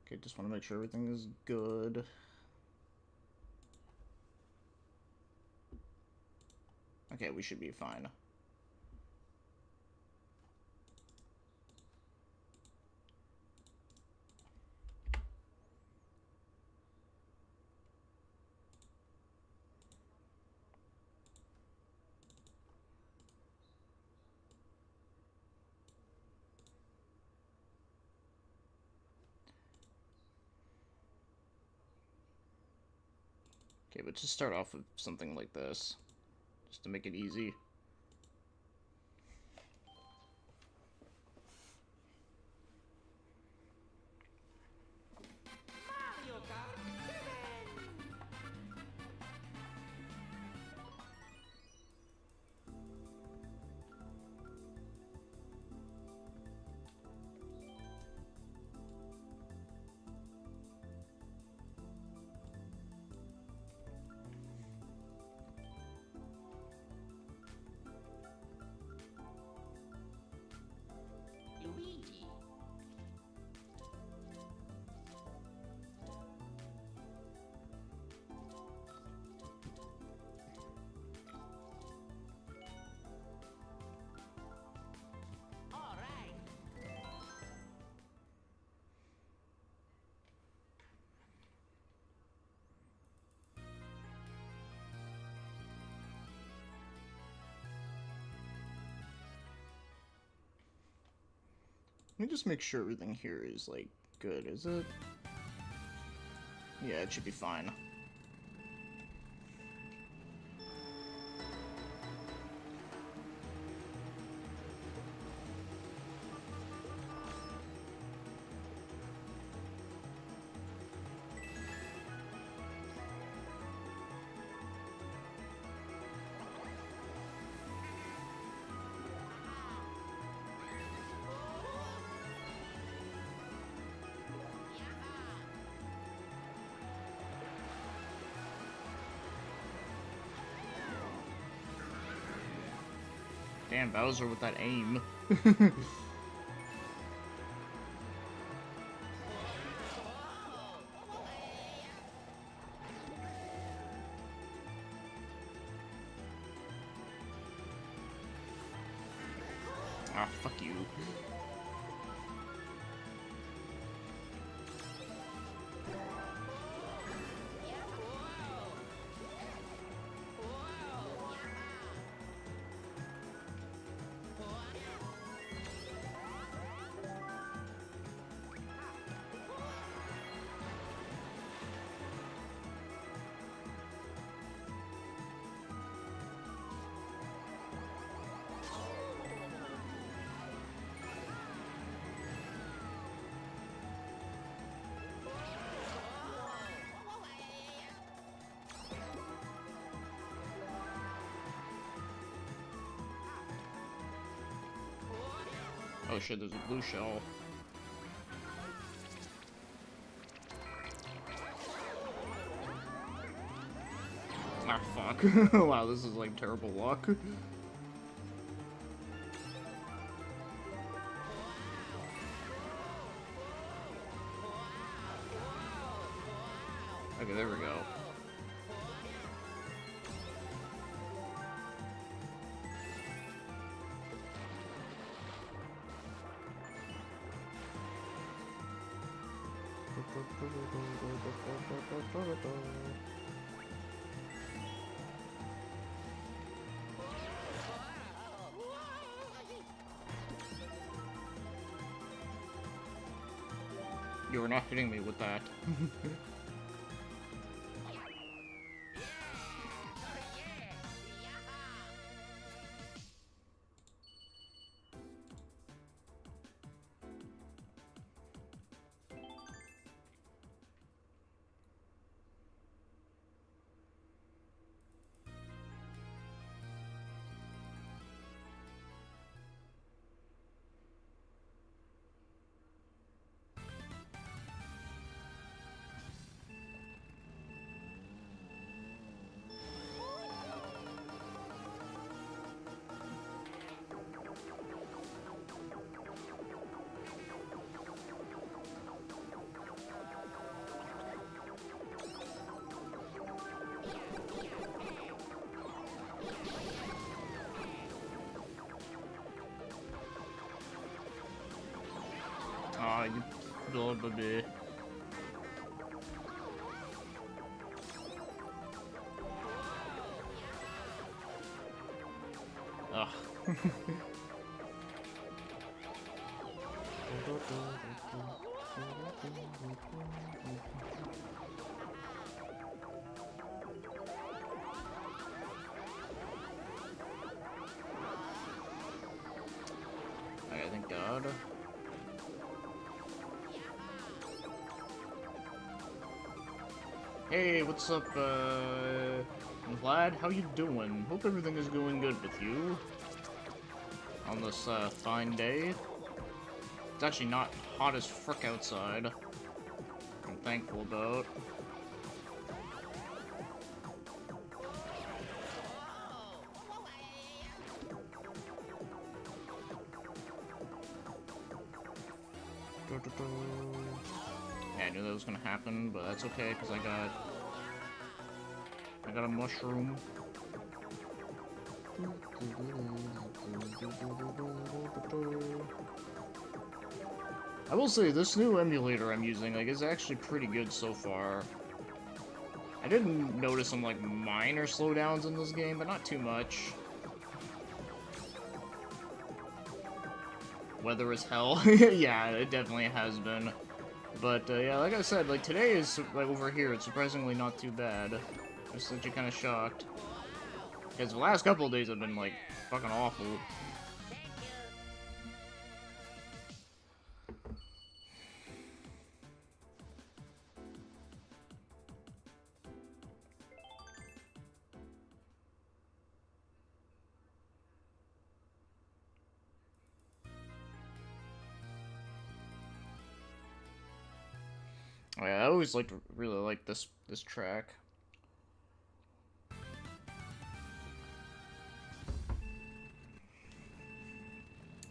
Okay, just want to make sure everything is good. Okay, we should be fine. Okay, but just start off with something like this, just to make it easy. Luigi. All right. Let me just make sure everything here is, like, good, is it? Yeah, it should be fine. Damn, Bowser with that aim. Ah, fuck you. Oh shit, there's a blue shell. Ah, fuck. Wow, this is like terrible luck. Okay, there we go. You are not hitting me with that. Ah, you little baby. Ugh. Okay, thank God. Hey, what's up, Vlad? How you doing? Hope everything is going good with you on this, fine day. It's actually not hot as frick outside. I'm thankful about. Yeah, I knew that was gonna happen, but that's okay, because I got a mushroom. I will say, this new emulator I'm using, like, is actually pretty good so far. I didn't notice some, like, minor slowdowns in this game, but not too much. Weather is hell. Yeah, it definitely has been. But, yeah, like I said, like, today is, like, over here, it's surprisingly not too bad. Just that you're kind of shocked. Because the last couple of days have been, like, fucking awful. Oh, yeah, I always really like this track.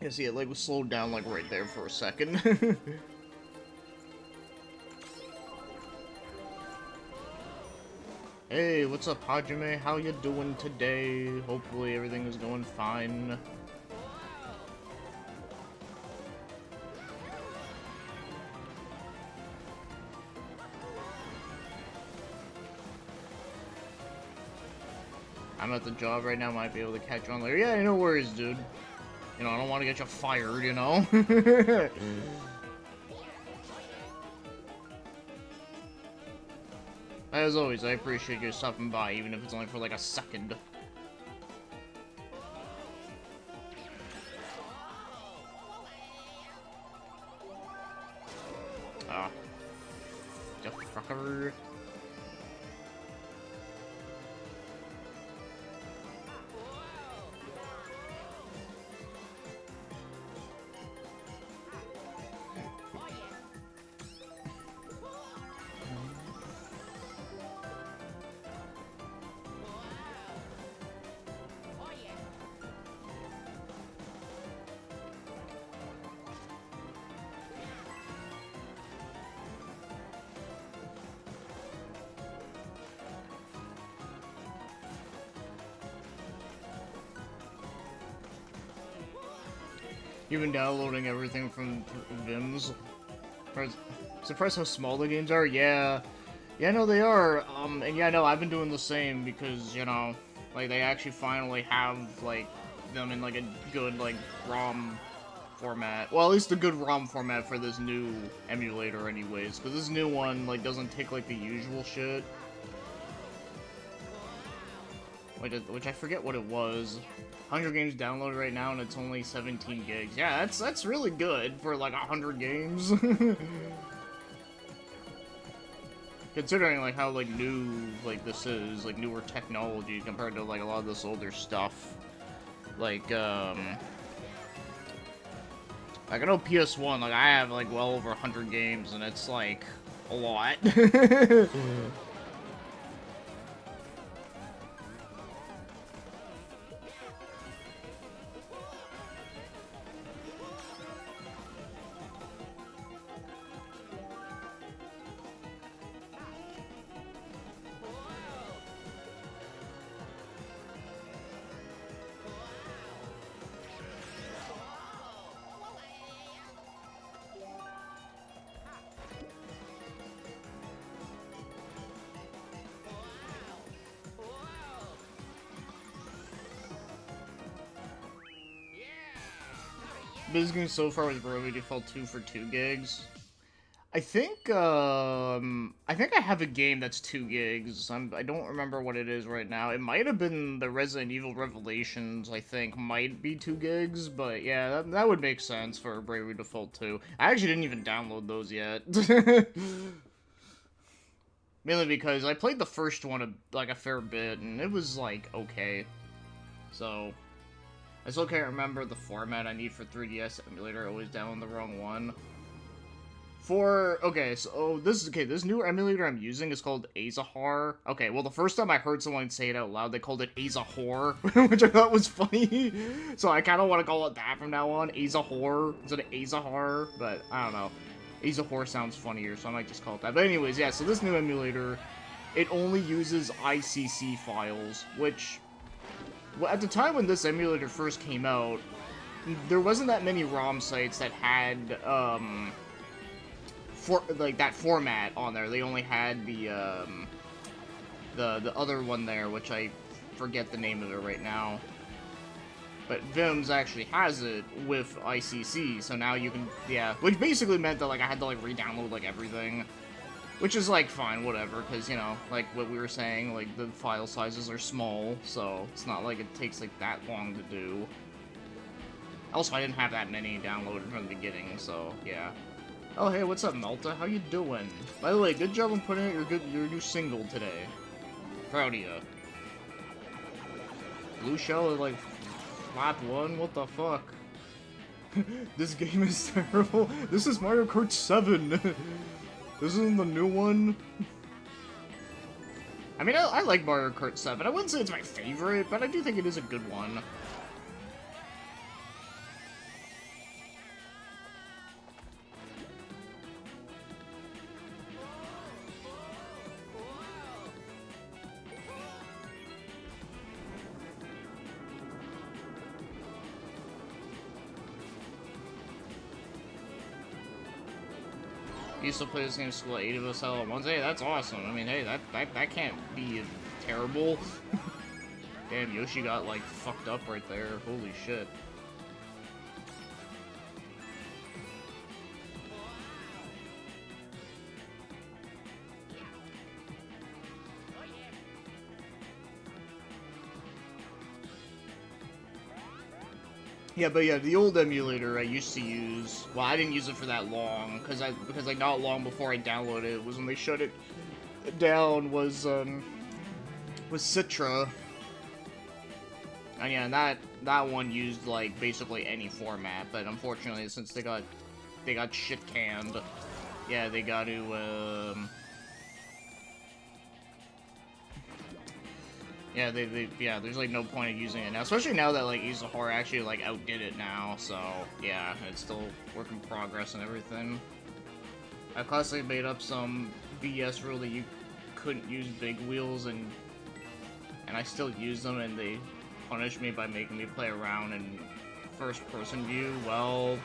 Yeah, see, it, like, was slowed down, like, right there for a second. Hey, what's up, Hajime? How you doing today? Hopefully everything is going fine. I'm at the job right now, might be able to catch on later. Yeah, no worries, dude. You know, I don't want to get you fired, you know? As always, I appreciate you stopping by, even if it's only for like a second. Ah. You fucker. You've been downloading everything from Vims. Surprised how small the games are? Yeah. Yeah, no, they are. And yeah, no, I've been doing the same because, you know, like, they actually finally have, like, them in, like, a good, like, ROM format. Well, at least a good ROM format for this new emulator anyways, because this new one, like, doesn't take, like, the usual shit. Which I forget what it was. 100 games downloaded right now, and it's only 17 gigs. Yeah, that's really good for, like, 100 games. Considering, like, how, like, new, like, this is, like, newer technology compared to, like, a lot of this older stuff. Like, I know PS1, like, I have, like, well over 100 games, and it's, like, a lot. Basically, so far with Bravely Default 2 for 2 gigs. I think I have a game that's 2 gigs. I don't remember what it is right now. It might have been the Resident Evil Revelations, I think, might be 2 gigs, but yeah, that would make sense for Bravely Default 2. I actually didn't even download those yet. Mainly because I played the first one like a fair bit, and it was like okay. So I still can't remember the format I need for 3DS emulator. I always download the wrong one. Okay, so this new emulator I'm using is called Azahar. Okay, well the first time I heard someone say it out loud, they called it Azahor, which I thought was funny. So I kind of want to call it that from now on, Azahor instead of Azahar. But I don't know, Azahor sounds funnier, so I might just call it that. But anyways, yeah. So this new emulator, it only uses ICC files, which, well, at the time when this emulator first came out, there wasn't that many ROM sites that had like that format on there. They only had the other one there, which I forget the name of it right now. But Vims actually has it with ICC, so now you can, yeah, which basically meant that like I had to like re-download like everything, which is like fine, whatever, because you know, like what we were saying, like the file sizes are small, so it's not like it takes like that long to do. Also, I didn't have that many downloaded from the beginning, so yeah. Oh, hey, what's up, Malta? How you doing? By the way, good job on putting out your new single today. Proud of you. Blue Shell is like flat 1? What the fuck? This game is terrible. This is Mario Kart 7. This isn't the new one. I mean, I like Mario Kart 7. I wouldn't say it's my favorite, but I do think it is a good one. Used to play this game in school, 8 of us all at once. Hey, that's awesome. I mean, hey, that can't be terrible. Damn, Yoshi got, like, fucked up right there. Holy shit. Yeah, but yeah, the old emulator I used to use, well, I didn't use it for that long, because like not long before I downloaded it was when they shut it down, was Citra. And yeah, that one used like basically any format, but unfortunately since they got shit canned, yeah, they got to yeah, yeah, there's like no point in using it now, especially now that like Azahar actually like outdid it now. So yeah, it's still work in progress and everything. I constantly made up some BS rule that you couldn't use big wheels, and I still use them, and they punish me by making me play around in first-person view. Well,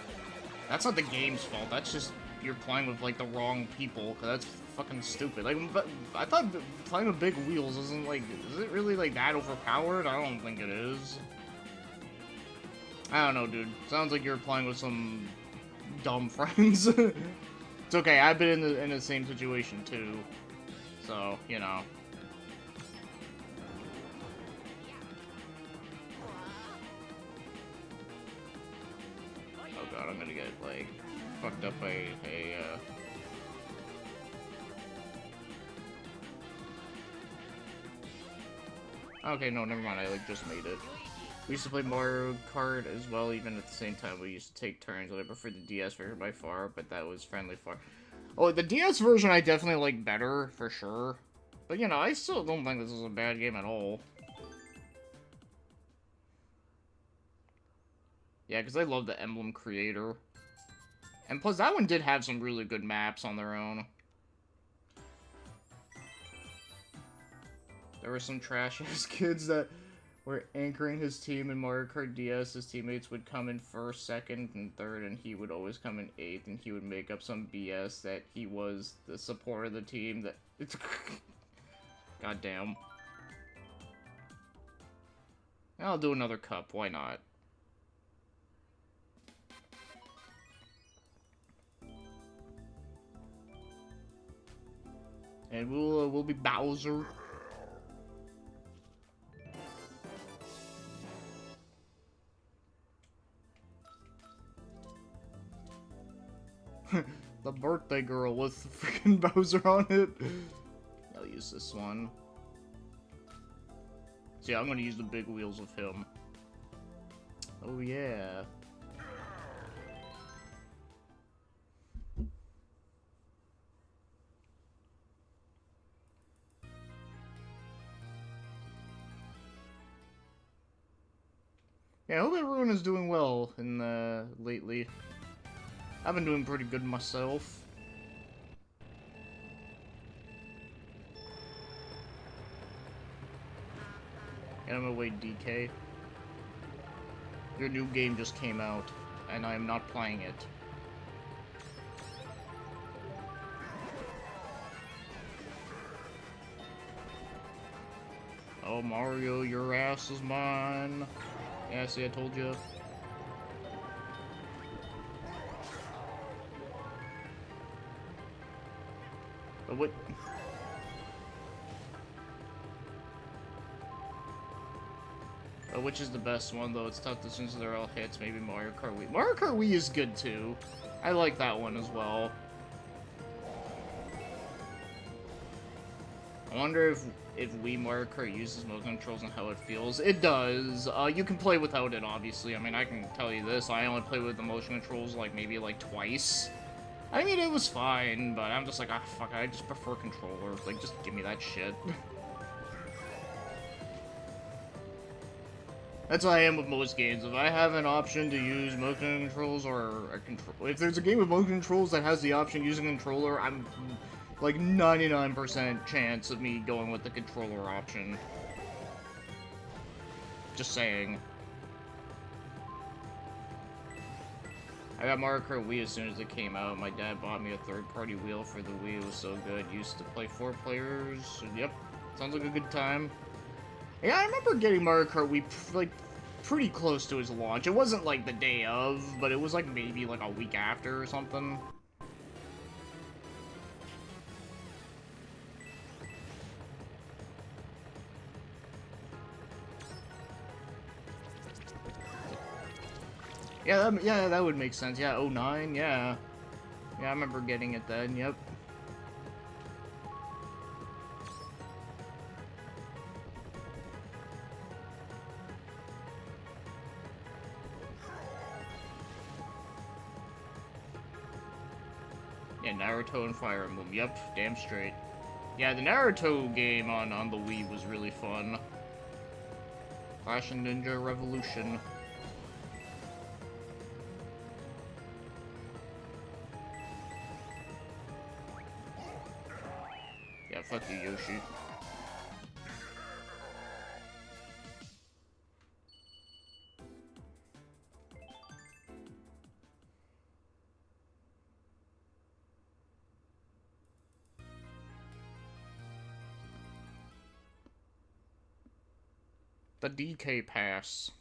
that's not the game's fault. That's just you're playing with like the wrong people, because that's fucking stupid. Like, but I thought playing with big wheels isn't like, is it really like that overpowered? I don't think it is. I don't know, dude. Sounds like you're playing with some dumb friends. It's okay. I've been in the same situation too, so you know. Oh god, I'm gonna get like fucked up by a Okay, no, never mind. I like just made it. We used to play Mario Kart as well, even at the same time. We used to take turns, but I prefer the DS version by far, but that was friendly far. Oh, the DS version I definitely like better, for sure. But, you know, I still don't think this is a bad game at all. Yeah, because I love the Emblem creator. And plus, that one did have some really good maps on their own. There were some trash-ass kids that were anchoring his team in Mario Kart DS. His teammates would come in first, second, and third, and he would always come in eighth, and he would make up some BS that he was the support of the team that... Goddamn. I'll do another cup, why not? And we'll be Bowser. The birthday girl with freaking Bowser on it. I'll use this one. So yeah, I'm gonna use the big wheels of him. Oh yeah. Yeah, I hope everyone is doing well in lately. I've been doing pretty good myself. Get him away, DK. Your new game just came out, and I am not playing it. Oh, Mario, your ass is mine. Yeah, see, I told you. But what? Which is the best one, though? It's tough to since they're all hits. Maybe Mario Kart Wii. Mario Kart Wii is good, too. I like that one as well. I wonder if Wii Mario Kart uses motion controls and how it feels. It does. You can play without it, obviously. I mean, I can tell you this. I only played with the motion controls, like, maybe, like, twice. I mean, it was fine, but I'm just like, ah, fuck, I just prefer controller. Like, just give me that shit. That's how I am with most games. If I have an option to use motion controls or a control, if there's a game with motion controls that has the option using a controller, I'm like 99% chance of me going with the controller option. Just saying. I got Mario Kart Wii as soon as it came out. My dad bought me a third-party wheel for the Wii. It was so good. Used to play 4 players. Yep, sounds like a good time. Yeah, I remember getting Mario Kart Wii, like, pretty close to its launch. It wasn't, like, the day of, but it was, like, maybe, like, a week after or something. Yeah, that would make sense. Yeah, 09, yeah. Yeah, I remember getting it then, yep. Yeah, Naruto and Fire Emblem. Yep, damn straight. Yeah, the Naruto game on the Wii was really fun. Clash and Ninja Revolution. Yeah, fuck you, Yoshi. The DK pass.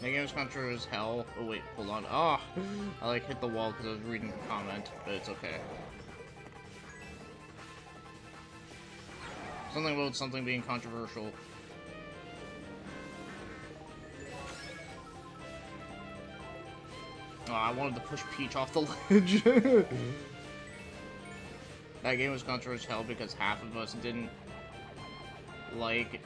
The game's controller is hell. Oh wait, hold on. Ah, oh, I like hit the wall because I was reading the comment, but it's okay. Something about something being controversial. Oh, I wanted to push Peach off the ledge. That game was controversial as hell because half of us didn't like,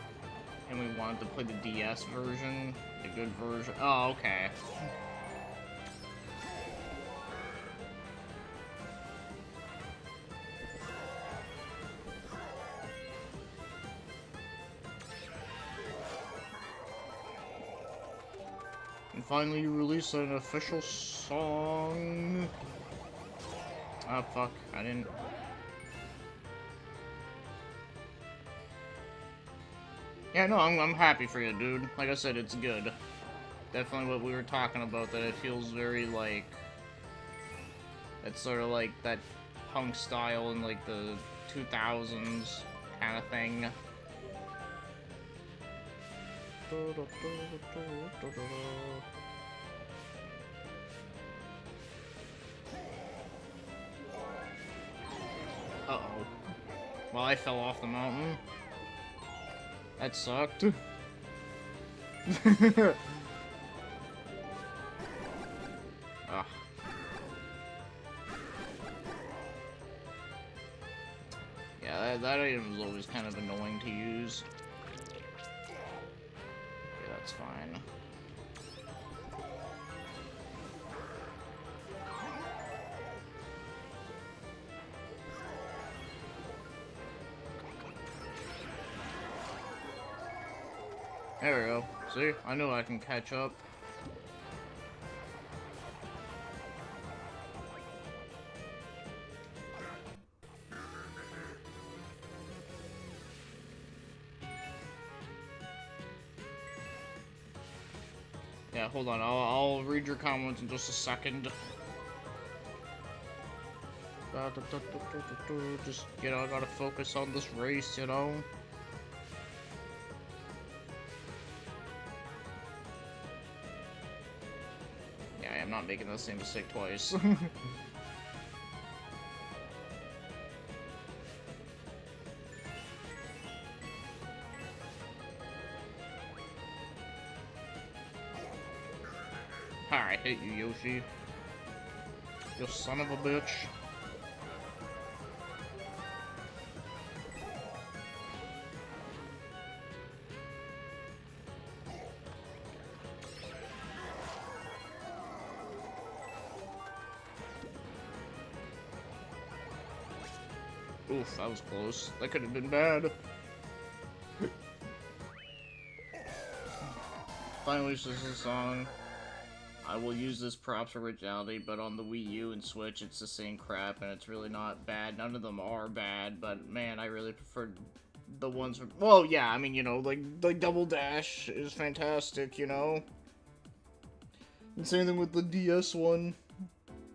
and we wanted to play the DS version, the good version. Oh, okay. And finally, you release an official song. Oh, fuck. I didn't... Yeah, no, I'm happy for you, dude. Like I said, it's good. Definitely what we were talking about, that it feels very, like... It's sort of like that punk style in like the 2000s kind of thing. Uh-oh. Well, I fell off the mountain. That sucked. Ugh. Yeah, that item is always kind of annoying to use. Yeah, that's fine. There we go. See? I know I can catch up. Yeah, hold on. I'll read your comments in just a second. Just, you know, I gotta focus on this race, you know? Yeah, I'm not making the same mistake twice. I hate you, Yoshi. You son of a bitch. Oof, that was close. That could have been bad. Finally, this is a song. I will use this props originality, but on the Wii U and Switch, it's the same crap, and it's really not bad. None of them are bad, but man, I really preferred the ones from... Well, yeah, I mean, you know, like Double Dash is fantastic, you know? And same thing with the DS one.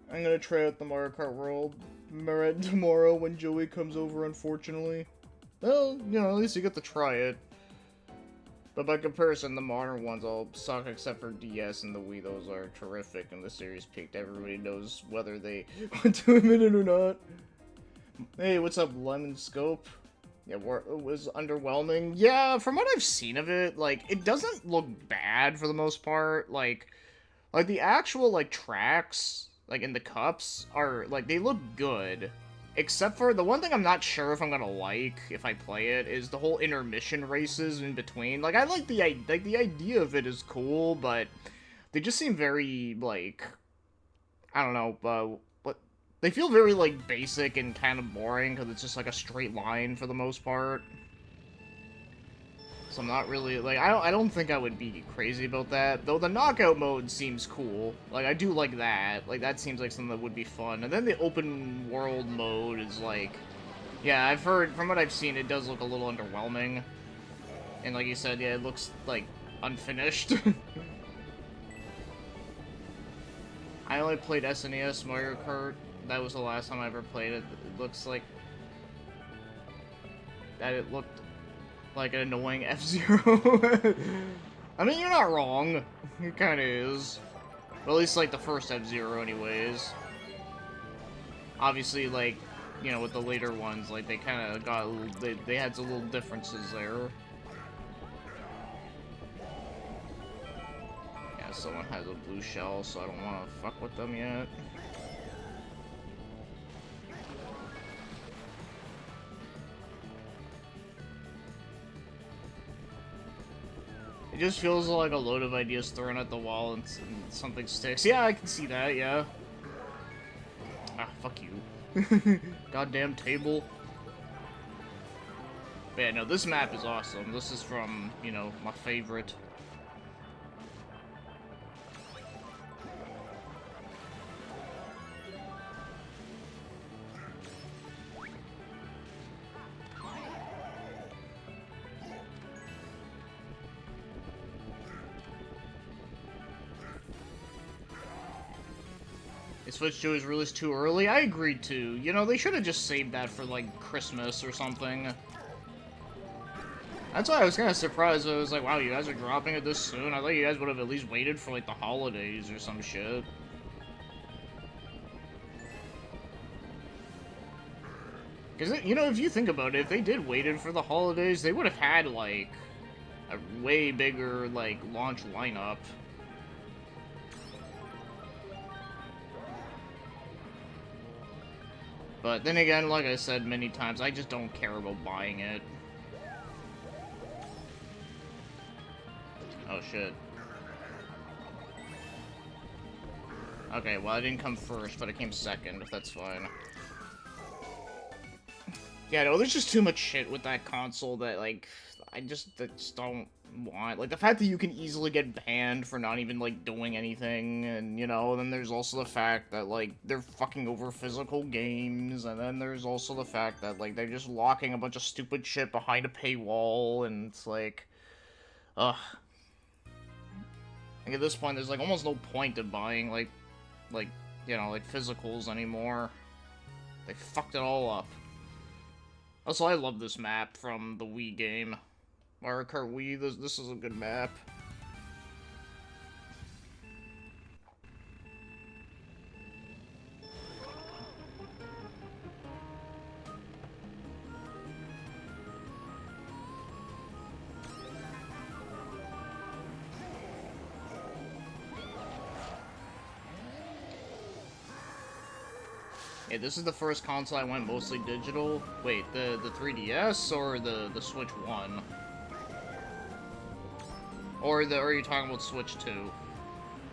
I'm gonna try out the Mario Kart World tomorrow when Joey comes over, unfortunately. Well, you know, at least you get to try it. But by comparison, the modern ones all suck except for DS and the Wii. Those are terrific, and the series peaked. Everybody knows whether they want to admit it or not. Hey, what's up, Lemon Scope? Yeah, it was underwhelming. Yeah, from what I've seen of it, like, it doesn't look bad for the most part. Like the actual, like, tracks, like, in the cups are, like, they look good. Except for, the one thing I'm not sure if I'm gonna like, if I play it, is the whole intermission races in between. Like, I like the idea of it is cool, but they just seem very, like, I don't know, but they feel very, like, basic and kind of boring, because it's just, like, a straight line for the most part. So I'm not really, like, I don't think I would be crazy about that. Though the knockout mode seems cool. Like, I do like that. Like, that seems like something that would be fun. And then the open world mode is like... Yeah, I've heard, from what I've seen, it does look a little underwhelming. And like you said, yeah, it looks, like, unfinished. I only played SNES Mario Kart. That was the last time I ever played it. It looks like... that it looked... like an annoying F-Zero. I mean, you're not wrong. It kinda is. But at least, like, the first F-Zero anyways. Obviously, like, you know, with the later ones, like, they kinda got a little, they had some little differences there. Yeah, someone has a blue shell, so I don't wanna fuck with them yet. It just feels like a load of ideas thrown at the wall and something sticks. Yeah, I can see that, yeah. Ah, fuck you. Goddamn table. But yeah, no, this map is awesome. This is from, you know, my favorite. Switch 2 is released too early. I agree too. You know, they should have just saved that for, like, Christmas or something. That's why I was kind of surprised. I was like, wow, you guys are dropping it this soon? I thought you guys would have at least waited for, like, the holidays or some shit. Because, you know, if you think about it, if they did waited for the holidays, they would have had, like, a way bigger, like, launch lineup. But then again, like I said many times, I just don't care about buying it. Oh, shit. Okay, well, I didn't come first, but I came second, if that's fine. Yeah, no, there's just too much shit with that console that, like, I just don't want. Like, the fact that you can easily get banned for not even, like, doing anything, and, you know, then there's also the fact that, like, they're fucking over physical games, and then there's also the fact that, like, they're just locking a bunch of stupid shit behind a paywall, and it's like, ugh. Like, at this point, there's, like, almost no point to buying, like, you know, like, physicals anymore. They fucked it all up. Also, I love this map from the Wii game. Mario Kart Wii, this is a good map. Yeah, this is the first console I went mostly digital. Wait, the 3DS or the Switch 1? Or are you talking about Switch 2?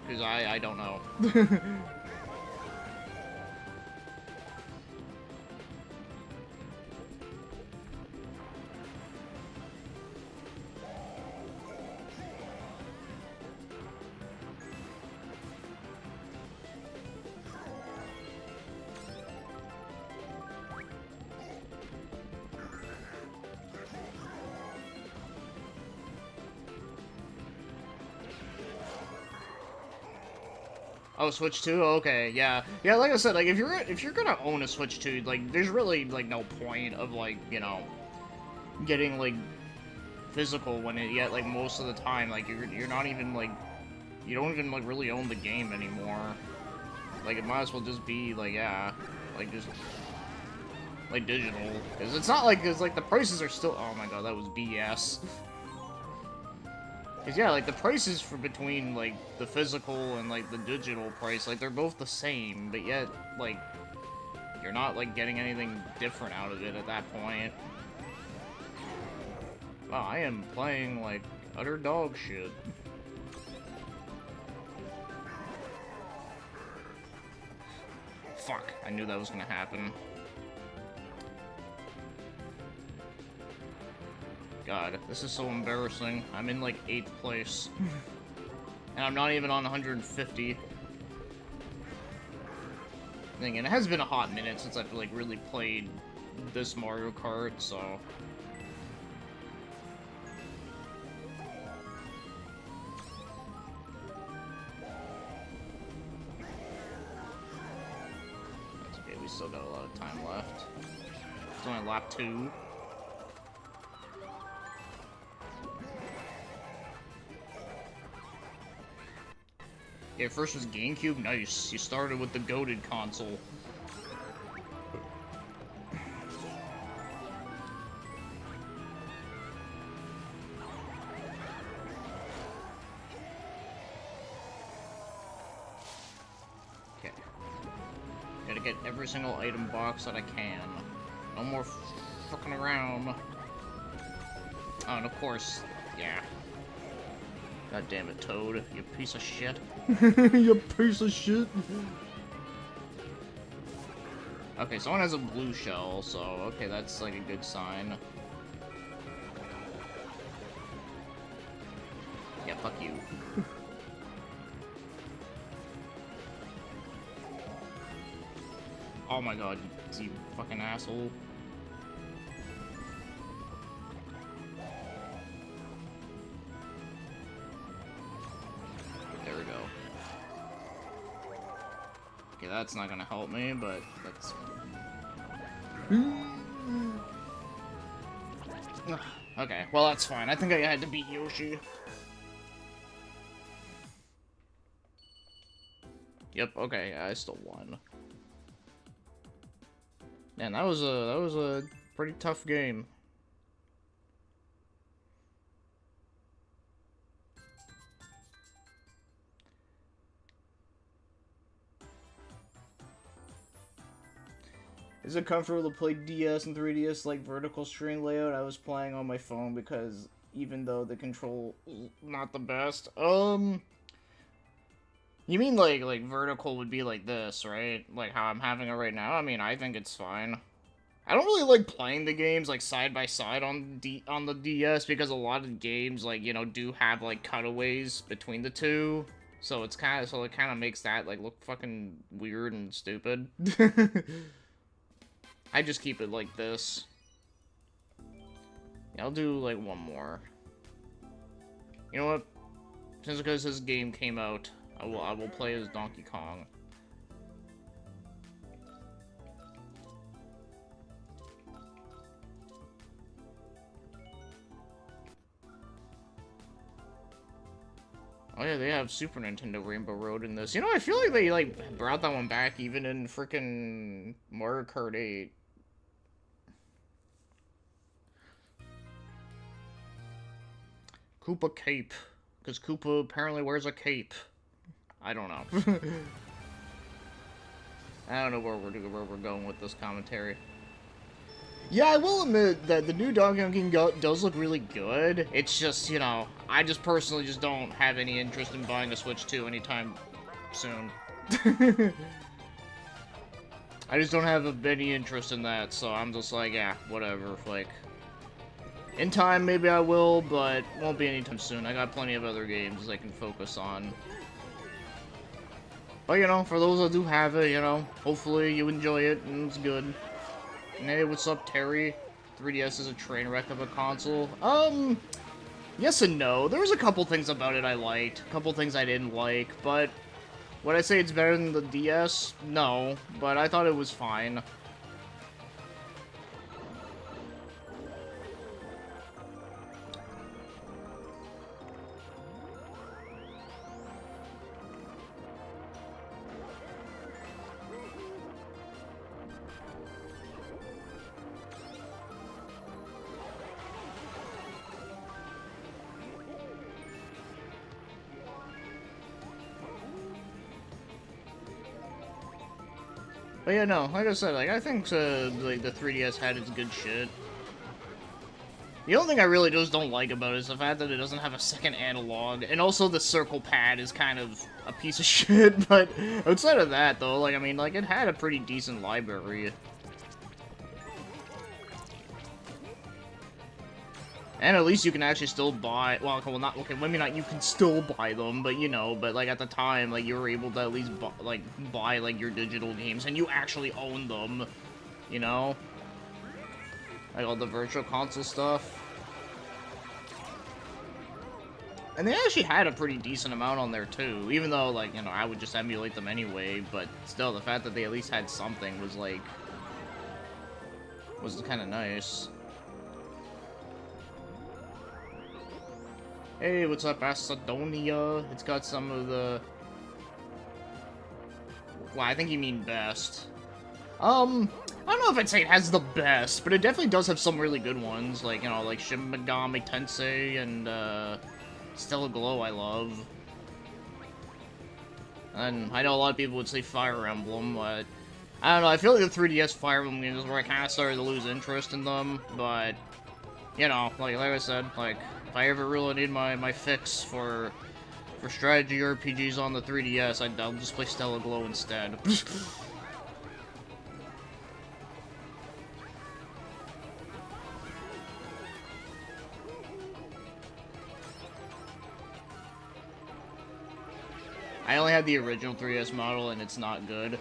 Because I don't know. Oh, Switch 2? Okay, yeah. Yeah, like I said, like, if you're gonna own a Switch 2, like, there's really, like, no point of, like, you know, getting, like, physical when it, yet, like, most of the time, like, you're not even, like, you don't even, like, really own the game anymore. Like, it might as well just be, like, yeah, like, just, like, digital. Because it's not like, because, like, the prices are still, oh my god, that was BS. Because, yeah, like, the prices for between, like, the physical and, like, the digital price, like, they're both the same, but yet, like, you're not, like, getting anything different out of it at that point. Wow, I am playing, like, utter dog shit. Fuck, I knew that was gonna happen. God, this is so embarrassing. I'm in, like, 8th place. And I'm not even on 150. And it has been a hot minute since I've, like, really played this Mario Kart, so... That's okay, we still got a lot of time left. It's only lap 2. Yeah, first was GameCube. Nice. You started with the goated console. Okay. Gotta get every single item box that I can. No more fucking around. Oh, and of course, yeah. God damn it, Toad. You piece of shit. You piece of shit. Okay, someone has a blue shell, so okay, that's like a good sign. Yeah, fuck you. Oh my god, you fucking asshole. Okay, that's not gonna help me, but that's... Okay, well that's fine. I think I had to beat Yoshi. Yep, okay, I still won. Man, that was a pretty tough game. Is it comfortable to play DS and 3DS like vertical screen layout? I was playing on my phone because even though the control not the best. You mean like vertical would be like this, right? Like how I'm having it right now? I mean, I think it's fine. I don't really like playing the games like side by side on the DS because a lot of games like, you know, do have like cutaways between the two. So it kind of makes that like look fucking weird and stupid. I just keep it like this. Yeah, I'll do like one more. You know what? Since because this game came out, I will play as Donkey Kong. Oh yeah, they have Super Nintendo Rainbow Road in this. You know, I feel like they like brought that one back even in frickin' Mario Kart 8. Koopa cape. Because Koopa apparently wears a cape. I don't know. I don't know where we're going with this commentary. Yeah, I will admit that the new Donkey Kong does look really good. It's just, you know, I just personally just don't have any interest in buying a Switch 2 anytime soon. I just don't have any interest in that, so I'm just like, yeah, whatever. Like, in time, maybe I will, but won't be anytime soon. I got plenty of other games I can focus on. But, you know, for those that do have it, you know, hopefully you enjoy it and it's good. Hey, what's up, Terry? 3DS is a train wreck of a console. Yes and no. There was a couple things about it I liked, a couple things I didn't like, but would I say it's better than the DS? No, but I thought it was fine. But yeah, no, like I said, like, I think, like, the 3DS had its good shit. The only thing I really just don't like about it is the fact that it doesn't have a second analog, and also the circle pad is kind of a piece of shit, but outside of that, though, like, I mean, like, it had a pretty decent library. And at least you can actually still buy, well, not, okay, maybe not you can still buy them, but, you know, but, like, at the time, like, you were able to at least, buy, like, your digital games, and you actually own them, you know? Like, all the virtual console stuff. And they actually had a pretty decent amount on there, too, even though, like, you know, I would just emulate them anyway, but still, the fact that they at least had something was, like, was kind of nice. Hey, what's up, Macedonia? It's got some of the... Well, I think you mean best. I don't know if I'd say it has the best, but it definitely does have some really good ones. Like, you know, like Shin Megami Tensei and, Stellar Glow I love. And I know a lot of people would say Fire Emblem, but... I don't know, I feel like the 3DS Fire Emblem games is where I kind of started to lose interest in them, but... You know, like I said, like... If I ever really need my fix for strategy RPGs on the 3DS, I'll just play Stellar Glow instead. I only had the original 3DS model, and it's not good.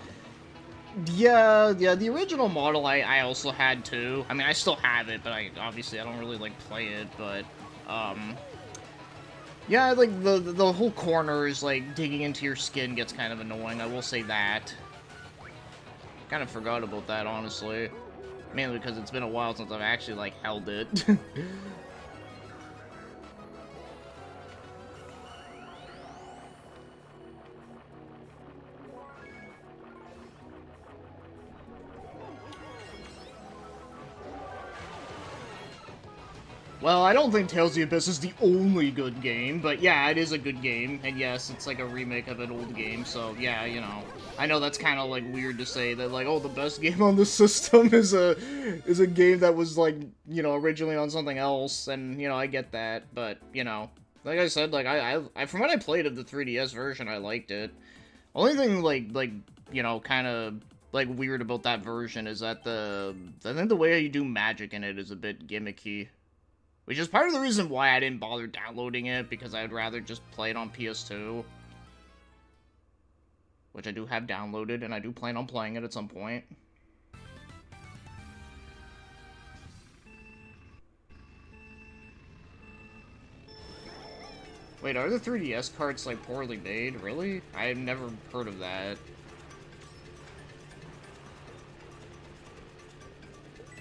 Yeah, the original model I also had too. I mean, I still have it, but obviously I don't really like play it, but yeah, like the whole corners like digging into your skin gets kind of annoying. I will say that. Kind of forgot about that, honestly. Mainly because it's been a while since I've actually, like, held it. Well, I don't think Tales of the Abyss is the only good game, but yeah, it is a good game, and yes, it's like a remake of an old game, so yeah, you know. I know that's kind of like weird to say that like, oh, the best game on the system is a game that was like, you know, originally on something else, and you know, I get that, but you know, like I said, like I from when I played of the 3DS version, I liked it. Only thing like you know, kind of like weird about that version is that I think the way you do magic in it is a bit gimmicky. Which is part of the reason why I didn't bother downloading it, because I'd rather just play it on PS2. Which I do have downloaded, and I do plan on playing it at some point. Wait, are the 3DS carts, like, poorly made? Really? I've never heard of that.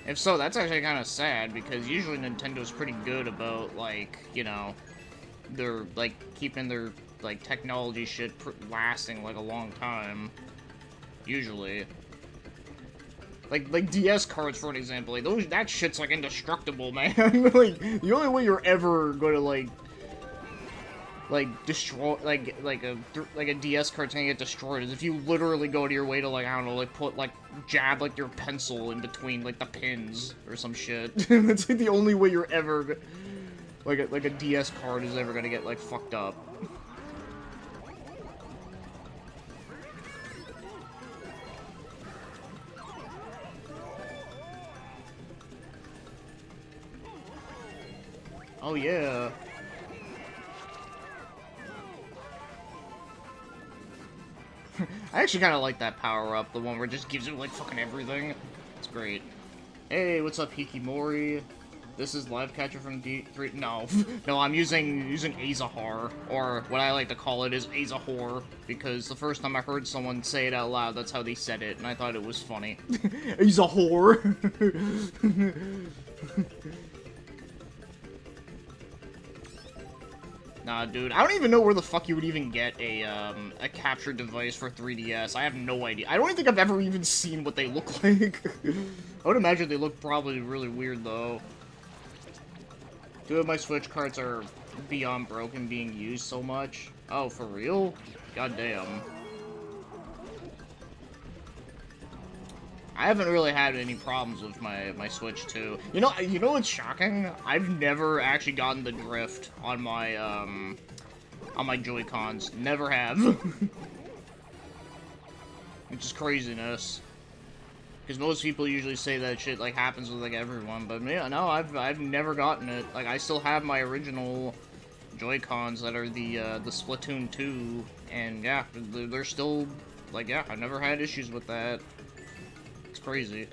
If so, that's actually kind of sad, because usually Nintendo's pretty good about, like, you know, they're, like, keeping their, like, technology shit lasting, like, a long time. Usually. Like DS cards, for an example, like, that shit's, like, indestructible, man. Like, the only way you're ever gonna, like, destroy, like a DS card's gonna get destroyed is if you literally go to your way to, like, I don't know, like, put, like, jab, like, your pencil in between, like, the pins or some shit. That's, like, the only way you're ever, like a DS card is ever gonna get, like, fucked up. Oh, yeah. I actually kind of like that power-up, the one where it just gives you, like, fucking everything. It's great. Hey, what's up, Hikimori? This is Live Catcher from D3. No. No, I'm using Azahar, or what I like to call it is Azahor, because the first time I heard someone say it out loud, that's how they said it, and I thought it was funny. Azahor! Nah, dude, I don't even know where the fuck you would even get a capture device for 3DS. I have no idea. I don't even think I've ever even seen what they look like. I would imagine they look probably really weird, though. Two of my Switch carts are beyond broken being used so much. Oh, for real? Goddamn. I haven't really had any problems with my Switch 2. You know what's shocking? I've never actually gotten the drift on my Joy-Cons. Never have. Which is craziness. Because most people usually say that shit, like, happens with, like, everyone. But, yeah, no, I've never gotten it. Like, I still have my original Joy-Cons that are the Splatoon 2. And, yeah, they're still, like, yeah, I've never had issues with that. It's crazy.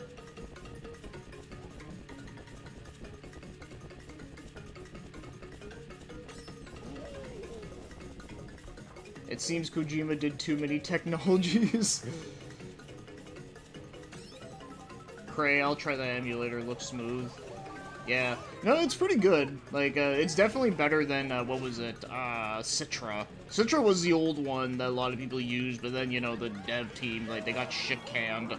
It seems Kojima did too many technologies. Cray, I'll try that emulator, looks smooth. Yeah. No, it's pretty good. Like, it's definitely better than, what was it? Citra. Citra was the old one that a lot of people used, but then, you know, the dev team, like, they got shit canned.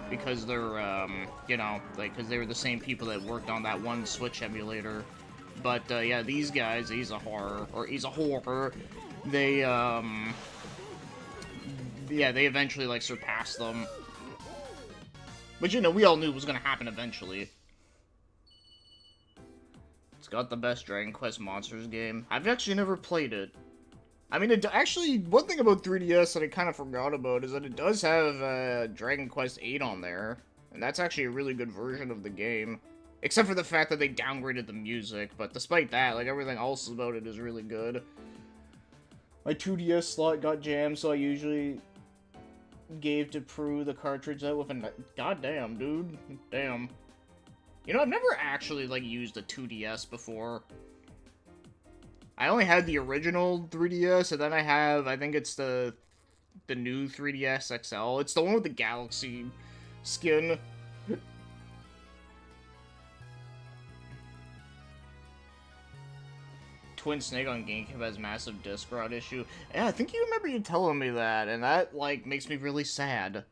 Because they're, you know, like, because they were the same people that worked on that one Switch emulator. But, yeah, these guys, he's a horror, they, yeah, they eventually, like, surpassed them. But, you know, we all knew it was gonna happen eventually. It's got the best Dragon Quest Monsters game. I've actually never played it. I mean, actually, one thing about 3DS that I kind of forgot about is that it does have Dragon Quest VIII on there. And that's actually a really good version of the game. Except for the fact that they downgraded the music. But despite that, like, everything else about it is really good. My 2DS slot got jammed, so I usually gave to Prue the cartridge out with a... Goddamn, dude. Damn. You know, I've never actually, like, used a 2DS before. I only had the original 3DS, and then I think it's the new 3DS XL. It's the one with the Galaxy skin. Twin Snake on GameCube has massive disc rot issue. Yeah, I think you remember you telling me that, and that, like, makes me really sad.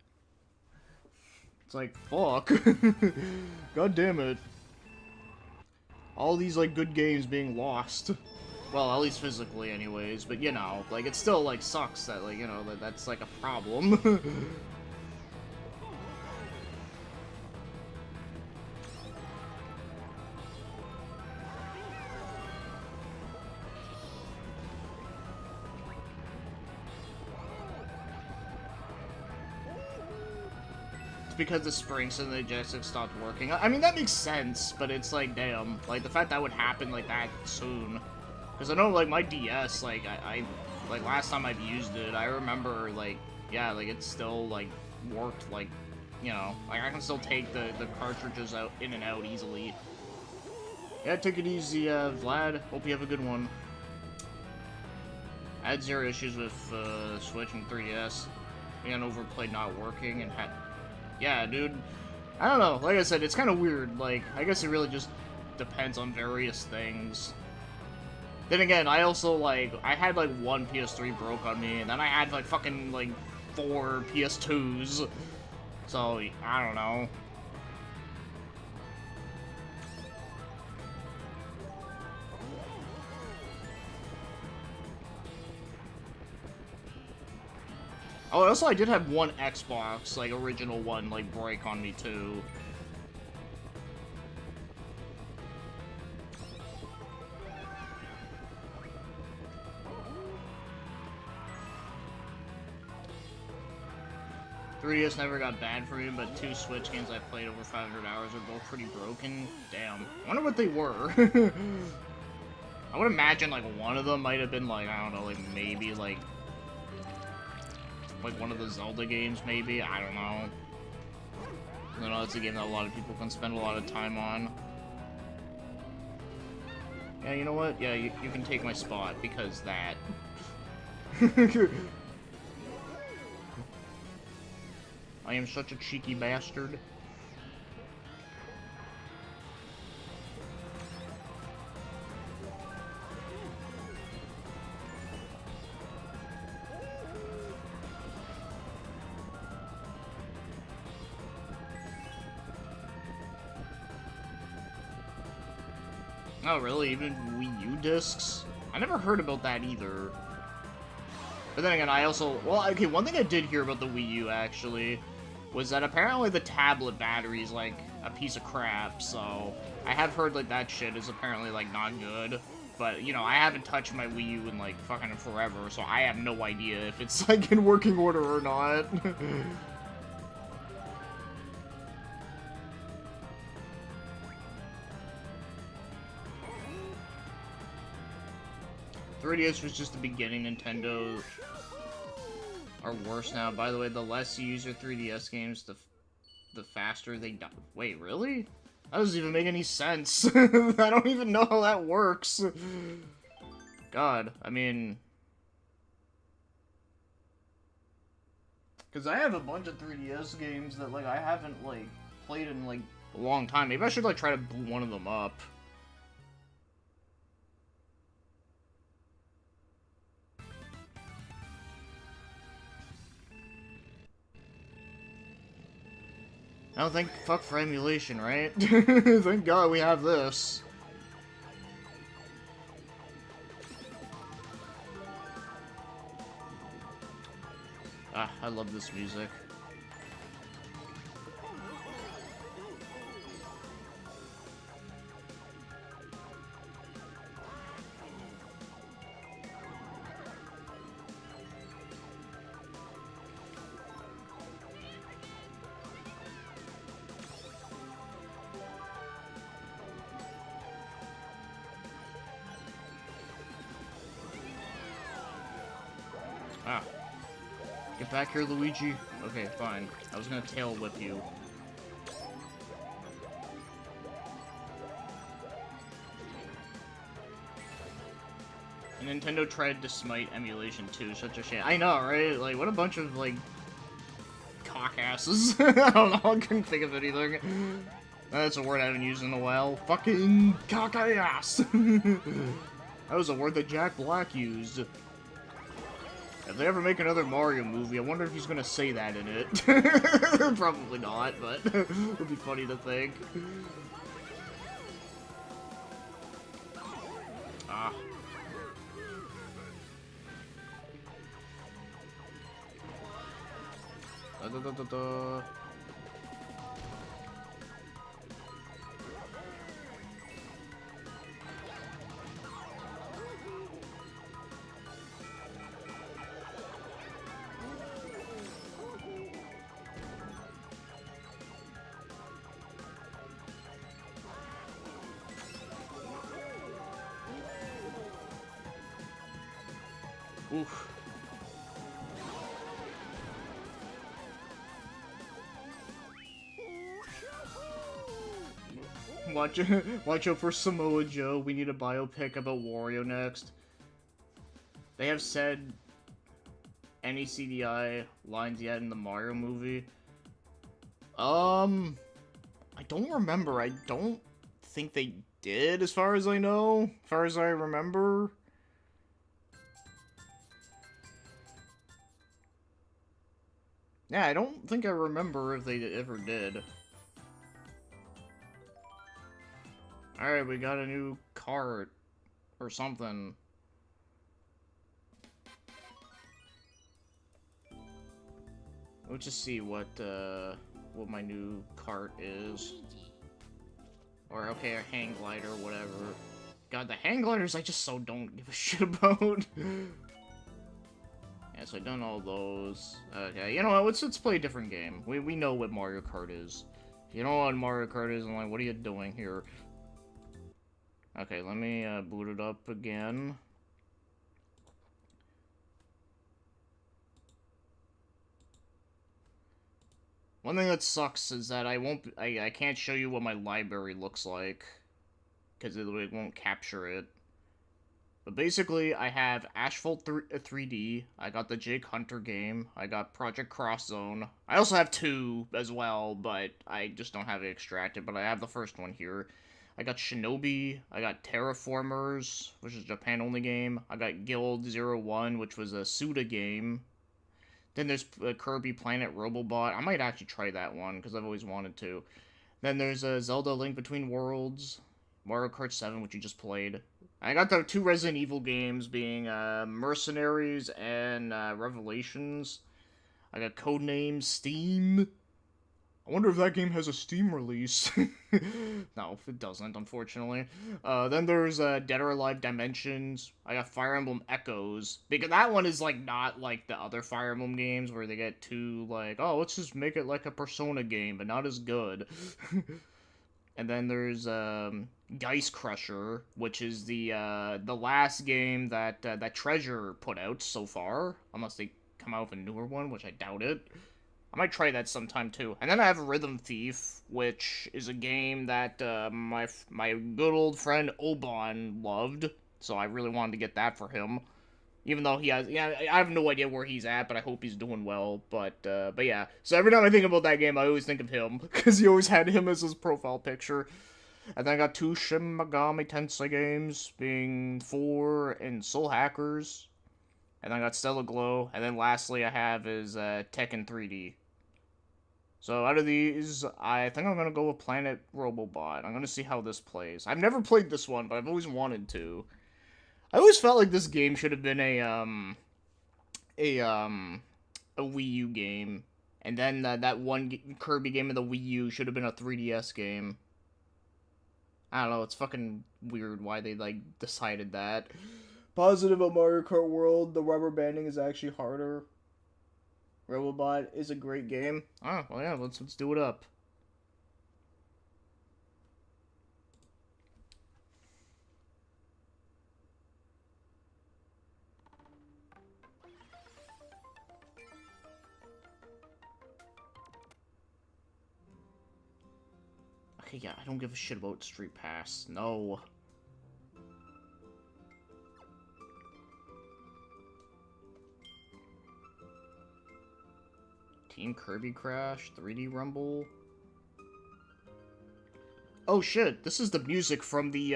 It's like, fuck. God damn it. All these, like, good games being lost. Well, at least physically, anyways. But, you know, like, it still, like, sucks that, like, you know, that's, like, a problem. Because the springs and the joystick stopped working. I mean, that makes sense, but it's like, damn. Like, the fact that would happen like that soon. Because I know, like, my DS, like, like, last time I've used it, I remember, like, yeah, like, it still, like, worked, like, you know, like, I can still take the cartridges out, in and out easily. Yeah, take it easy, Vlad. Hope you have a good one. I had zero issues with, Switch and 3DS. And overplayed not working, and had... Yeah, dude. I don't know. Like I said, it's kind of weird. Like, I guess it really just depends on various things. Then again, I also, like, I had, like, one PS3 broke on me, and then I had, like, fucking, like, 4 PS2s. So, I don't know. Oh, also, I did have one Xbox, like, original one, like, break on me, too. .3DS never got bad for me, but 2 Switch games I played over 500 hours are both pretty broken. Damn. I wonder what they were. I would imagine, like, one of them might have been, like, I don't know, like, maybe, like one of the Zelda games, maybe? I don't know. I know it's a game that a lot of people can spend a lot of time on. Yeah, you know what? Yeah, you can take my spot, because that. I am such a cheeky bastard. Oh, really? Even Wii U discs? I never heard about that either. But then again, I also... Well, okay, one thing I did hear about the Wii U, actually, was that apparently the tablet battery is, like, a piece of crap, so... I have heard, like, that shit is apparently, like, not good. But, you know, I haven't touched my Wii U in, like, fucking forever, so I have no idea if it's, like, in working order or not. 3DS was just the beginning. Nintendo are worse now. By the way, the less you use your 3DS games, the faster they die. Wait, really? That doesn't even make any sense. I don't even know how that works. God, I mean... Because I have a bunch of 3DS games that, like, I haven't, like, played in, like, a long time. Maybe I should, like, try to boot one of them up. I don't think fuck for emulation, right? Thank God we have this. Ah, I love this music. Ah. Get back here, Luigi. Okay, fine. I was gonna tail whip you. And Nintendo tried to smite emulation too, such a shame. I know, right? Like, what a bunch of, like, cock asses. I don't know, I couldn't think of anything. That's a word I haven't used in a while. Fucking cock-ass. That was a word that Jack Black used. If they ever make another Mario movie, I wonder if he's gonna say that in it. Probably not, but it would be funny to think. Ah. Da, da, da, da, da. Oof. Watch out for Samoa Joe. We need a biopic about Wario next. They have said any CDI lines yet in the Mario movie. I don't remember. I don't think they did, as far as I know. As far as I remember. Yeah, I don't think I remember if they ever did. Alright, we got a new cart. Or something. Let's just see what my new cart is. Or, okay, a hang glider, whatever. God, the hang gliders I just so don't give a shit about. Yeah, so I've done all those. Okay, you know what, let's play a different game. We know what Mario Kart is. If you know what Mario Kart is, I'm like, what are you doing here? Okay, let me boot it up again. One thing that sucks is that I can't show you what my library looks like. Because it won't capture it. But basically, I have Asphalt 3D, I got the Jake Hunter game, I got Project Cross Zone. I also have 2 as well, but I just don't have it extracted, but I have the first one here. I got Shinobi, I got Terraformers, which is a Japan-only game. I got Guild 01, which was a Suda game. Then there's Kirby Planet Robobot. I might actually try that one, because I've always wanted to. Then there's Zelda Link Between Worlds, Mario Kart 7, which you just played. I got the 2 Resident Evil games, being Mercenaries and Revelations. I got Codename Steam. I wonder if that game has a Steam release. No, it doesn't, unfortunately. Then there's Dead or Alive Dimensions. I got Fire Emblem Echoes. Because that one is, like, not like the other Fire Emblem games where they get too, like, oh, let's just make it like a Persona game, but not as good. And then there's Dice Crusher, which is the last game that that Treasure put out so far, unless they come out with a newer one, which I doubt it. I might try that sometime too. And then I have Rhythm Thief, which is a game that my good old friend Oban loved, so I really wanted to get that for him. Even though he has, yeah, I have no idea where he's at, but I hope he's doing well. But yeah. So every time I think about that game, I always think of him, because he always had him as his profile picture. And then I got 2 Shin Megami Tensei games, being 4 and Soul Hackers. And then I got Stellar Glow. And then lastly I have is Tekken 3D. So out of these, I think I'm going to go with Planet Robobot. I'm going to see how this plays. I've never played this one, but I've always wanted to. I always felt like this game should have been a Wii U game, and then that one Kirby game of the Wii U should have been a 3DS game. I don't know, it's fucking weird why they, like, decided that. Positive about Mario Kart World, the rubber banding is actually harder. Robobot is a great game. Ah, well yeah, let's do it up. Okay, yeah, I don't give a shit about Street Pass. No. Team Kirby Crash, 3D Rumble. Oh shit, this is the music from the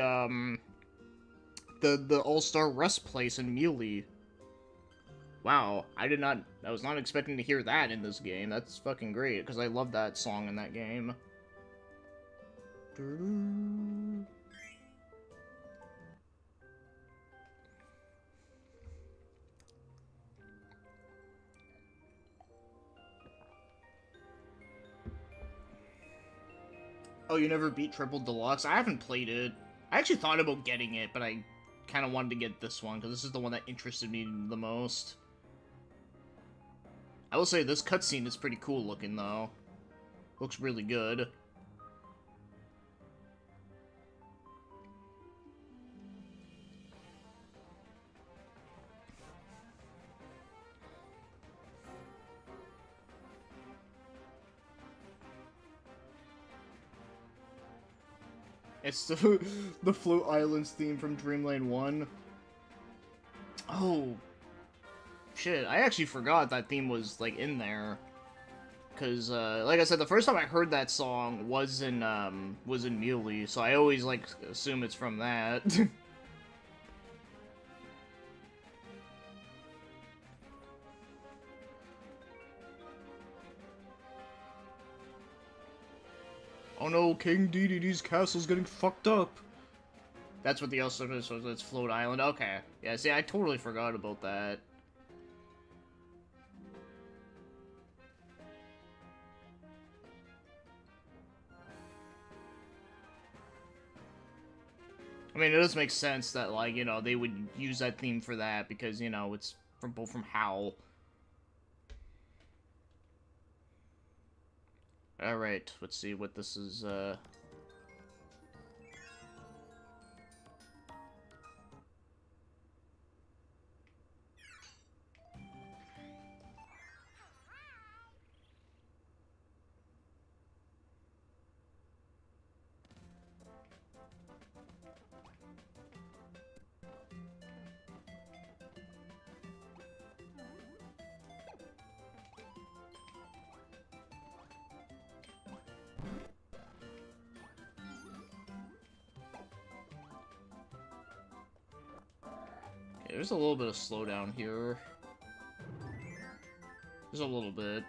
All-Star Rest place in Melee. Wow, I was not expecting to hear that in this game. That's fucking great, because I love that song in that game. Oh, you never beat Triple Deluxe? I haven't played it. I actually thought about getting it, but I kind of wanted to get this one, because this is the one that interested me the most. I will say this cutscene is pretty cool looking, though. Looks really good. It's the Float Islands theme from Dreamland 1. Oh, shit, I actually forgot that theme was, like, in there. Because, like I said, the first time I heard that song was in Melee, so I always, like, assume it's from that. Oh no, King DDD's castle's getting fucked up. That's what the also is, so it's Float Island. Okay. Yeah, see, I totally forgot about that. I mean, it does make sense that, like, you know, they would use that theme for that, because, you know, it's both from HAL. Alright, let's see what this is, there's a little bit of slowdown here. There's a little bit.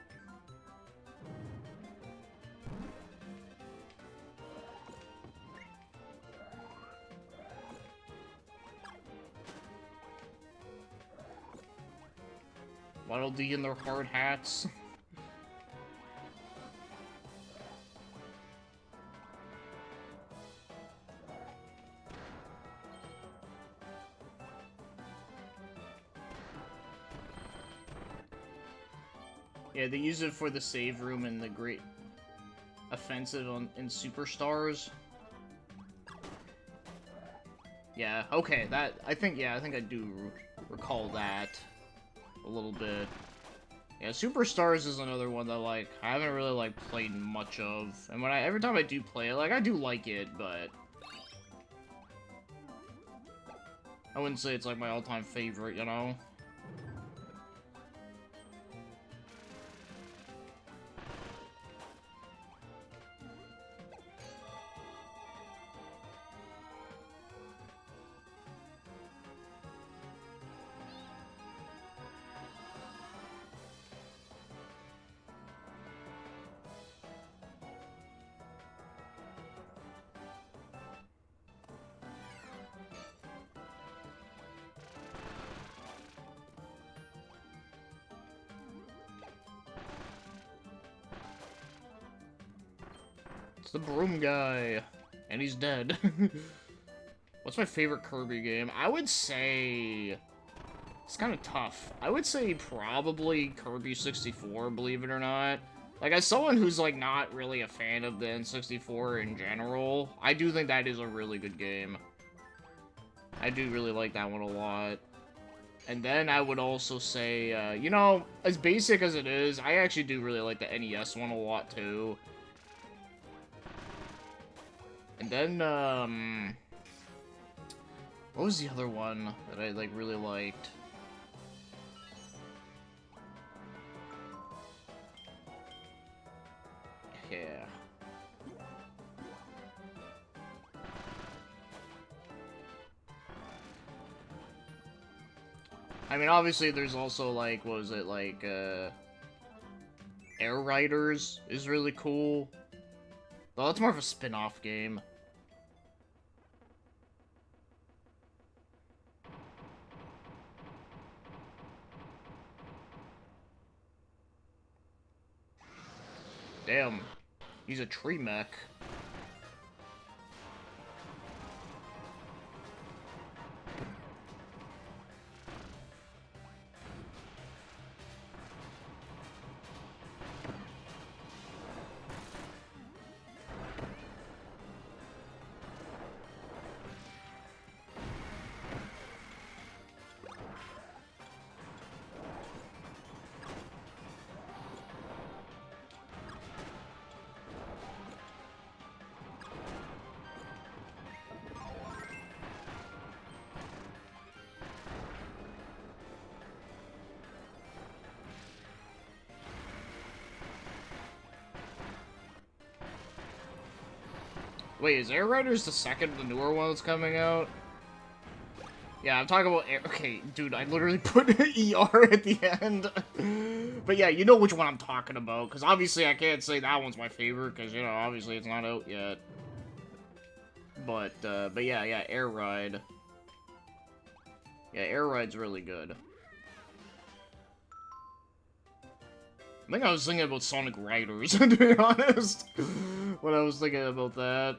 Waddle Dee in their hard hats. Yeah, they use it for the save room and the great offensive in Superstars. Yeah, okay, I think I do recall that a little bit. Yeah, Superstars is another one that, like, I haven't really, like, played much of. And every time I do play it, like, I do like it, but I wouldn't say it's, like, my all-time favorite, you know? It's the broom guy. And he's dead. What's my favorite Kirby game? I would say... It's kind of tough. I would say probably Kirby 64, believe it or not. Like, as someone who's, like, not really a fan of the N64 in general, I do think that is a really good game. I do really like that one a lot. And then I would also say, you know, as basic as it is, I actually do really like the NES one a lot, too. And then, what was the other one that I, like, really liked? I mean, obviously, there's also, like, what was it, like, Air Riders is really cool. Well, that's more of a spin-off game. Damn, he's a tree mech. Wait, is Air Riders the second, the newer one that's coming out? Yeah, I'm talking about Air... Okay, dude, I literally put ER at the end. But yeah, you know which one I'm talking about, because obviously I can't say that one's my favorite, because, you know, obviously it's not out yet. But yeah, Air Ride. Yeah, Air Ride's really good. I think I was thinking about Sonic Riders, to be honest, when I was thinking about that.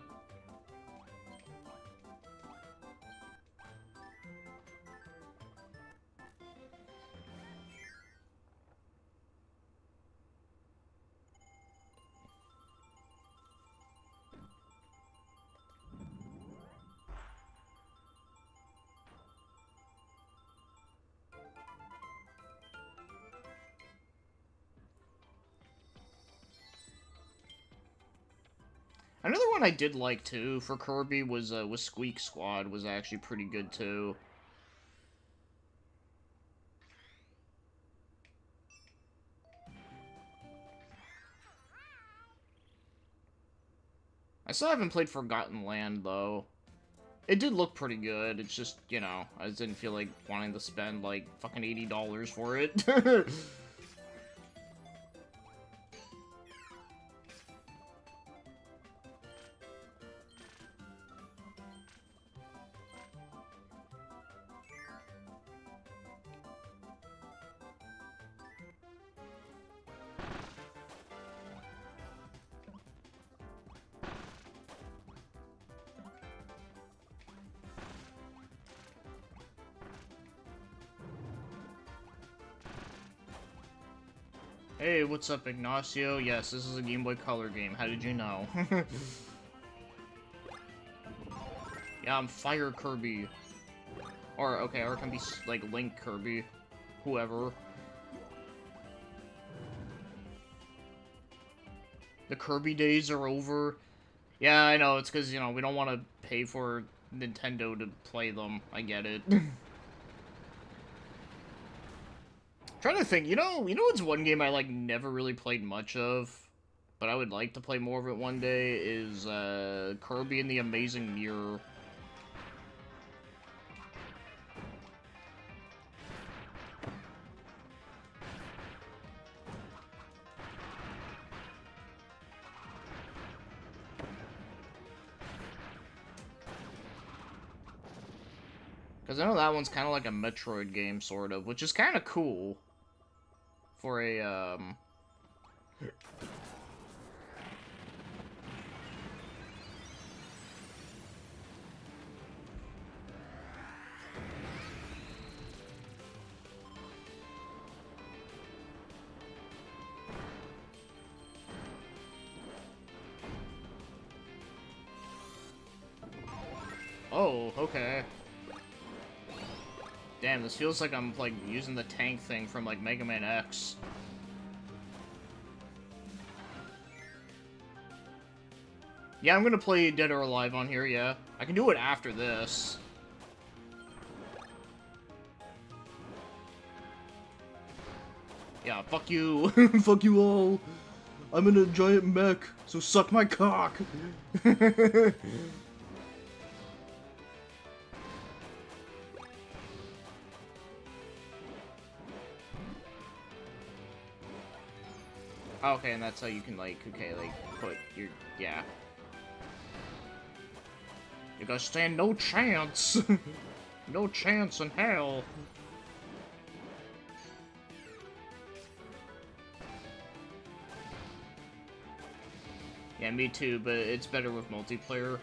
Another one I did like, too, for Kirby was Squeak Squad was actually pretty good, too. I still haven't played Forgotten Land, though. It did look pretty good, it's just, you know, I just didn't feel like wanting to spend, like, fucking $80 for it. Hey, what's up, Ignacio? Yes, this is a Game Boy Color game. How did you know? Yeah, I'm Fire Kirby. Or, okay, or it can be, like, Link Kirby. Whoever. The Kirby days are over. Yeah, I know, it's because, you know, we don't want to pay for Nintendo to play them. I get it. Trying to think, you know what's one game I, like, never really played much of, but I would like to play more of it one day, is, Kirby and the Amazing Mirror. Because I know that one's kind of like a Metroid game, sort of, which is kind of cool. For a, Oh, okay. Damn, this feels like I'm, like, using the tank thing from, like, Mega Man X. Yeah, I'm gonna play Dead or Alive on here, yeah. I can do it after this. Yeah, fuck you. Fuck you all. I'm in a giant mech, so suck my cock. Okay, and that's how you can, like, okay, like, put your, yeah. You gotta stand no chance! No chance in hell! Yeah, me too, but it's better with multiplayer.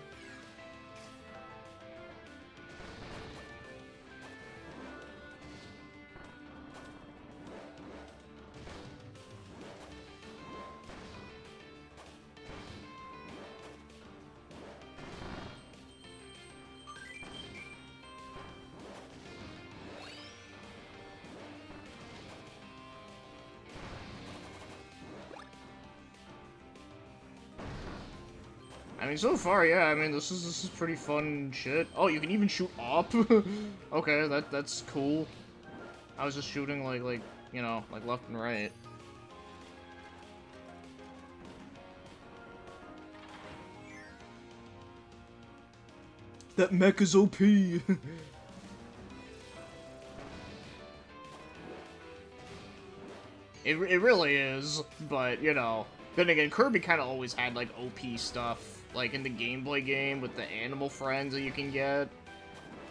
I mean, so far, yeah, I mean, this is pretty fun shit. Oh, you can even shoot up? Okay, that's cool. I was just shooting, like, you know, like, left and right. That mech is OP! It really is, but, you know. Then again, Kirby kind of always had, like, OP stuff. Like, in the Game Boy game with the animal friends that you can get.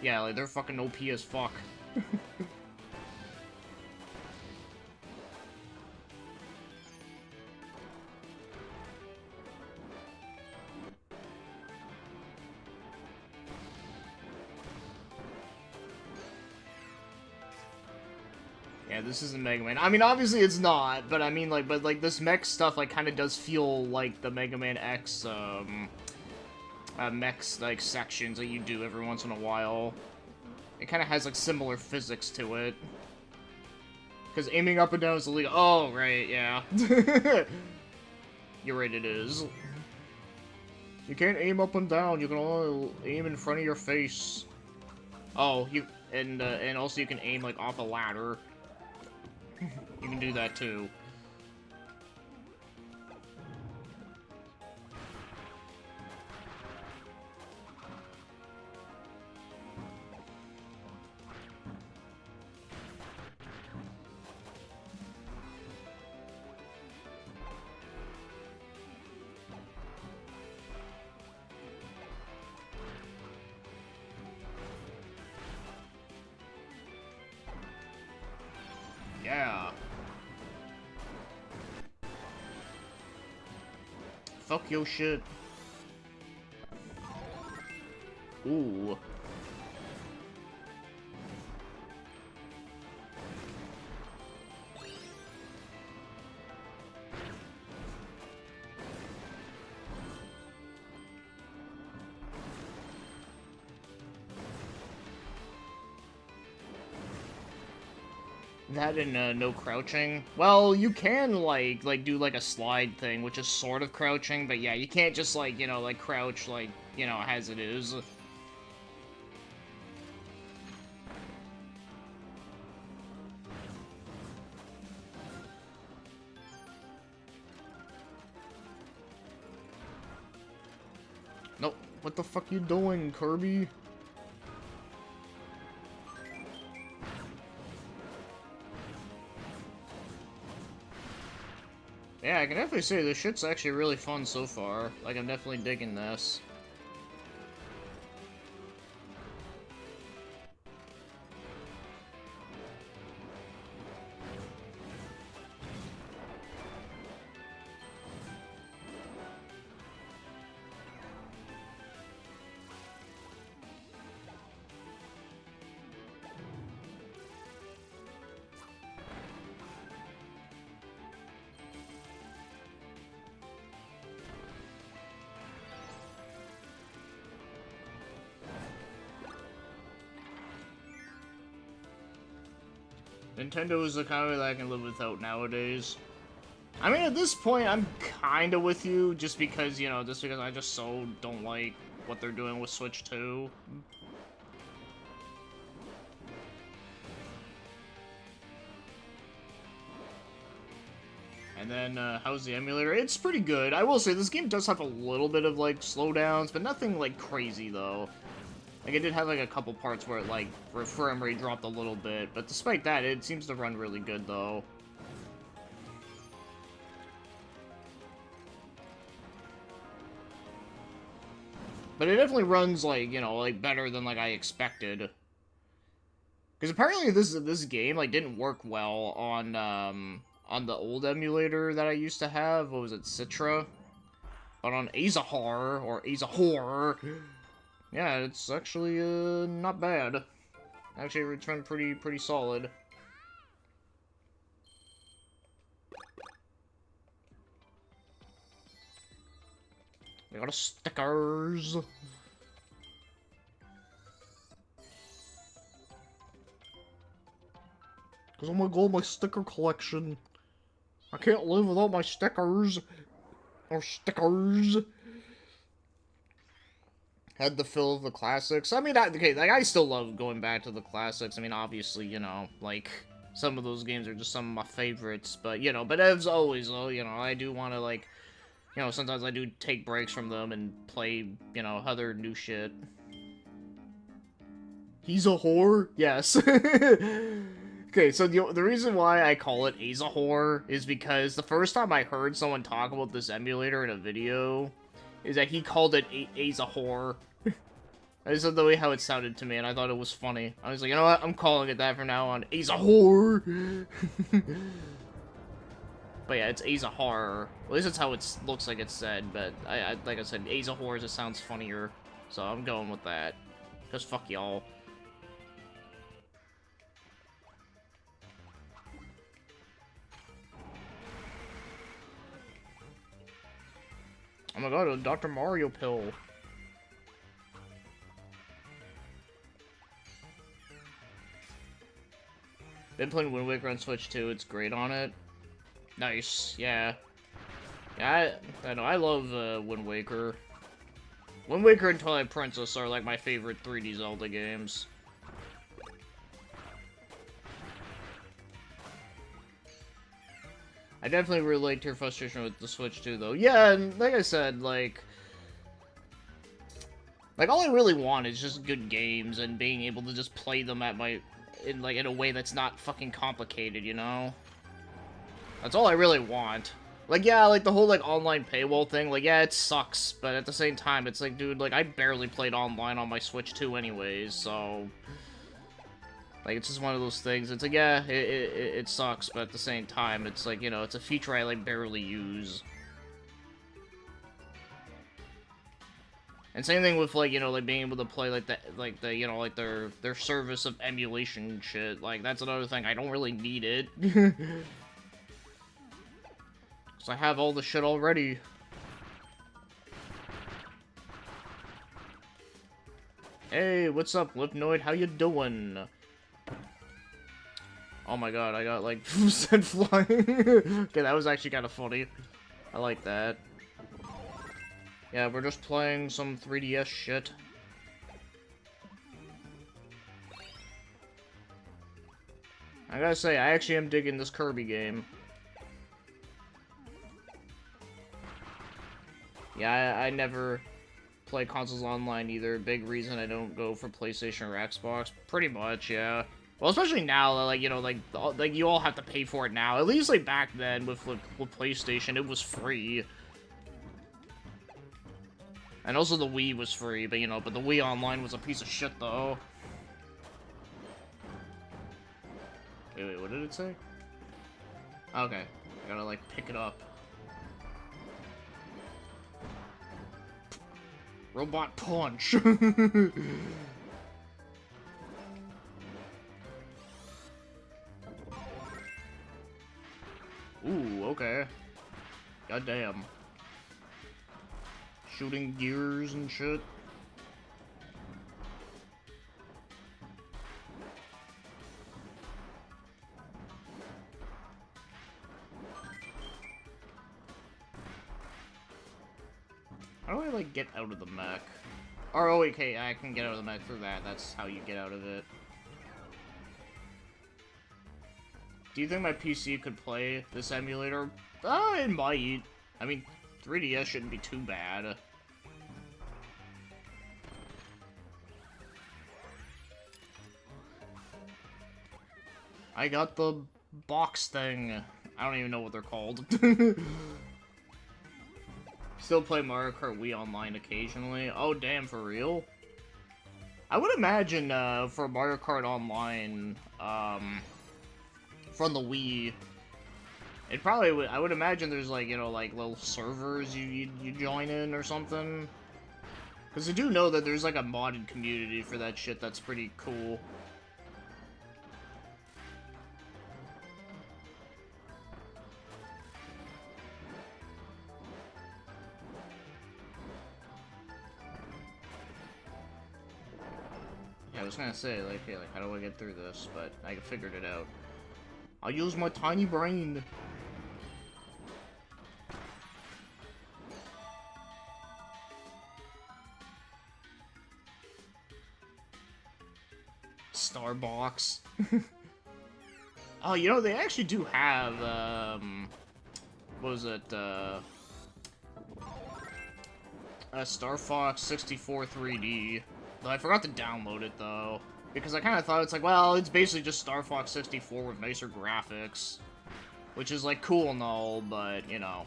Yeah, like, they're fucking OP as fuck. Yeah, this isn't Mega Man. I mean, obviously it's not, but I mean, like, this mech stuff, like, kind of does feel like the Mega Man X, mechs, like, sections that you do every once in a while. It kind of has, like, similar physics to it. Because aiming up and down is illegal. Oh, right, yeah. You're right, it is. You can't aim up and down, you can only aim in front of your face. Oh, and also you can aim, like, off a ladder. You can do that, too. Yeah. Fuck your shit. Ooh. That and no crouching. Well, you can like do like a slide thing, which is sort of crouching, but yeah, you can't just like, you know, like crouch like, you know, as it is. Nope. What the fuck you doing, Kirby? Yeah, I can definitely say this shit's actually really fun so far. Like, I'm definitely digging this. Nintendo is the kind of that I can live without nowadays. I mean, at this point, I'm kinda with you, just because, you know, just because I just so don't like what they're doing with Switch 2. And then, how's the emulator? It's pretty good. I will say, this game does have a little bit of, like, slowdowns, but nothing, like, crazy, though. Like, it did have, like, a couple parts where, like, frame rate dropped a little bit, but despite that, it seems to run really good, though. But it definitely runs, like, you know, like, better than, like, I expected. Because apparently this game, like, didn't work well on the old emulator that I used to have. What was it, Citra? But on Azahar, or Azahor, yeah, it's actually, not bad. Actually, it's been pretty solid. We got stickers. Because, oh my god, my sticker collection. I can't live without my stickers. Or stickers. Had the fill of the classics. I mean, okay, like, I still love going back to the classics. I mean, obviously, you know, like, some of those games are just some of my favorites. But, you know, but as always, though, you know, I do want to, like, you know, sometimes I do take breaks from them and play, you know, other new shit. He's a whore? Yes. Okay, so the reason why I call it Azahor is because the first time I heard someone talk about this emulator in a video is that he called it Azahor. I just love the way how it sounded to me, and I thought it was funny. I was like, you know what? I'm calling it that from now on. Azahor! But yeah, it's Azahar. At least that's how it looks like it's said, but I like I said, Azahor just sounds funnier, so I'm going with that. Because fuck y'all. Oh my god, a Dr. Mario pill. Been playing Wind Waker on Switch too, it's great on it. Nice, yeah. Yeah, I know, I love Wind Waker. Wind Waker and Twilight Princess are like my favorite 3D Zelda games. I definitely relate to your frustration with the Switch too, though. Yeah, and like I said, like all I really want is just good games and being able to just play them at in a way that's not fucking complicated, you know? That's all I really want. Like, yeah, like, the whole, like, online paywall thing, like, yeah, it sucks, but at the same time, it's like, dude, like, I barely played online on my Switch 2 anyways, so... Like, it's just one of those things. It's like, yeah, it sucks, but at the same time, it's like, you know, it's a feature I, like, barely use. And same thing with, like, you know, like, being able to play, like, the you know, like, their service of emulation shit. Like, that's another thing. I don't really need it. Because I have all the shit already. Hey, what's up, Lipnoid? How you doing? Oh my god, I got, like, sent flying. Okay, that was actually kind of funny. I like that. Yeah, we're just playing some 3DS shit. I gotta say, I actually am digging this Kirby game. Yeah, I never play consoles online either. Big reason I don't go for PlayStation or Xbox. Pretty much, yeah. Well, especially now, like, you know, like you all have to pay for it now. At least, like, back then, with PlayStation, it was free. And also the Wii was free, but, you know, but the Wii Online was a piece of shit, though. Wait, what did it say? Okay. I gotta, like, pick it up. Robot punch! Ooh, okay. Goddamn. Shooting gears and shit. How do I, like, get out of the mech? Or, oh, okay, I can get out of the mech through that. That's how you get out of it. Do you think my PC could play this emulator? It might. I mean, 3DS shouldn't be too bad. I got the box thing. I don't even know what they're called. Still play Mario Kart Wii Online occasionally. Oh, damn, for real? I would imagine, for Mario Kart Online, from the Wii, it probably would, I would imagine there's, like, you know, like, little servers you join in or something. Because I do know that there's, like, a modded community for that shit that's pretty cool. Yeah, I was gonna say, like, hey, like, how do I get through this? But I figured it out. I'll use my tiny brain. Starbucks. Oh, you know, they actually do have, what was it, a Star Fox 64 3D. But I forgot to download it, though. Because I kind of thought it's like, well, it's basically just Star Fox 64 with nicer graphics. Which is, like, cool and all, but, you know.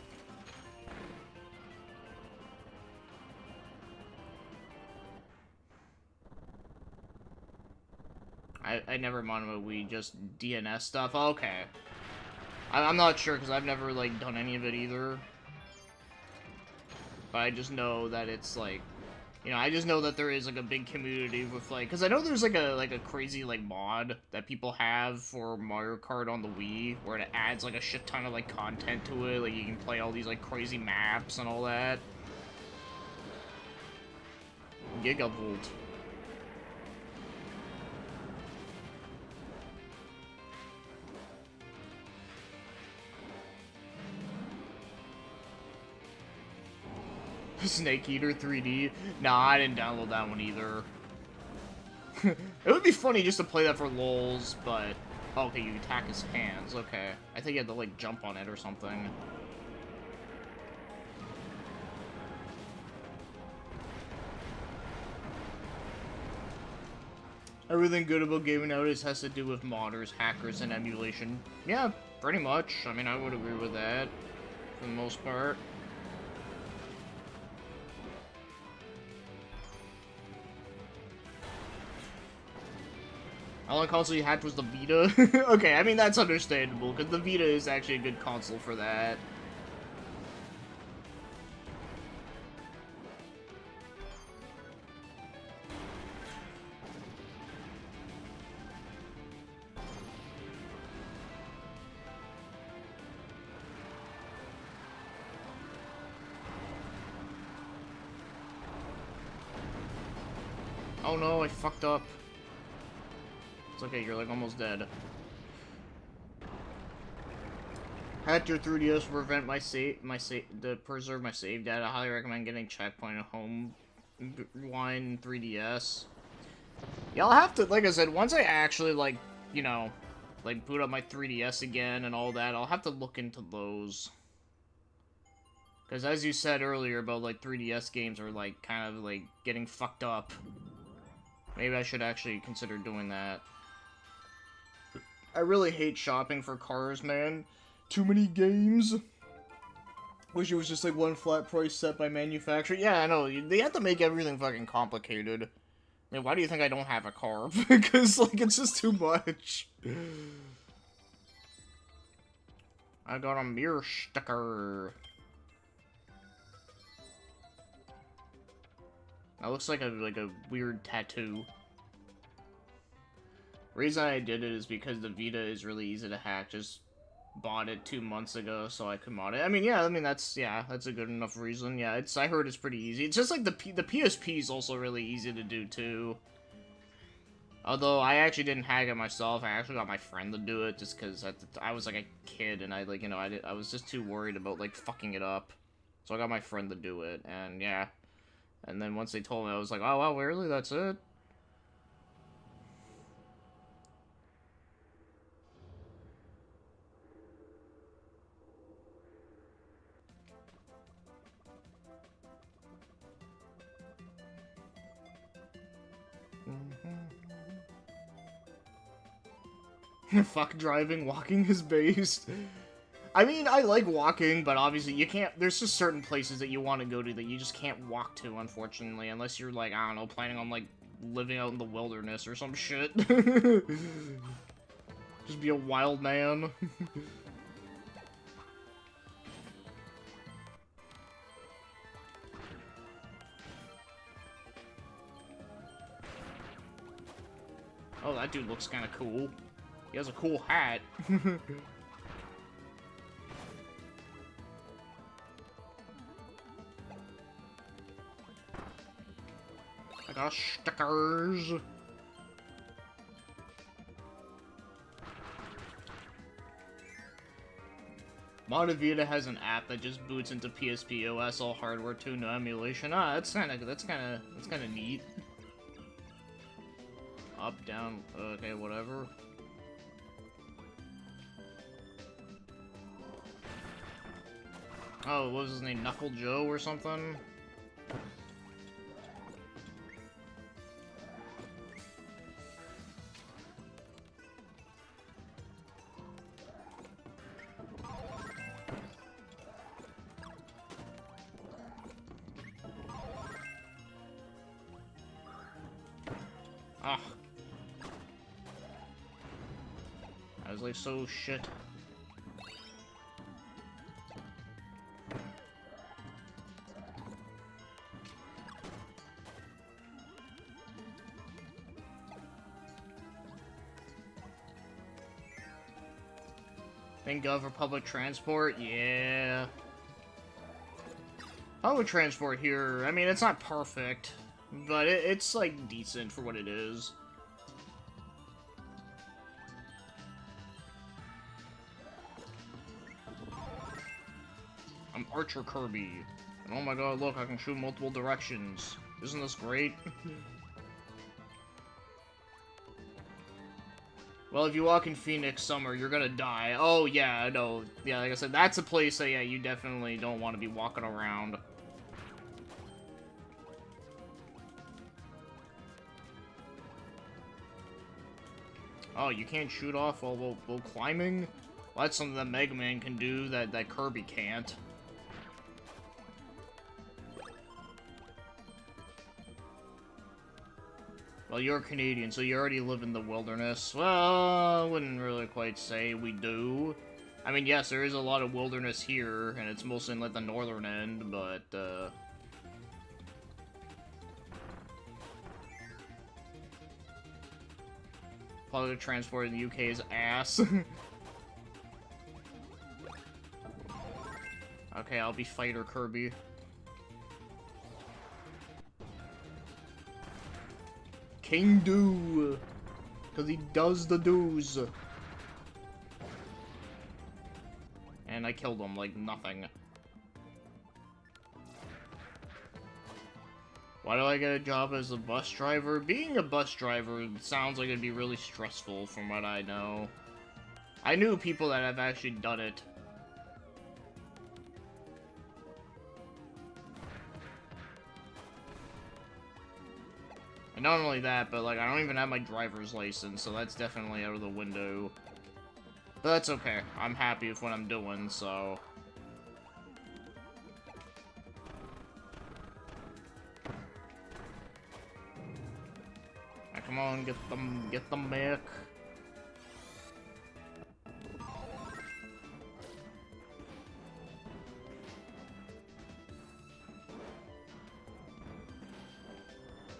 I never mind what we just DNS stuff. Okay. I'm not sure, because I've never, like, done any of it either. But I just know that it's, like, you know, I just know that there is, like, a big community with, like, because I know there's, like, a crazy, like, mod that people have for Mario Kart on the Wii, where it adds, like, a shit ton of, like, content to it, like, you can play all these, like, crazy maps and all that. Gigavolt. Snake Eater 3D? Nah, I didn't download that one either. It would be funny just to play that for lols, but... Okay, you attack his hands, okay. I think you had to, like, jump on it or something. Everything good about gaming nowadays has to do with modders, hackers, and emulation. Yeah, pretty much. I mean, I would agree with that, for the most part. The only console you had was the Vita? Okay, I mean, that's understandable, because the Vita is actually a good console for that. Oh no, I fucked up. It's okay, you're like almost dead. Hacked your 3DS to prevent to preserve my save data. I highly recommend getting checkpoint at home. Wine 3DS. Yeah, I'll have to, like I said, once I actually, like, you know, like, boot up my 3DS again and all that, I'll have to look into those. Because as you said earlier about, like, 3DS games are, like, kind of, like, getting fucked up. Maybe I should actually consider doing that. I really hate shopping for cars, man. Too many games. Wish it was just like one flat price set by manufacturer. Yeah, I know. They have to make everything fucking complicated. I mean, why do you think I don't have a car? Because, like, it's just too much. I got a mirror sticker. That looks like a weird tattoo. Reason I did it is because the Vita is really easy to hack. Just bought it 2 months ago, so I could mod it. I mean, yeah, that's a good enough reason. Yeah, I heard it's pretty easy. It's just like the PSP is also really easy to do too. Although I actually didn't hack it myself, I actually got my friend to do it just because I was like a kid and I like I was just too worried about like fucking it up, so I got my friend to do it, and yeah. And then once they told me, I was like, oh wow, really? That's it? Fuck driving, walking is based. I mean, I like walking, but obviously you can't... There's just certain places that you want to go to that you just can't walk to, unfortunately, unless you're, like, I don't know, planning on, like, living out in the wilderness or some shit. Just be a wild man. Oh, that dude looks kind of cool. He has a cool hat. I got stickers. Motivita has an app that just boots into PSP OS, all hardware too, no emulation. Ah, that's kind of neat. Up, down, okay, whatever. Oh, what was his name? Knuckle Joe or something? Ah. I was like, so shit. Thank God for public transport, yeah. Public transport here, I mean, it's not perfect, but it's, like, decent for what it is. I'm Archer Kirby, and oh my god, look, I can shoot multiple directions. Isn't this great? Well, if you walk in Phoenix Summer, you're gonna die. Oh, yeah, I know. Yeah, like I said, that's a place that, yeah, you definitely don't want to be walking around. Oh, you can't shoot off while climbing? Well, that's something that Mega Man can do that Kirby can't. Well, you're Canadian, so you already live in the wilderness. Well, I wouldn't really quite say we do. I mean, yes, there is a lot of wilderness here, and it's mostly in, like, the northern end, but, public transport in the UK is ass. Okay, I'll be Fighter Kirby. King Do! Because he does the do's. And I killed him like nothing. Why do I get a job as a bus driver? Being a bus driver sounds like it'd be really stressful from what I know. I knew people that have actually done it. And not only that, but like I don't even have my driver's license, so that's definitely out of the window. But that's okay. I'm happy with what I'm doing, so... Now, come on, get them back.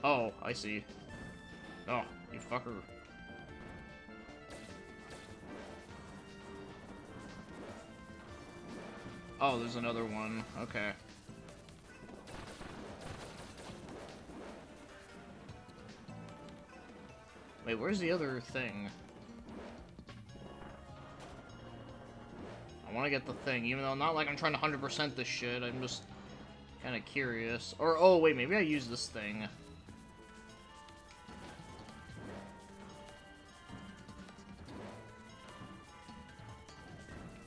Oh, I see. Oh, you fucker. Oh, there's another one. Okay. Wait, where's the other thing? I want to get the thing, even though not like I'm trying to 100% this shit. I'm just kind of curious. Or, oh, wait, maybe I use this thing.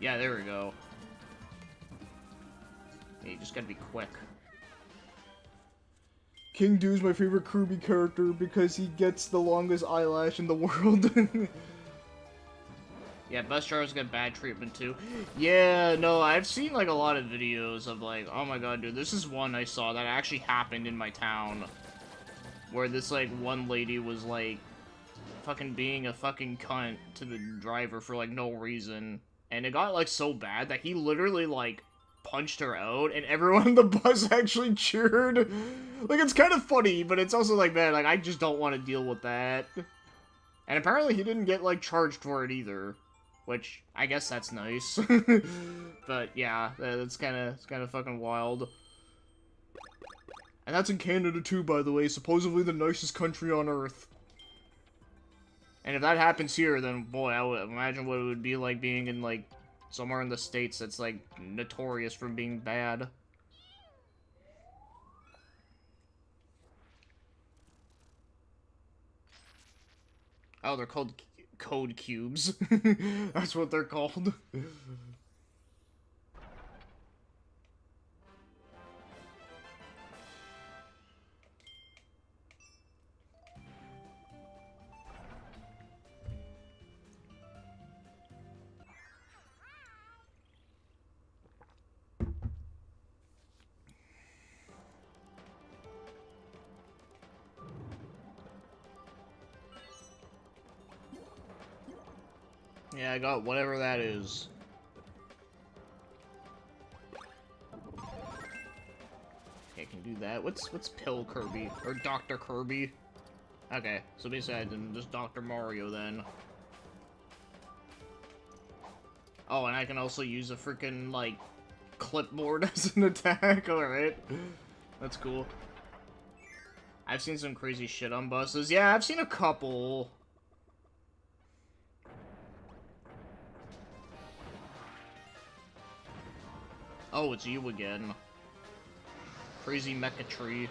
Yeah, there we go. Yeah, you just gotta be quick. King Doo's my favorite Kirby character because he gets the longest eyelash in the world. Yeah, bus drivers get bad treatment too. Yeah, no, I've seen like a lot of videos of like, oh my god, dude, this is one I saw that actually happened in my town. Where this like one lady was like fucking being a fucking cunt to the driver for like no reason. And it got like so bad that he literally like punched her out and everyone on the bus actually cheered. Like it's kind of funny, but it's also like, man, like I just don't want to deal with that. And apparently he didn't get like charged for it either. Which, I guess that's nice. But, yeah, it's kind of fucking wild. And that's in Canada, too, by the way. Supposedly the nicest country on Earth. And if that happens here, then, boy, I would imagine what it would be like being in, like, somewhere in the States that's, like, notorious for being bad. Oh, they're called code cubes. That's what they're called. Yeah, I got whatever that is. Okay, I can do that. What's Pill Kirby? Or Dr. Kirby? Okay, so basically I did just Dr. Mario then. Oh, and I can also use a freaking, like, clipboard as an attack. Alright. That's cool. I've seen some crazy shit on buses. Yeah, I've seen a couple. Oh, it's you again. Crazy Mecha Tree.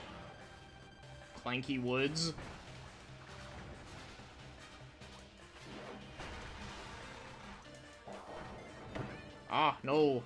Clanky Woods. Ah, no.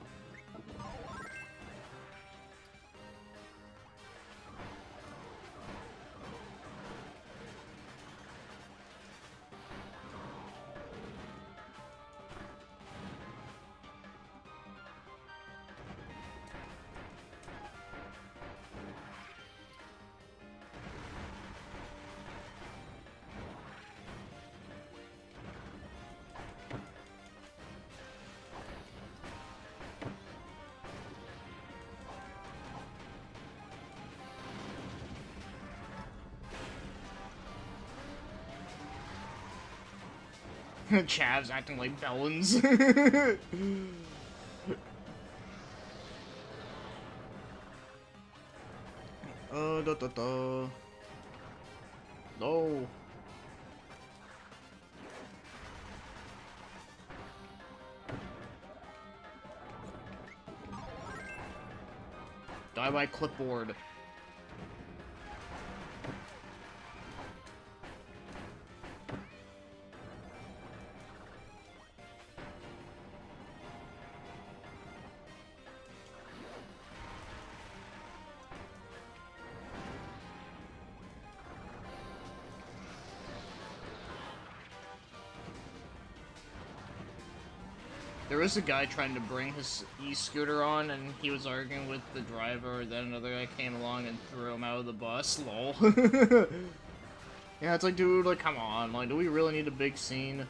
Chav's acting like Bellins. Da. No. Die by clipboard. There was a guy trying to bring his e-scooter on, and he was arguing with the driver, then another guy came along and threw him out of the bus, lol. Yeah, it's like, dude, like, come on, like, do we really need a big scene?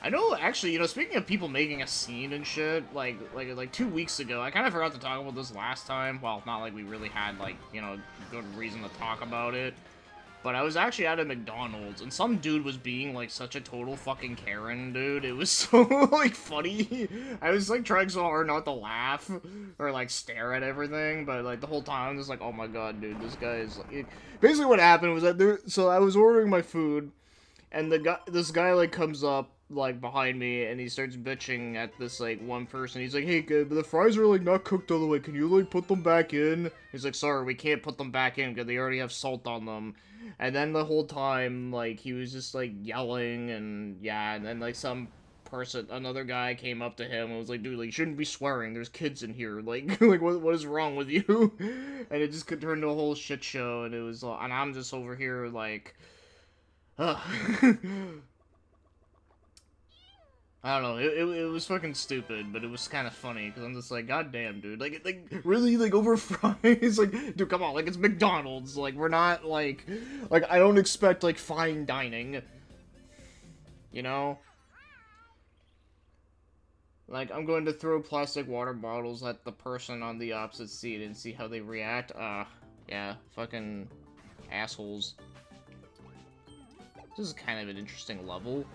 I know, actually, you know, speaking of people making a scene and shit, like 2 weeks ago, I kind of forgot to talk about this last time, well, not like we really had, like, you know, good reason to talk about it. But I was actually at a McDonald's, and some dude was being, like, such a total fucking Karen, dude. It was so, like, funny. I was, like, trying so hard not to laugh or, like, stare at everything, but, like, the whole time, I was like, oh my god, dude, this guy is, like... Basically what happened was that so I was ordering my food, and this guy, like, comes up, like, behind me, and he starts bitching at this, like, one person. He's like, hey, but the fries are, like, not cooked all the way. Can you, like, put them back in? He's like, sorry, we can't put them back in because they already have salt on them. And then the whole time, like, he was just, like, yelling, and, yeah, and then, like, another guy came up to him and was like, dude, like, you shouldn't be swearing, there's kids in here, like, like, what is wrong with you? And it just could turn into a whole shit show, and it was, and I'm just over here, like, ugh. I don't know, it was fucking stupid, but it was kind of funny, because I'm just like, god damn, dude, like, really, like, over fries? Like, dude, come on, like, it's McDonald's, like, we're not, like, I don't expect, like, fine dining, you know? Like, I'm going to throw plastic water bottles at the person on the opposite seat and see how they react. Yeah, fucking assholes. This is kind of an interesting level.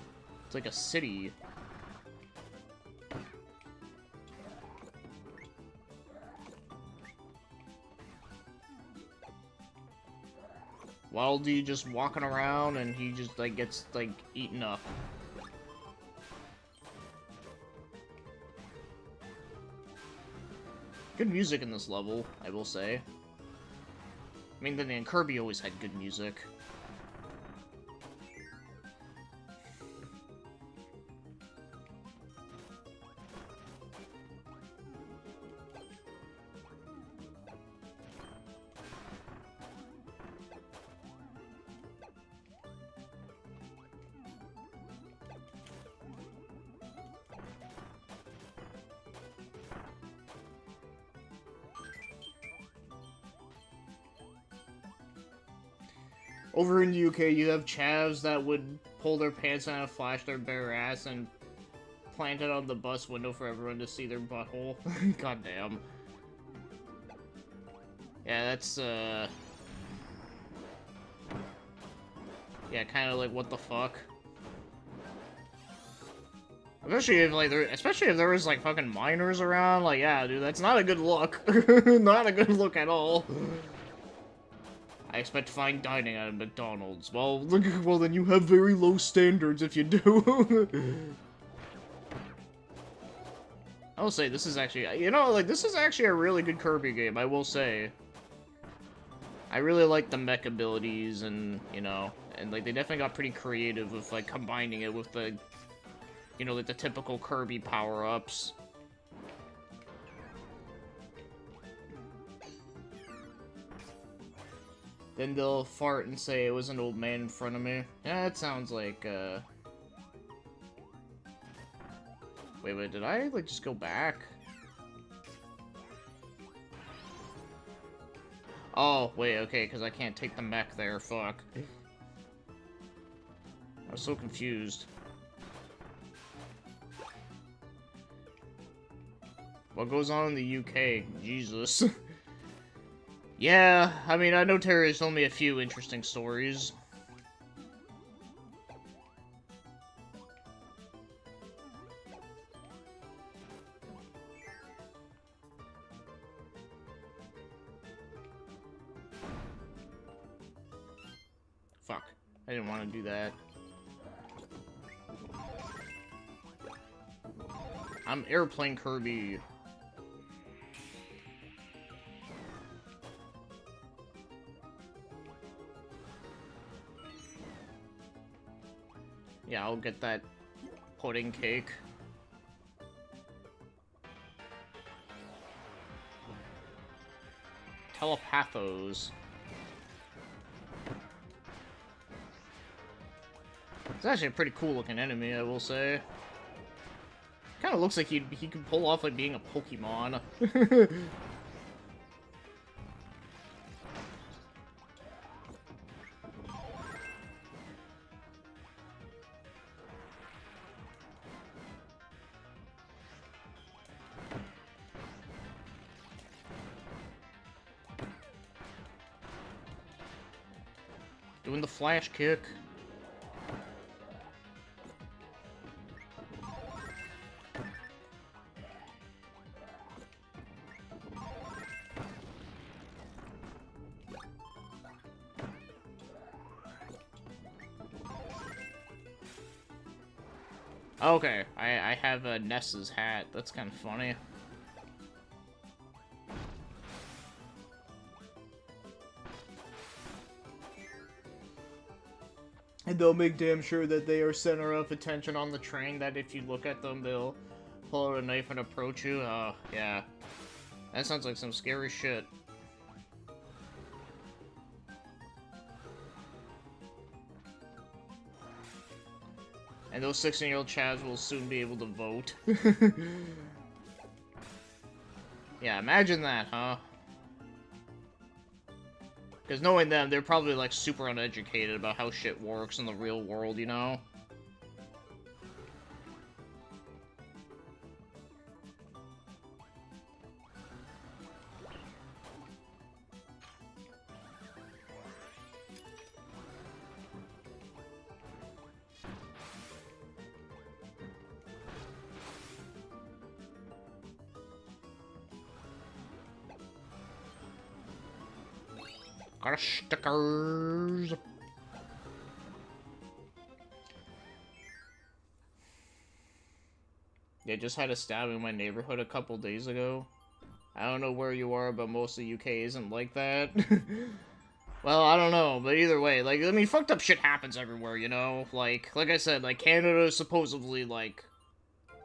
It's like a city. Waldy just walking around and he just, like, gets, like, eaten up. Good music in this level, I will say. I mean, then in Kirby always had good music. Over in the UK, you have chavs that would pull their pants down and flash their bare ass and plant it on the bus window for everyone to see their butthole. God damn. Yeah, that's, yeah, kind of like, what the fuck? Especially if there was, like, fucking minors around, like, yeah, dude, that's not a good look. Not a good look at all. I expect fine dining at a McDonald's. Well, well then you have very low standards if you do. I will say, this is actually, you know, like, this is actually a really good Kirby game, I will say. I really like the mech abilities and, you know, and, like, they definitely got pretty creative with, like, combining it with the, you know, like, the typical Kirby power-ups. Then they'll fart and say it was an old man in front of me. Yeah, that sounds like, Wait, did I, like, just go back? Oh, wait, okay, because I can't take the mech there, fuck. I was so confused. What goes on in the UK? Jesus. Yeah, I mean, I know Terry's told me a few interesting stories. Fuck. I didn't want to do that. I'm Airplane Kirby. Yeah, I'll get that pudding cake. Telepathos. It's actually a pretty cool looking enemy, I will say. Kind of looks like he could pull off like being a Pokemon. Doing the flash kick. Okay, I have a Ness's hat. That's kind of funny. And they'll make damn sure that they are center of attention on the train, that if you look at them, they'll pull out a knife and approach you. Oh, yeah. That sounds like some scary shit. And those 16-year-old chads will soon be able to vote. Yeah, imagine that, huh? Because knowing them, they're probably, like, super uneducated about how shit works in the real world, you know? Got stickers. Yeah, just had a stabbing in my neighborhood a couple days ago. I don't know where you are, but most of the UK isn't like that. Well, I don't know, but either way, like, I mean, fucked up shit happens everywhere, you know? Like I said, like, Canada is supposedly, like,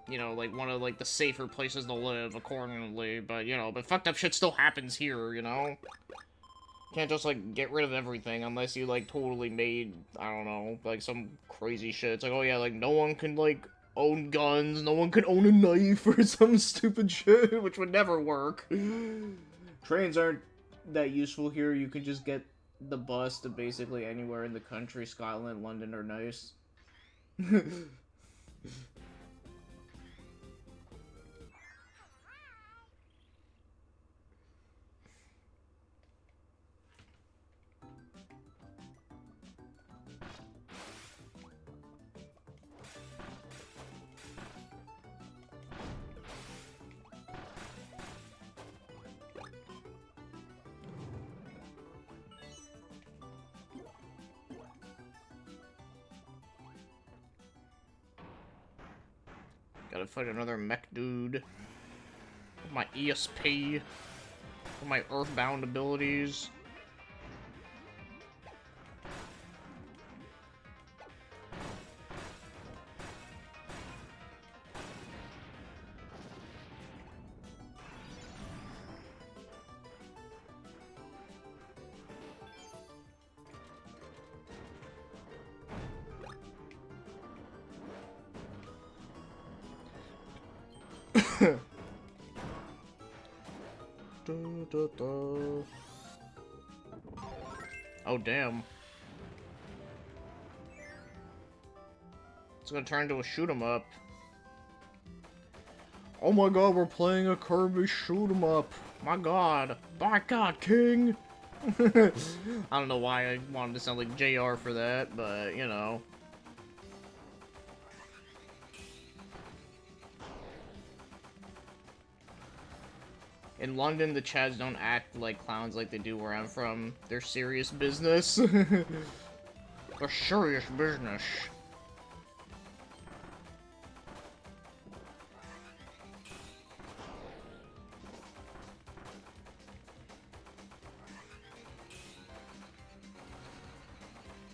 you know, like, one of, like, the safer places to live, accordingly, but, you know, but fucked up shit still happens here, you know? Can't just, like, get rid of everything unless you, like, totally made, I don't know, like, some crazy shit. It's like, oh yeah, like, no one can, like, own guns, no one can own a knife, or some stupid shit, which would never work. Trains aren't that useful here. You can just get the bus to basically anywhere in the country. Scotland, London are nice. Gotta fight another mech dude. With my ESP. With my earthbound abilities. Oh, damn. It's gonna turn into a shoot 'em up. Oh my god, we're playing a Kirby shoot 'em up. My god. My god, King! I don't know why I wanted to sound like JR for that, but, you know. In London, the Chads don't act like clowns like they do where I'm from. They're serious business. They're serious business.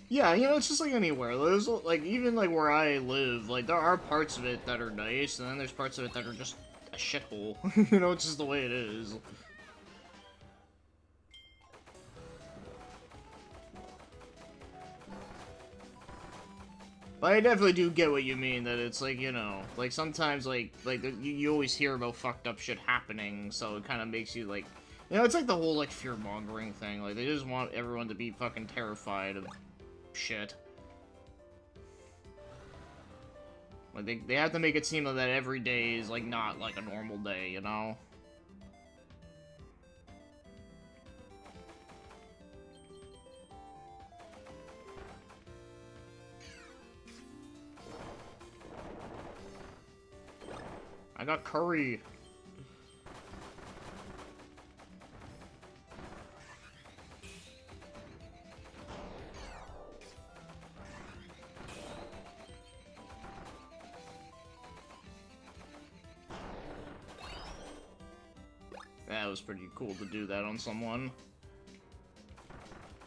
Yeah, you know, it's just like anywhere. There's, like, even, like, where I live, like, there are parts of it that are nice, and then there's parts of it that are just a shithole. You know, it's just the way it is. But I definitely do get what you mean, that it's like, you know, like, sometimes, like you always hear about fucked up shit happening, so it kind of makes you, like, you know, it's like the whole, like, fear-mongering thing. Like, they just want everyone to be fucking terrified of shit. Like, they have to make it seem like that every day is, like, not like a normal day, you know? I got curry. That was pretty cool to do that on someone.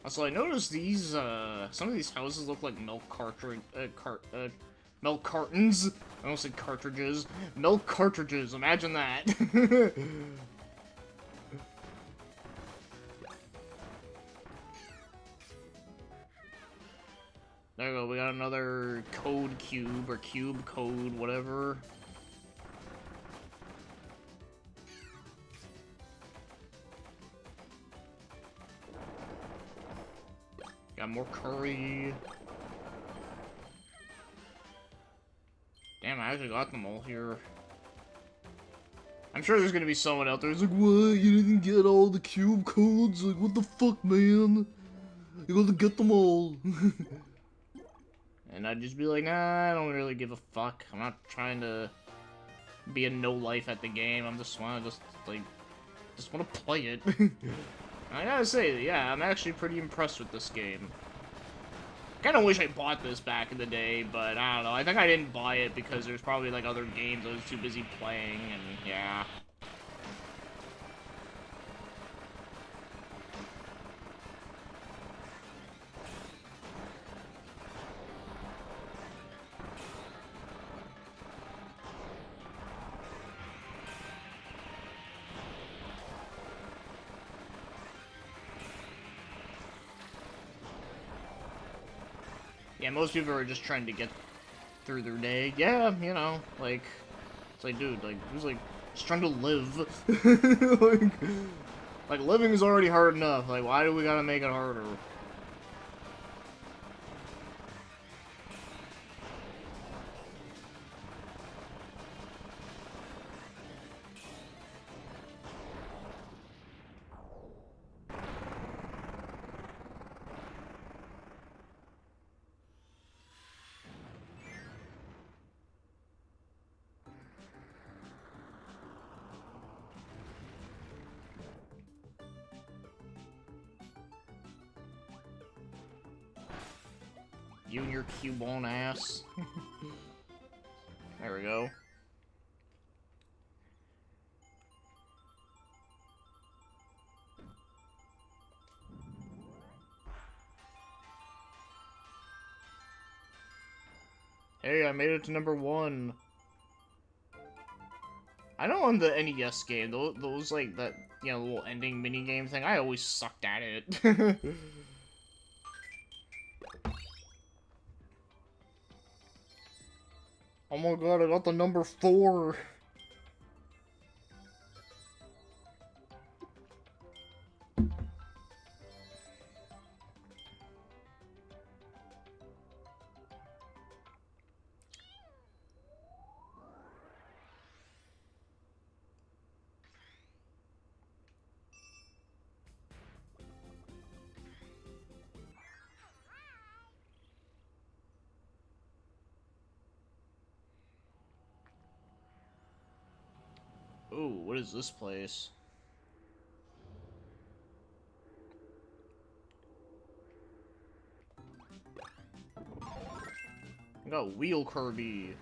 Also, I noticed these, some of these houses look like milk milk cartons. I almost said cartridges. Milk cartridges, imagine that. There we go, we got another code cube, or cube code, whatever. Got more curry. Damn, I actually got them all here. I'm sure there's gonna be someone out there who's like, what? You didn't get all the cube codes? Like, what the fuck, man? You gotta get them all. And I'd just be like, nah, I don't really give a fuck. I'm not trying to be a no-life at the game. I'm just wanna just wanna play it. I gotta say, yeah, I'm actually pretty impressed with this game. Kinda wish I bought this back in the day, but I don't know. I think I didn't buy it because there's probably like other games I was too busy playing, and yeah. Yeah, most people are just trying to get through their day. Yeah, you know, like, it's like, dude, like, who's like, just trying to live? like, living is already hard enough. Like, why do we gotta make it harder? You and your cubone ass. There we go. Hey, I made it to #1. I know on the NES game, those like, that, you know, little ending minigame thing, I always sucked at it. Oh my god, I got the #4. Ooh, what is this place? I got Wheel Kirby.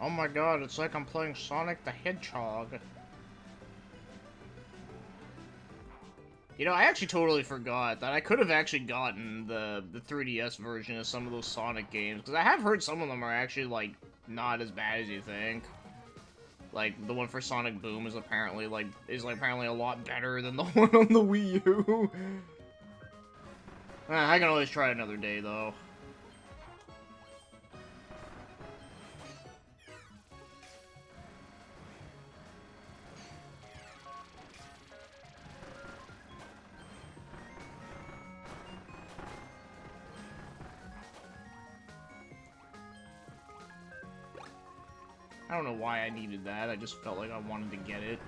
Oh my god, it's like I'm playing Sonic the Hedgehog. You know, I actually totally forgot that I could have actually gotten the 3DS version of some of those Sonic games, because I have heard some of them are actually, like, not as bad as you think. Like, the one for Sonic Boom is apparently, apparently a lot better than the one on the Wii U. I can always try another day, though. I don't know why I needed that, I just felt like I wanted to get it.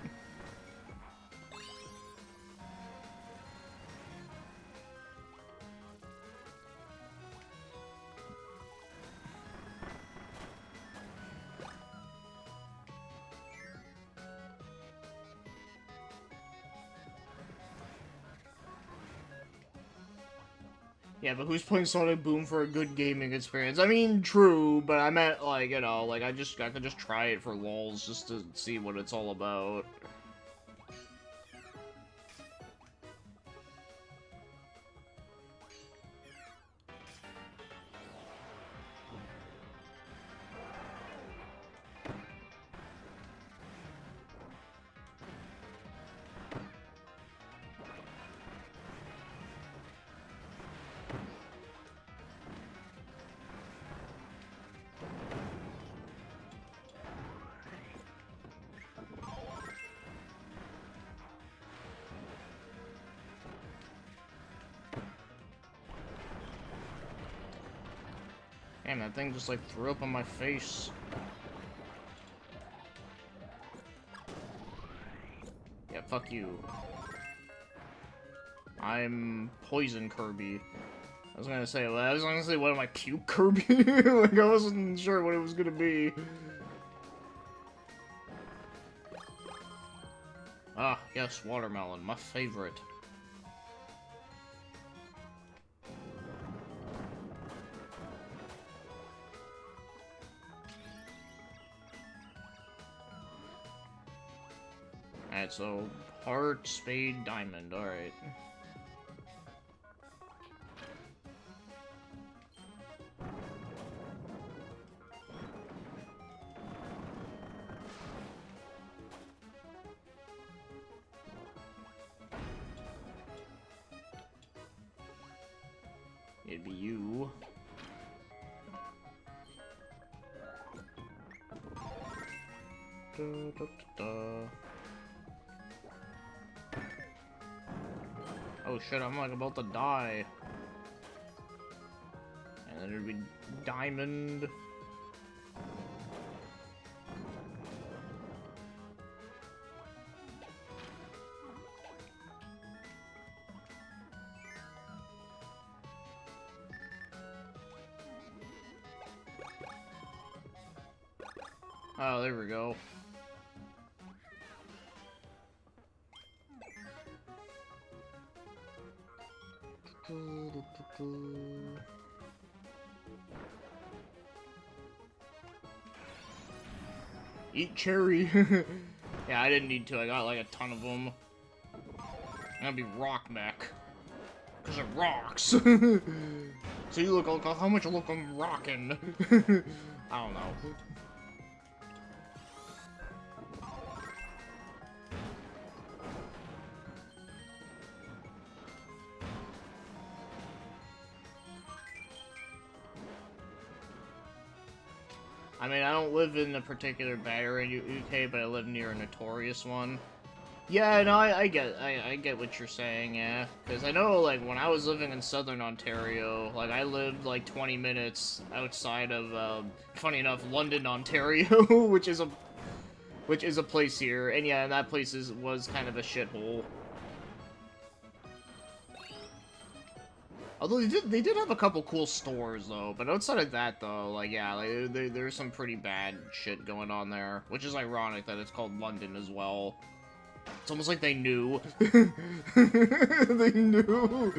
Yeah, but who's playing Sonic Boom for a good gaming experience? I mean, true, but I meant, like, you know, like, I could just try it for lols, just to see what it's all about. Damn, that thing just like threw up on my face. Yeah, fuck you. I'm Poison Kirby. I was gonna say, what am I, Puke Kirby? Like, I wasn't sure what it was gonna be. Ah, yes, watermelon, my favorite. Alright, so, heart, spade, diamond, alright. It'd be you. Da, da, da, da. Oh shit, I'm like about to die. And then it'd be diamond. Oh, there we go. Eat cherry. Yeah, I didn't need to. I got like a ton of them. I'm gonna be rock mech. Cause it rocks. So you look, how much look I'm rocking. I don't know. I mean, I don't live in a particular battery in UK, but I live near a notorious one. Yeah, no, I get what you're saying, yeah. Because I know, like, when I was living in southern Ontario, like, I lived, like, 20 minutes outside of, funny enough, London, Ontario, which is a place here. And yeah, that place was kind of a shithole. Although they did have a couple cool stores, though. But outside of that, though, like, yeah, like, there's some pretty bad shit going on there. Which is ironic that it's called London as well. It's almost like they knew. They knew.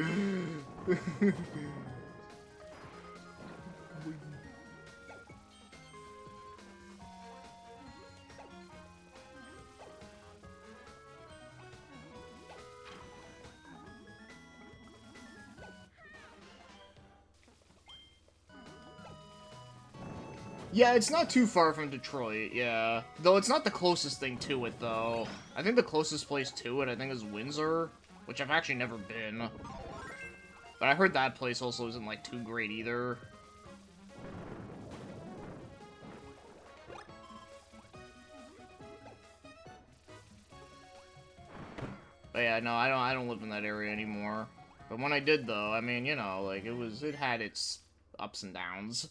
Yeah, it's not too far from Detroit, yeah. Though it's not the closest thing to it, though. I think the closest place to it, I think, is Windsor, which I've actually never been. But I heard that place also isn't, like, too great either. But yeah, no, I don't live in that area anymore. But when I did, though, I mean, you know, like, it had its ups and downs.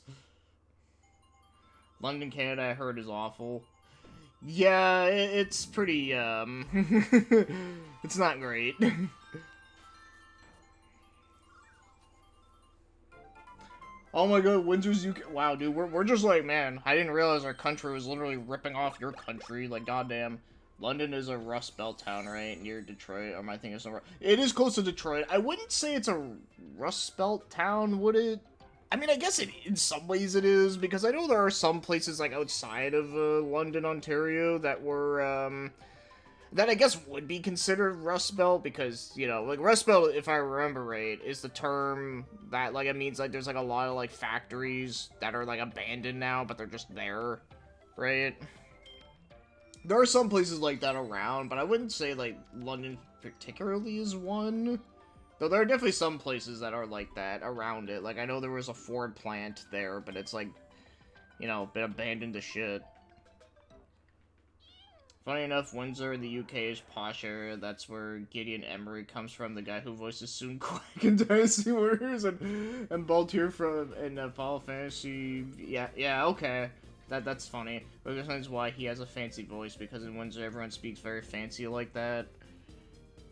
London, Canada, I heard, is awful. Yeah, it's pretty, it's not great. Oh my god, Windsor's UK. Wow, dude, we're just like, man, I didn't realize our country was literally ripping off your country. Like, goddamn. London is a Rust Belt town, right? Near Detroit. Or am I thinking somewhere? It is close to Detroit. I wouldn't say it's a Rust Belt town, would it? I mean, I guess in some ways it is, because I know there are some places, like, outside of London, Ontario, that were, that I guess would be considered Rust Belt, because, you know, like, Rust Belt, if I remember right, is the term that, like, it means, like, there's, like, a lot of, like, factories that are, like, abandoned now, but they're just there, right? There are some places like that around, but I wouldn't say, like, London particularly is one. Though there are definitely some places that are like that around it. Like, I know there was a Ford plant there, but it's, like, you know, been abandoned to shit. Funny enough, Windsor in the UK is posh area. That's where Gideon Emery comes from, the guy who voices Soon Quack in Dynasty Warriors, and Baltier from in Final Fantasy. Yeah, okay. That's funny. But that's why he has a fancy voice, because in Windsor everyone speaks very fancy like that.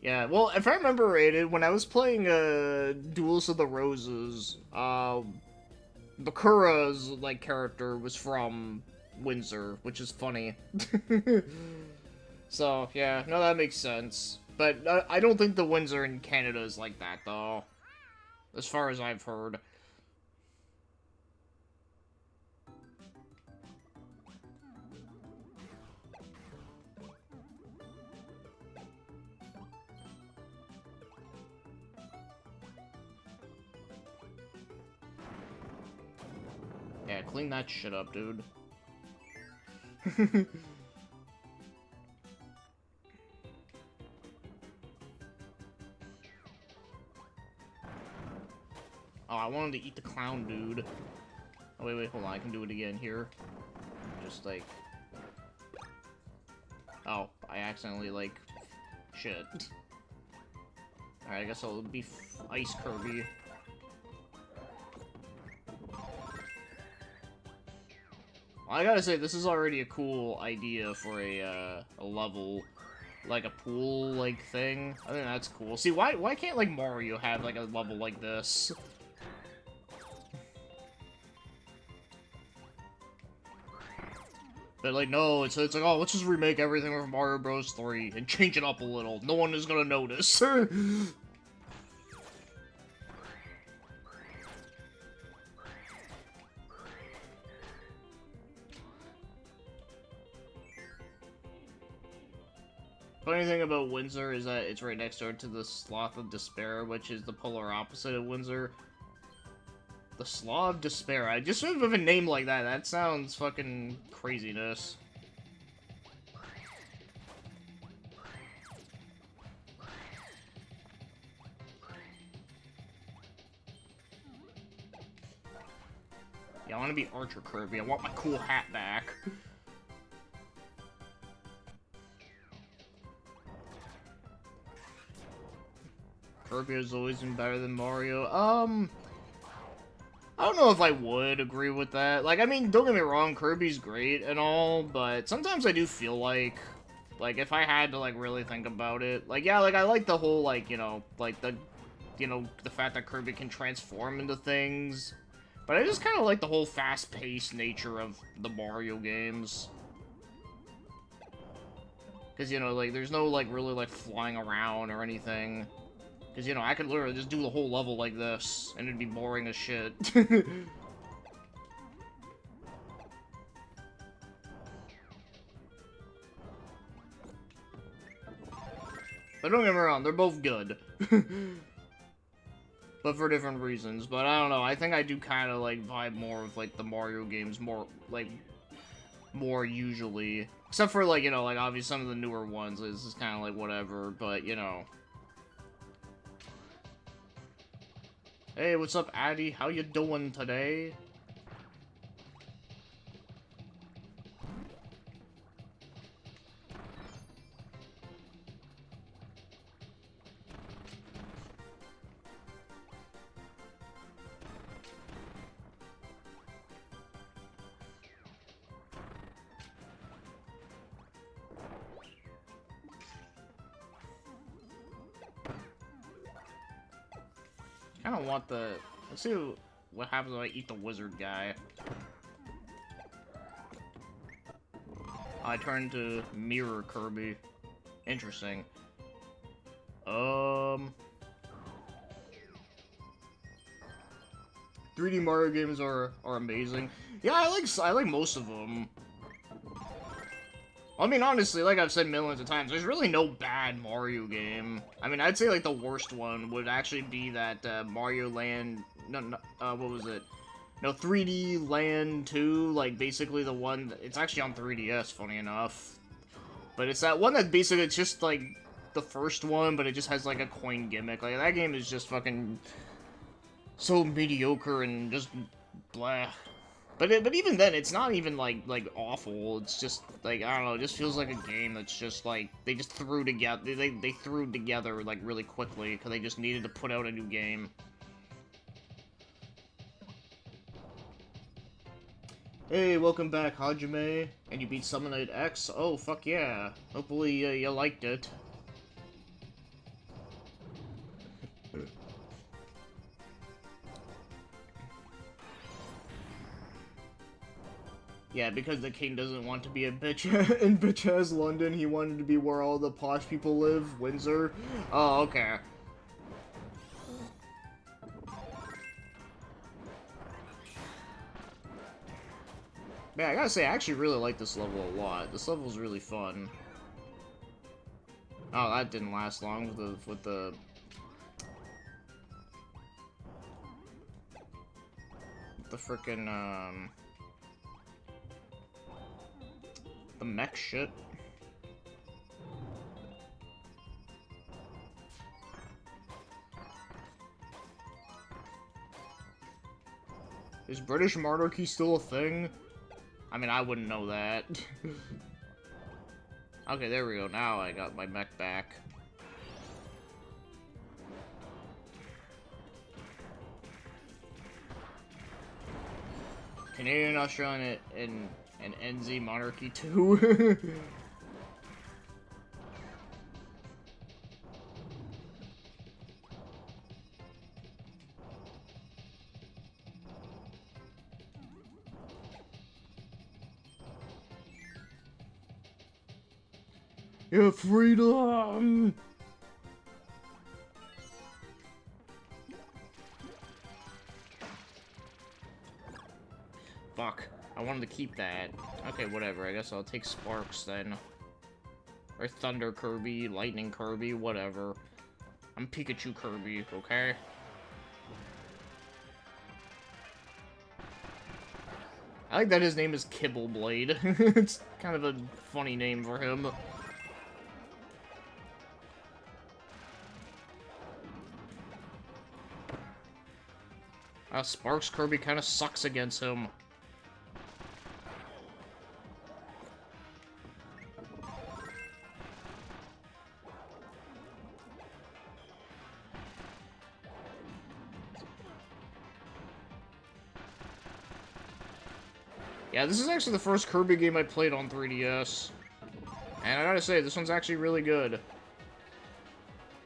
Yeah, well, if I remember right, when I was playing Duels of the Roses, Bakura's like character was from Windsor, which is funny. So, yeah, no, that makes sense. But I don't think the Windsor in Canada is like that, though. As far as I've heard. Yeah, clean that shit up, dude. Oh, I wanted to eat the clown, dude. Oh, wait, hold on. I can do it again here. Just, like... Oh, I accidentally, like... Shit. Alright, I guess I'll be Ice Kirby. Well, I gotta say, this is already a cool idea for a level. Like a pool, like, thing. I think that's cool. See, why can't, like, Mario have, like, a level like this? But, like, no, it's like, oh, let's just remake everything from Mario Bros. 3 and change it up a little. No one is gonna notice. Funny thing about Windsor is that it's right next door to the Slough of Despair, which is the polar opposite of Windsor. The Slough of Despair. I just with a name like that, that sounds fucking craziness. Yeah, I want to be Archer Kirby. I want my cool hat back. Kirby has always been better than Mario. I don't know if I would agree with that. Like, I mean, don't get me wrong, Kirby's great and all, but sometimes I do feel like, if I had to, like, really think about it, like, yeah, like, I like the whole, like, the fact that Kirby can transform into things, but I just kind of like the whole fast-paced nature of the Mario games. Because, like, there's no, like, really, like, flying around or anything. Because, I could literally just do the whole level like this, and it'd be boring as shit. But don't get me wrong, they're both good. But for different reasons. But I don't know, I think I do kind of, like, vibe more with, like, the Mario games more usually. Except for, like, like, obviously some of the newer ones, it's just kind of, like, whatever, but, Hey, what's up, Addy? How you doing today? I don't want the... Let's see what happens when I eat the wizard guy. I turn to Mirror Kirby. Interesting. 3D Mario games are amazing. Yeah, I like most of them. I mean, honestly, like I've said millions of times, there's really no bad Mario game. I mean, I'd say, like, the worst one would actually be that, Mario Land... No, what was it? No, 3D Land 2, like, basically the one... It's actually on 3DS, funny enough. But it's that one that basically, it's just, like, the first one, but it just has, like, a coin gimmick. Like, that game is just fucking... so mediocre and just... blah. But even then, it's not even like awful. It's just like, I don't know. It just feels like a game that's just like they just threw together. They threw together like really quickly because they just needed to put out a new game. Hey, welcome back, Hajime. And you beat Summon Knight X? Oh, fuck yeah. Hopefully you liked it. Yeah, because the king doesn't want to be a bitch in bitch-ass London, he wanted to be where all the posh people live, Windsor. Oh, okay. Man, I gotta say, I actually really like this level a lot. This level's really fun. Oh, that didn't last long with the frickin', the mech shit. Is British monarchy still a thing? I mean, I wouldn't know that. Okay, there we go. Now I got my mech back. Canadian, Australian, and NZ monarchy too. Yeah, freedom! Fuck. I wanted to keep that. Okay, whatever. I guess I'll take Sparks then. Or Thunder Kirby, Lightning Kirby, whatever. I'm Pikachu Kirby, okay? I like that his name is Kibbleblade. It's kind of a funny name for him. Sparks Kirby kind of sucks against him. Yeah, this is actually the first Kirby game I played on 3DS. And I gotta say, this one's actually really good.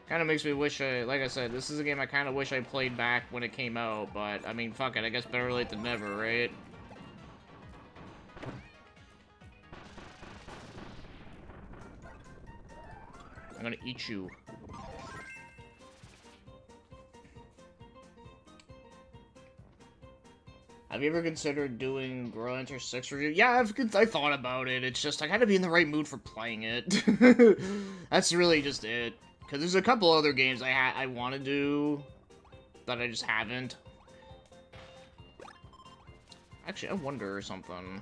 Kind of makes me wish like I said, this is a game I kind of wish I played back when it came out, but, I mean, fuck it, I guess better late than never, right? I'm gonna eat you. Have you ever considered doing Girl Enter 6 review? Yeah, I thought about it. It's just, I gotta be in the right mood for playing it. That's really just it. Because there's a couple other games I want to do that I just haven't. Actually, I wonder something.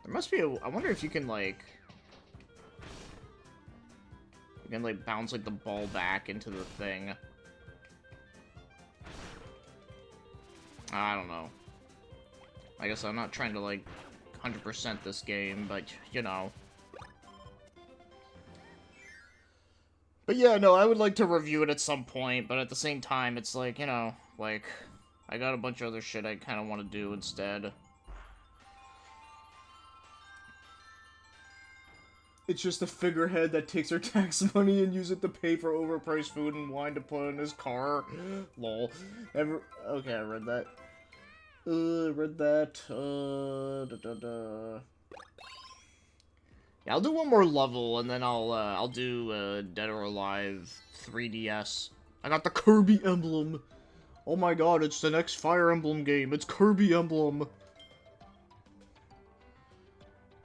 There must be I wonder if you can, like... You can, like, bounce, like, the ball back into the thing. I don't know. I guess I'm not trying to, like, 100% this game, but, you know. But yeah, no, I would like to review it at some point, but at the same time, it's like, you know, like, I got a bunch of other shit I kind of want to do instead. It's just a figurehead that takes her tax money and uses it to pay for overpriced food and wine to put in his car. Lol. Okay, I read that. Yeah, I'll do one more level, and then I'll do, Dead or Alive 3DS. I got the Kirby emblem! Oh my god, it's the next Fire Emblem game. It's Kirby Emblem!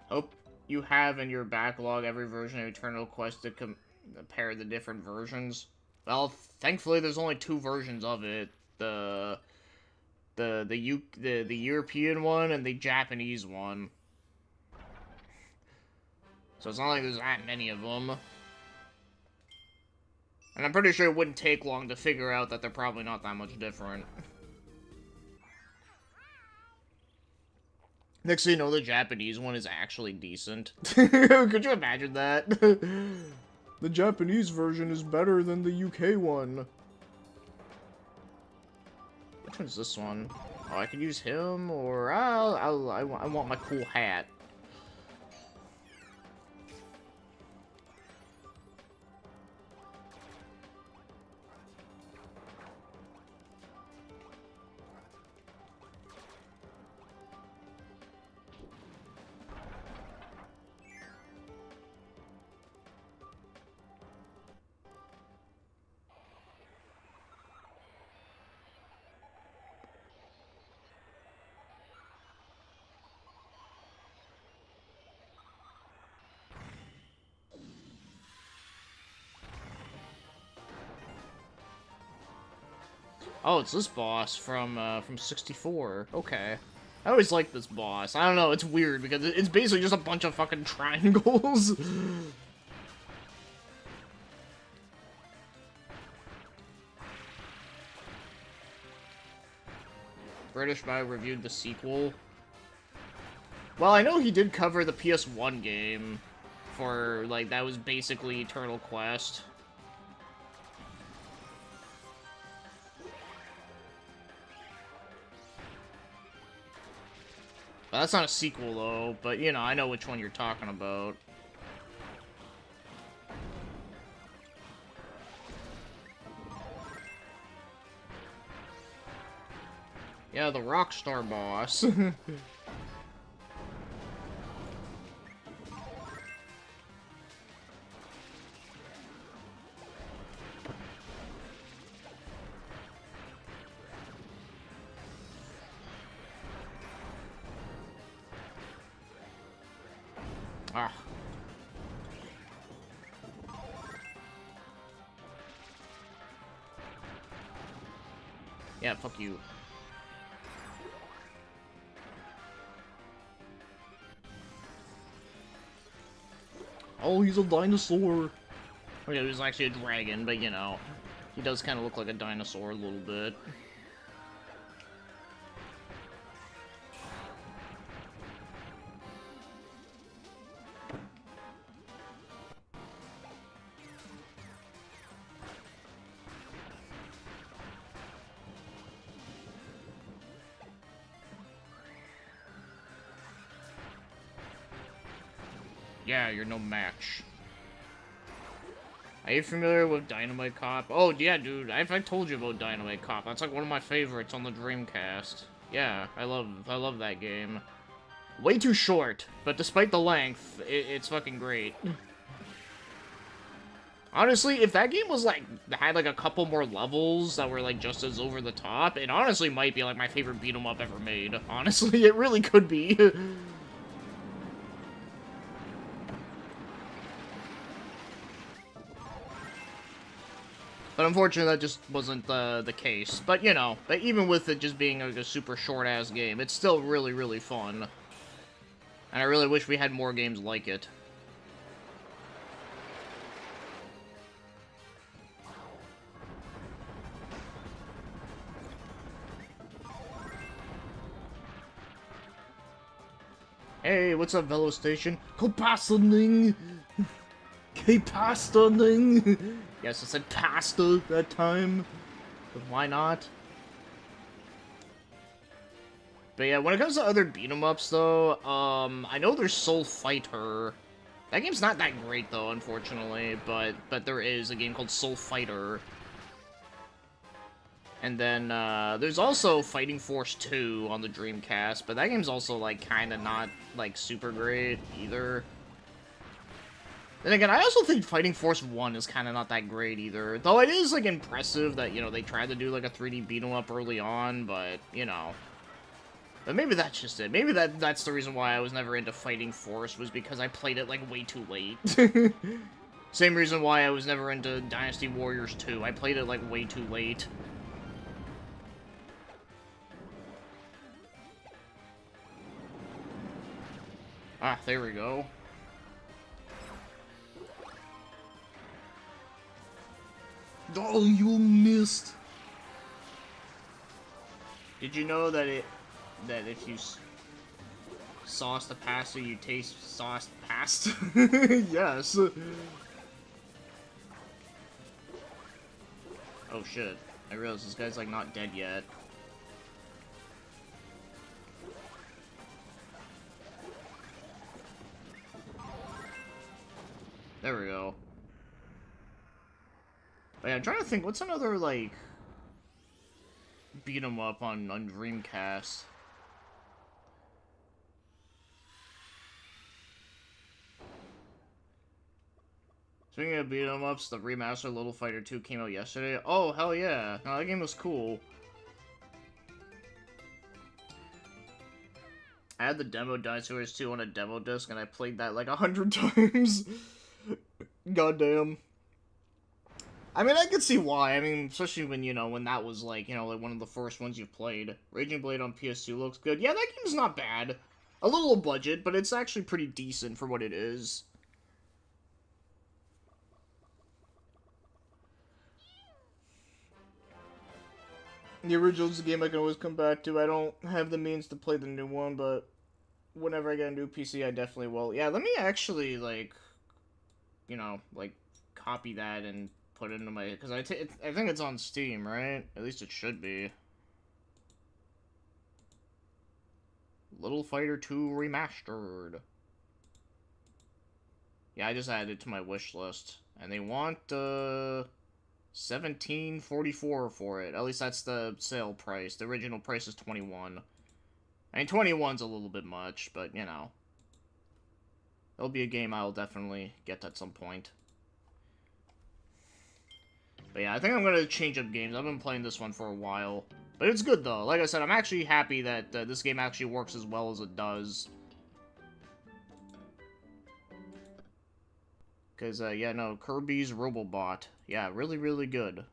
Hope you have in your backlog every version of Eternal Quest to compare the different versions. Well, thankfully there's only 2 versions of it. The European one and the Japanese one. So it's not like there's that many of them. And I'm pretty sure it wouldn't take long to figure out that they're probably not that much different. Next thing you know, the Japanese one is actually decent. Could you imagine that? The Japanese version is better than the UK one. Which one's this one? Oh, I could use him, or I want my cool hat. Oh, it's this boss from 64. Okay. I always like this boss. I don't know, it's weird because it's basically just a bunch of fucking triangles. British Bio reviewed the sequel. Well, I know he did cover the PS1 game for, like, that was basically Eternal Quest. Well, that's not a sequel, though, but, you know, I know which one you're talking about. Yeah, the Rockstar boss. Ah. Yeah, fuck you. Oh, he's a dinosaur. Okay, he was actually a dragon, but you know, he does kind of look like a dinosaur a little bit. Yeah, you're no match. Are you familiar with Dynamite Cop? Oh, yeah, dude. I told you about Dynamite Cop. That's like one of my favorites on the Dreamcast. Yeah, I love that game. Way too short, but despite the length, it's fucking great. Honestly, if that game was like, had like a couple more levels that were like just as over the top, it honestly might be like my favorite beat 'em up ever made. Honestly, it really could be. But unfortunately, that just wasn't the case. But, you know, even with it just being like a super short-ass game, it's still really, really fun. And I really wish we had more games like it. Hey, what's up, Velo Station? Copastoning! K-pastoning! Yes, I said pasta that time. But why not? But yeah, when it comes to other beat-em-ups, though, I know there's Soul Fighter. That game's not that great, though, unfortunately, but there is a game called Soul Fighter. And then, there's also Fighting Force 2 on the Dreamcast, but that game's also, like, kinda not, like, super great, either. Then again, I also think Fighting Force 1 is kinda not that great, either. Though it is, like, impressive that, you know, they tried to do, like, a 3D beat-em-up early on, but, you know. But maybe that's just it. Maybe that's the reason why I was never into Fighting Force, was because I played it, like, way too late. Same reason why I was never into Dynasty Warriors 2. I played it, like, way too late. Ah, there we go. Oh, you missed! Did you know that if you... sauce the pasta, you taste sauce pasta. Yes. Oh shit. I realize this guy's like not dead yet. There we go. But yeah, I'm trying to think, what's another, like, beat 'em up on Dreamcast? Speaking of beat 'em ups, the remaster Little Fighter 2 came out yesterday. Oh, hell yeah. No, that game was cool. I had the demo Dinosaurs 2 on a demo disc, and I played that like 100 times. Goddamn. I mean, I could see why. I mean, especially when, you know, when that was like, you know, like one of the first ones you played. Raging Blade on PS2 looks good. Yeah, that game's not bad. A little budget, but it's actually pretty decent for what it is. The original's a game I can always come back to. I don't have the means to play the new one, but whenever I get a new PC, I definitely will. Yeah, let me actually, like, you know, like, copy that and put it into my... Because I think it's on Steam, right? At least it should be. Little Fighter 2 Remastered. Yeah, I just added it to my wish list. And they want, $17.44 for it. At least that's the sale price. The original price is $21. I mean, 21's a little bit much, but, you know. It'll be a game I'll definitely get at some point. But yeah, I think I'm gonna change up games. I've been playing this one for a while. But it's good, though. Like I said, I'm actually happy that this game actually works as well as it does. Because, yeah, no, Kirby's Robobot. Yeah, really, really good.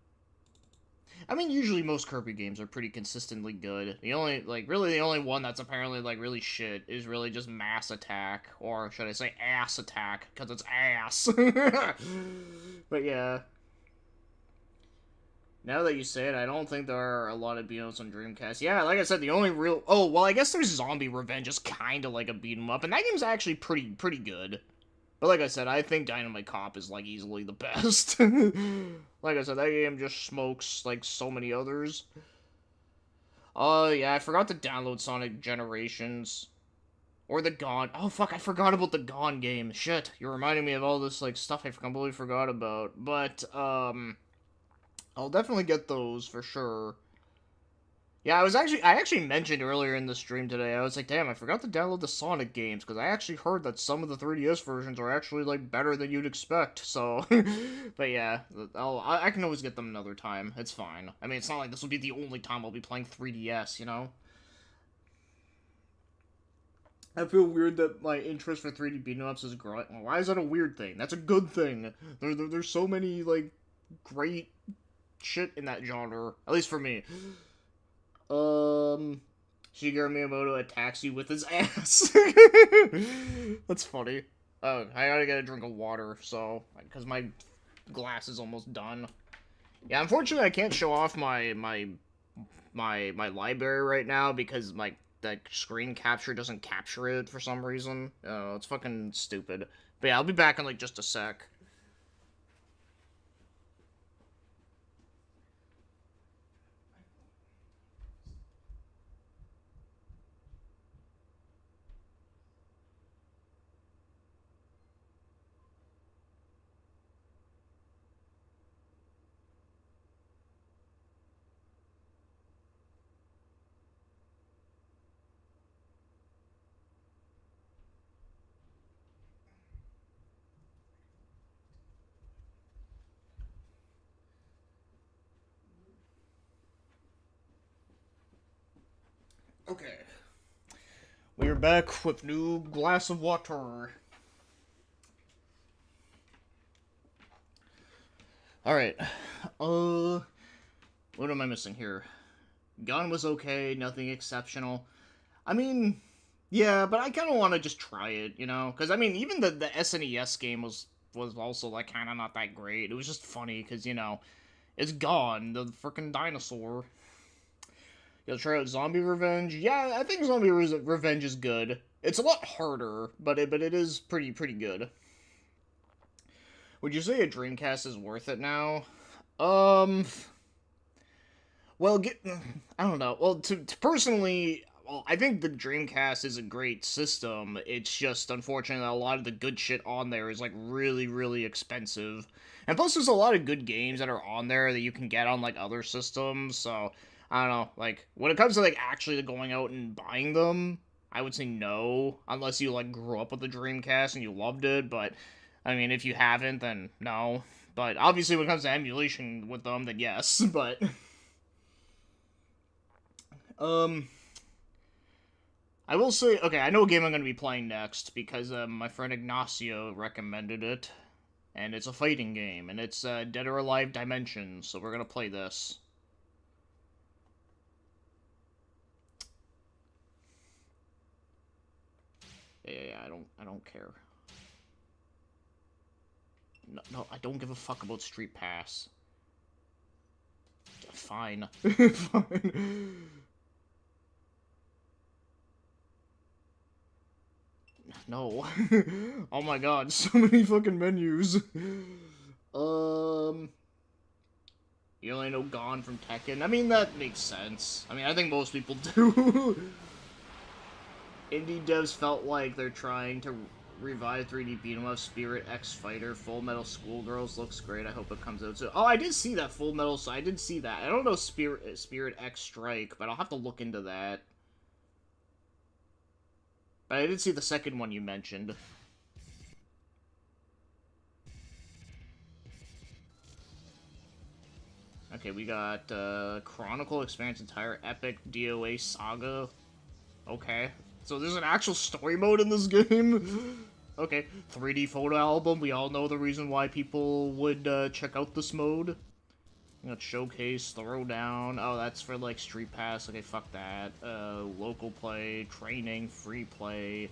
I mean, usually most Kirby games are pretty consistently good. The only, like, really the only one that's apparently, like, really shit is really just Mass Attack. Or should I say Ass Attack, because it's ass. But yeah. Now that you say it, I don't think there are a lot of beat-em-ups on Dreamcast. Yeah, like I said, the only real... Oh, well, I guess there's Zombie Revenge, is kind of like a beat-em-up, and that game's actually pretty good. But like I said, I think Dynamite Cop is, like, easily the best. Like I said, that game just smokes, like, so many others. Yeah, I forgot to download Sonic Generations. Or the Gone... Oh, fuck, I forgot about the Gone game. Shit, you're reminding me of all this, like, stuff I completely forgot about. But, I'll definitely get those, for sure. Yeah, I actually mentioned earlier in the stream today, I was like, damn, I forgot to download the Sonic games, because I actually heard that some of the 3DS versions are actually, like, better than you'd expect, so... But yeah, I can always get them another time, it's fine. I mean, it's not like this will be the only time I'll be playing 3DS, you know? I feel weird that my interest for 3D beat-em-ups is growing. Why is that a weird thing? That's a good thing. There's so many, like, great shit in that genre, at least for me. Shigeru Miyamoto attacks you with his ass. That's funny. Oh, I gotta get a drink of water, so, because my glass is almost done. Yeah, unfortunately, I can't show off my library right now because the screen capture doesn't capture it for some reason. It's fucking stupid. But yeah, I'll be back in like just a sec. Okay. We're back with new glass of water. Alright. What am I missing here? Gun was okay, nothing exceptional. I mean, yeah, but I kind of want to just try it, you know? Because, I mean, even the SNES game was also, like, kind of not that great. It was just funny, because, you know, it's gone, the freaking dinosaur. You'll try out Zombie Revenge. Yeah, I think Zombie Revenge is good. It's a lot harder, but it is pretty good. Would you say a Dreamcast is worth it now? Well, I don't know. Well, to personally, well, I think the Dreamcast is a great system. It's just unfortunate that a lot of the good shit on there is like really expensive. And plus, there's a lot of good games that are on there that you can get on like other systems. So I don't know. Like when it comes to like actually going out and buying them, I would say no, unless you like grew up with the Dreamcast and you loved it. But I mean, if you haven't, then no. But obviously, when it comes to emulation with them, then yes. But um, I will say, okay, I know a game I'm going to be playing next because my friend Ignacio recommended it, and it's a fighting game, and it's Dead or Alive Dimensions, so we're going to play this. Yeah, I don't care. No, I don't give a fuck about Street Pass. Fine. Fine. No. Oh my god, so many fucking menus. You only know Gone from Tekken? I mean, that makes sense. I mean, I think most people do. Indie devs felt like they're trying to revive 3D beat 'em up. Spirit X Fighter, Full Metal Schoolgirls looks great. I hope it comes out soon. Oh, I did see that Full Metal, so I did see that. I don't know Spirit X Strike, but I'll have to look into that. But I did see the second one you mentioned. Okay, we got Chronicle expands entire epic DOA saga. Okay. So there's an actual story mode in this game? Okay. 3D photo album. We all know the reason why people would check out this mode. You got Showcase, Throwdown. Oh, that's for like Street Pass. Okay, fuck that. Local play, training, free play,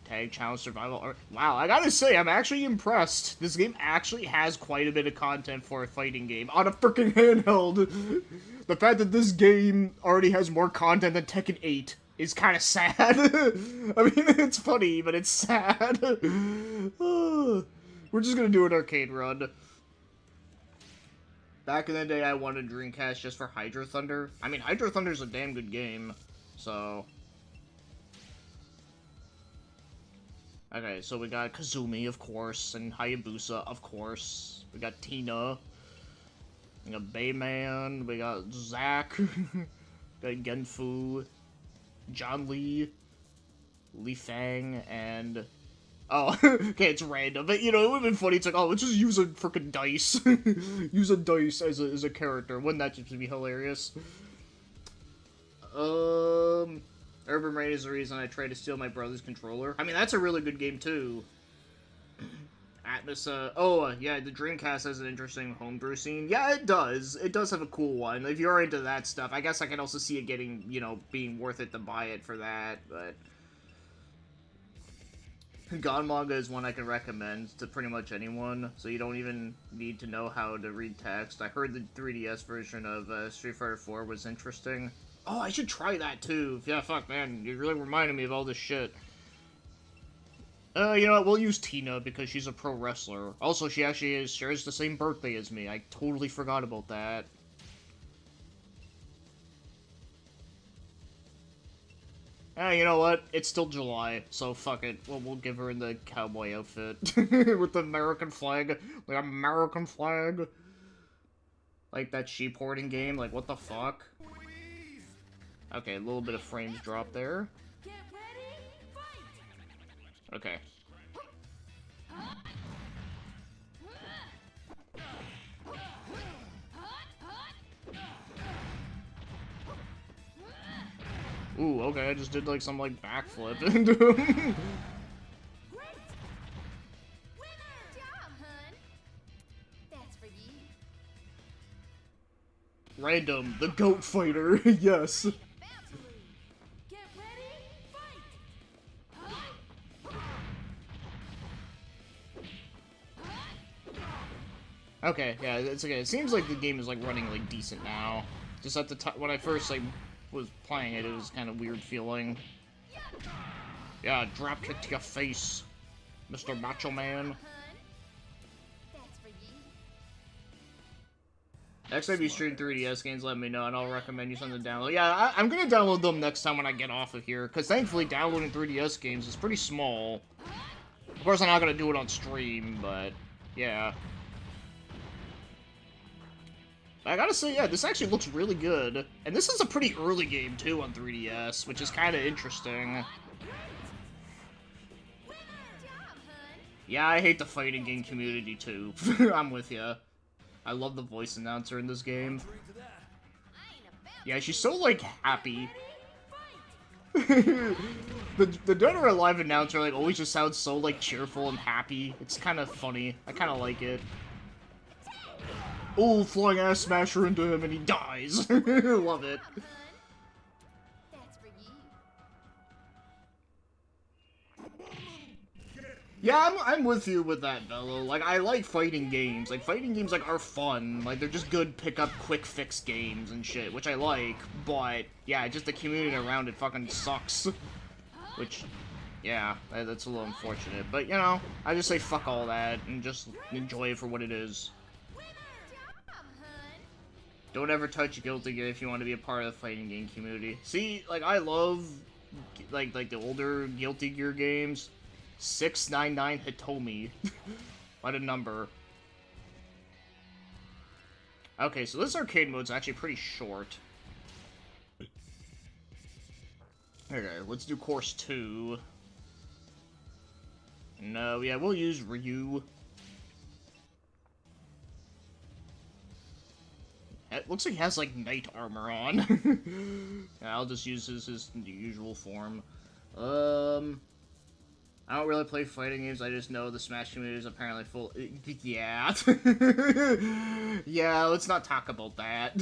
tag challenge, survival. Wow, I gotta say, I'm actually impressed. This game actually has quite a bit of content for a fighting game on a freaking handheld. The fact that this game already has more content than Tekken 8 is kind of sad. I mean, it's funny, but it's sad. We're just gonna do an arcade run. Back in the day, I wanted Dreamcast just for Hydro Thunder. I mean, Hydro Thunder's a damn good game, so... Okay, so we got Kazumi, of course, and Hayabusa, of course. We got Tina. We got Bayman. We got Zack. We got Genfu. John Lee. Li Fang, and... Oh, okay, it's random, but, you know, it would've been funny, it's like, oh, let's just use a frickin' dice. Use a dice as a character. Wouldn't that just be hilarious? Urban Raid is the reason I tried to steal my brother's controller. I mean, that's a really good game, too. Atmos, yeah, the Dreamcast has an interesting homebrew scene. Yeah, it does. It does have a cool one. If you're into that stuff, I guess I can also see it getting, you know, being worth it to buy it for that, but... God Manga is one I can recommend to pretty much anyone, so you don't even need to know how to read text. I heard the 3DS version of Street Fighter 4 was interesting. Oh, I should try that too. Yeah, fuck, man, you really reminded me of all this shit. You know what, we'll use Tina because she's a pro wrestler. Also, she actually shares the same birthday as me. I totally forgot about that. You know what? It's still July, so fuck it. We'll give her in the cowboy outfit. With the American flag. The American flag. Like that sheep hoarding game, like what the fuck? Okay, a little bit of frames drop there. Okay. Ooh, okay, I just did like some like backflip into him. Random, the goat fighter, yes. Okay, yeah, it's okay. It seems like the game is like running like decent now. Just at the time when I first like was playing it, it was kind of weird feeling. Yeah, drop kick to your face, Mr. Macho Man. Next time you stream 3DS games, let me know, and I'll recommend you something to download. Yeah, I'm gonna download them next time when I get off of here, because thankfully downloading 3DS games is pretty small. Of course, I'm not gonna do it on stream, but yeah. I gotta say, yeah, this actually looks really good. And this is a pretty early game, too, on 3DS, which is kind of interesting. Yeah, I hate the fighting game community, too. I'm with ya. I love the voice announcer in this game. Yeah, she's so, like, happy. the Dead or Alive announcer, like, always just sounds so, like, cheerful and happy. It's kind of funny. I kind of like it. Oh, flying ass smasher into him and he dies. Love it. Yeah, I'm with you with that, Bello. Like, I like fighting games. Like, fighting games, like, are fun. Like, they're just good pick-up, quick-fix games and shit, which I like. But, yeah, just the community around it fucking sucks. Which, yeah, that's a little unfortunate. But, you know, I just say fuck all that and just enjoy it for what it is. Don't ever touch Guilty Gear if you want to be a part of the fighting game community. See, like, I love, like the older Guilty Gear games. 699 Hitomi. What a number. Okay, so this arcade mode's actually pretty short. Okay, let's do course 2. No, yeah, we'll use Ryu. It looks like he has, like, knight armor on. Yeah, I'll just use his usual form. I don't really play fighting games, I just know the Smash community is apparently full... Yeah. Yeah, let's not talk about that.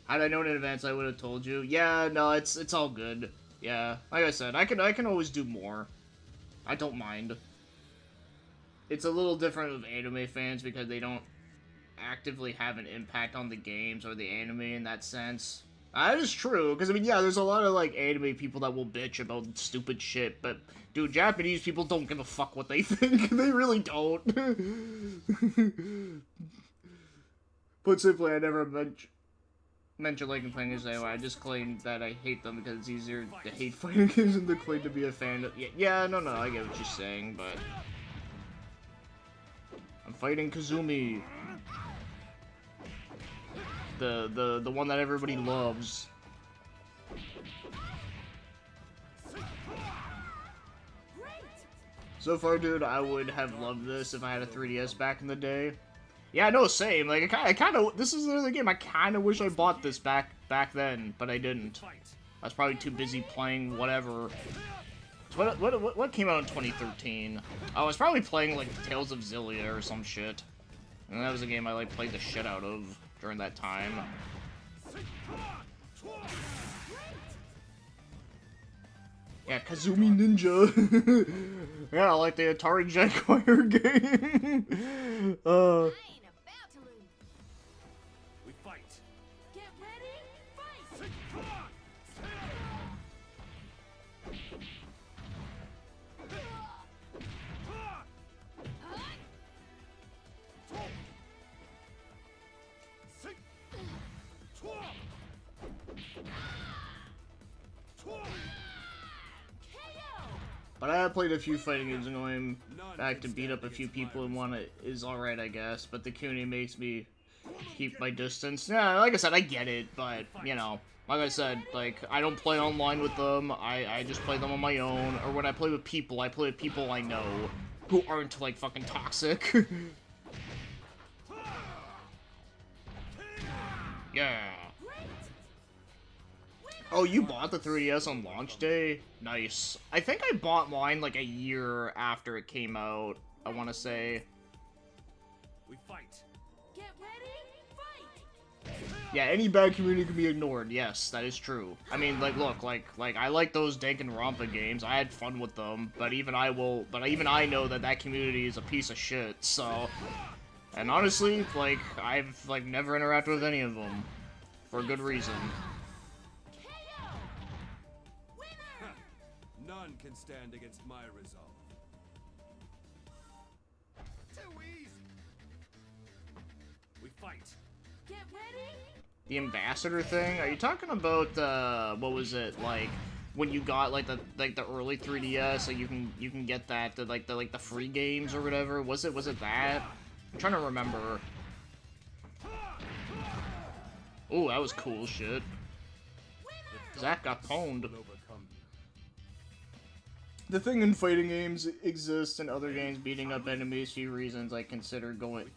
Had I known in advance, I would have told you. Yeah, no, it's all good. Yeah, like I said, I can always do more. I don't mind. It's a little different with anime fans because they don't actively have an impact on the games or the anime in that sense. That is true, because, I mean, yeah, there's a lot of, like, anime people that will bitch about stupid shit, but, dude, Japanese people don't give a fuck what they think. They really don't. Put simply, I never mentioned liking fighting games anyway. I just claimed that I hate them because it's easier to hate fighting games than to claim to be a fan of... Yeah, no, I get what you're saying, but... I'm fighting Kazumi. The one that everybody loves. So far, dude, I would have loved this if I had a 3DS back in the day. Yeah, no, same. Like, I kind of, this is another game. I kind of wish I bought this back then, but I didn't. I was probably too busy playing whatever. So what came out in 2013? I was probably playing, like, Tales of Xillia or some shit. And that was a game I, like, played the shit out of during that time. Yeah, Kazumi Ninja. Yeah, like the Atari Jaguar game. We fight. Get ready, fight! But I have played a few fighting games and going back to beat up a few people and one is alright, I guess. But the community makes me keep my distance. Yeah, like I said, I get it, but, you know, like I said, like, I don't play online with them. I just play them on my own. Or when I play with people, I play with people I know who aren't, like, fucking toxic. Yeah. Oh, you bought the 3DS on launch day? Nice. I think I bought mine like a year after it came out, I want to say. We fight. Get ready, fight! Yeah, any bad community can be ignored. Yes, that is true. I mean, like, look, like I like those Danganronpa games. I had fun with them, but even I know that community is a piece of shit. So, and honestly, like, I've like never interacted with any of them. For a good reason. KO. Winner. None can stand against my resolve. Too easy. We fight. Get ready. The ambassador thing? Are you talking about what was it, like when you got like the early 3DS, like you can get that the free games or whatever? Was it that? I'm trying to remember. Oh, that was cool shit. Zach got pwned. The thing in fighting games exists in other games, beating up enemies. Few reasons I consider going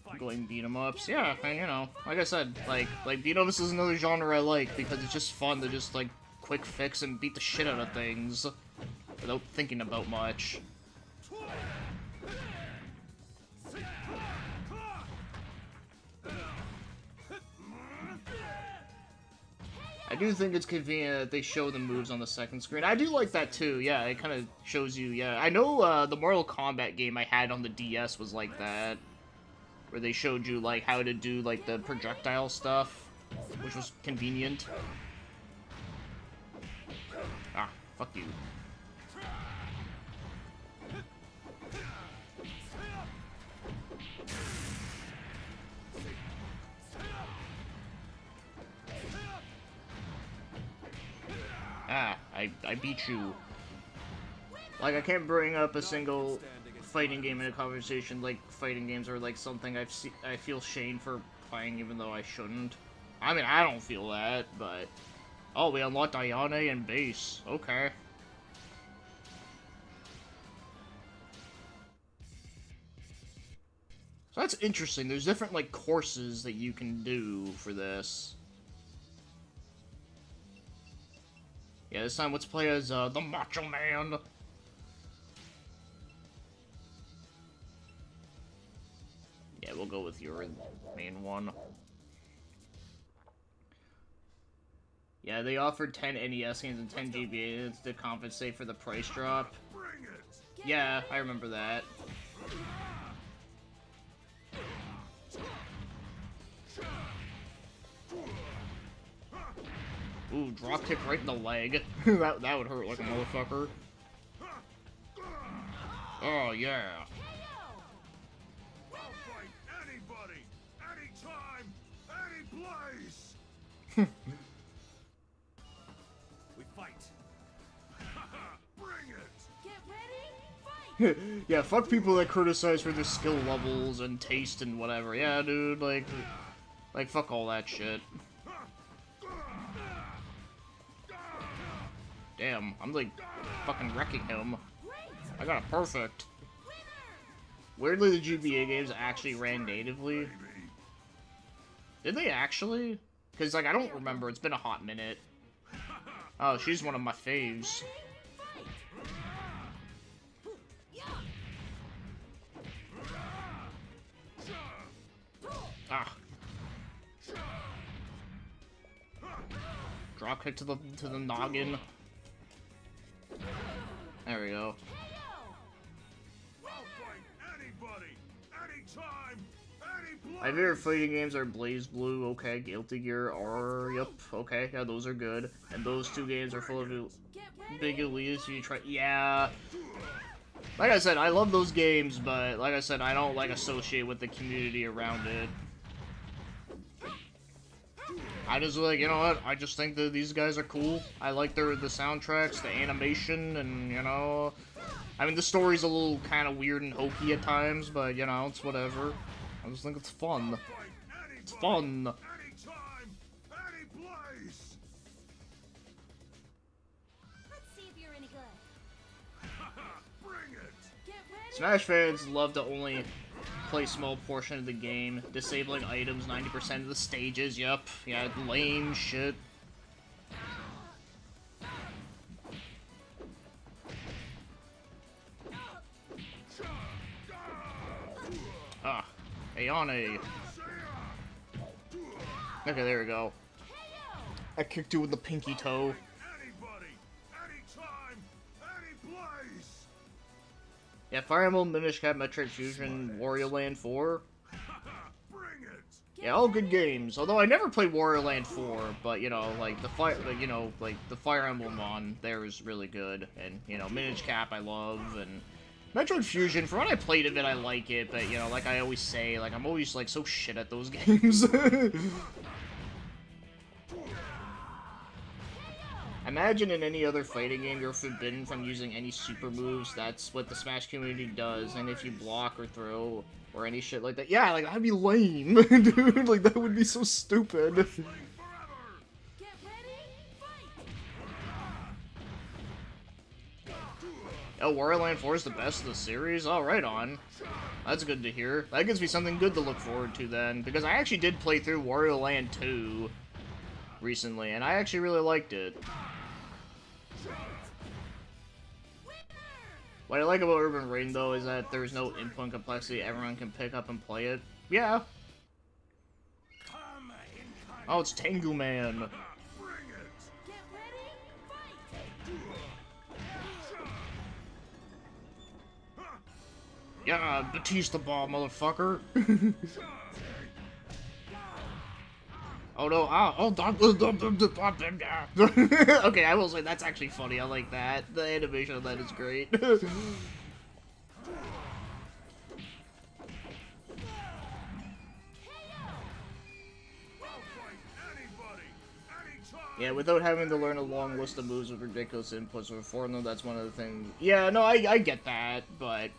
beat 'em ups. Yeah, and you know, like I said, like beat 'em ups is another genre I like because it's just fun to just like quick fix and beat the shit out of things without thinking about much. I do think it's convenient that they show the moves on the second screen. I do like that too, yeah, it kind of shows you, yeah. I know the Mortal Kombat game I had on the DS was like that, where they showed you like how to do like the projectile stuff, which was convenient. Ah, fuck you. Ah, I beat you. Like, I can't bring up a single fighting game in a conversation like fighting games are like something I feel shame for playing even though I shouldn't. I mean, I don't feel that, but... Oh, we unlocked Ayane and base. Okay. So that's interesting. There's different, like, courses that you can do for this. Yeah, this time let's play as, the Macho Man. Yeah, we'll go with your main one. Yeah, they offered 10 NES games and 10 GBAs to compensate for the price drop. Yeah, I remember that. Ooh, drop kick right in the leg. that would hurt like a motherfucker. Oh, yeah. I'll fight anybody, anytime, any place. We fight. Bring it. Get ready. Fight. Yeah, fuck people that criticize for their skill levels and taste and whatever. Yeah, dude, like fuck all that shit. Damn, I'm like fucking wrecking him. I got a perfect. Weirdly, the GBA games actually ran natively. Did they actually? Because, like, I don't remember. It's been a hot minute. Oh, she's one of my faves. Ah. Drop kick to the noggin. There we go. I'll fight anybody, anytime, any place. My favorite fighting games are Blaze Blue, okay, Guilty Gear, or yep, okay, yeah, those are good. And those two games are full of big elites. You try, yeah. Like I said, I love those games, but like I said, I don't like associate with the community around it. I just like, you know what, I just think that these guys are cool. I like the soundtracks, the animation, and, you know, I mean, the story's a little kind of weird and hokey at times, but, you know, it's whatever. I just think it's fun. It's fun. Anytime, any place. Let's see if you're any good. Bring it. Get ready. Smash fans love to only play small portion of the game, disabling items 90% of the stages, yep. Yeah, lame shit. Ah, Ayane. Okay, there we go. I kicked you with the pinky toe. Anybody, anytime, any place. Yeah, Fire Emblem, Minish Cap, Metroid Fusion, Wario Land 4. Bring it. Yeah, all good games. Although I never played Warrior Land 4, but you know, like the fire, you know, like the Fire Emblem on there is really good, and you know, Minish Cap I love, and Metroid Fusion. For what I played of it, I like it, but you know, like I always say, like I'm always like so shit at those games. Imagine in any other fighting game you're forbidden from using any super moves. That's what the Smash community does, and if you block or throw or any shit like that, yeah, like that'd be lame, dude. Like that would be so stupid. Get ready, fight! Oh, Warrior Land 4 is the best of the series? Oh, right on. That's good to hear. That gives me something good to look forward to then, because I actually did play through Wario Land 2 recently, and I actually really liked it. What I like about Urban Rain, though, is that there's no input complexity. Everyone can pick up and play it. Yeah. Oh, it's Tengu Man. Get ready, fight! Yeah, Batista Ball, motherfucker. Oh no, okay, I will say that's actually funny, I like that. The animation of that is great. Yeah, without having to learn a long list of moves with ridiculous inputs or for them, that's one of the things. Yeah, no, I get that, but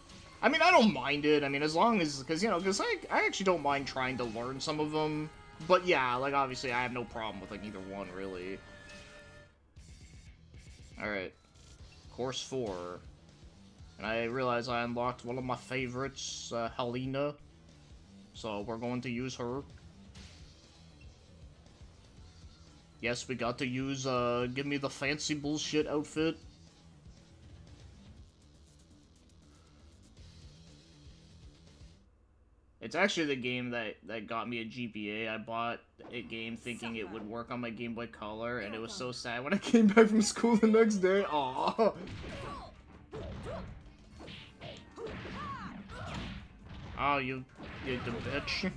I mean, I don't mind it. I mean, as long as, because, you know, because I actually don't mind trying to learn some of them. But yeah, like, obviously, I have no problem with, like, either one, really. Alright. Course 4. And I realize I unlocked one of my favorites, Helena. So, we're going to use her. Yes, we got to use, give me the fancy bullshit outfit. It's actually the game that got me a GBA. I bought a game thinking it would work on my Game Boy Color, and it was so sad when I came back from school the next day. Aww. Oh, you the bitch.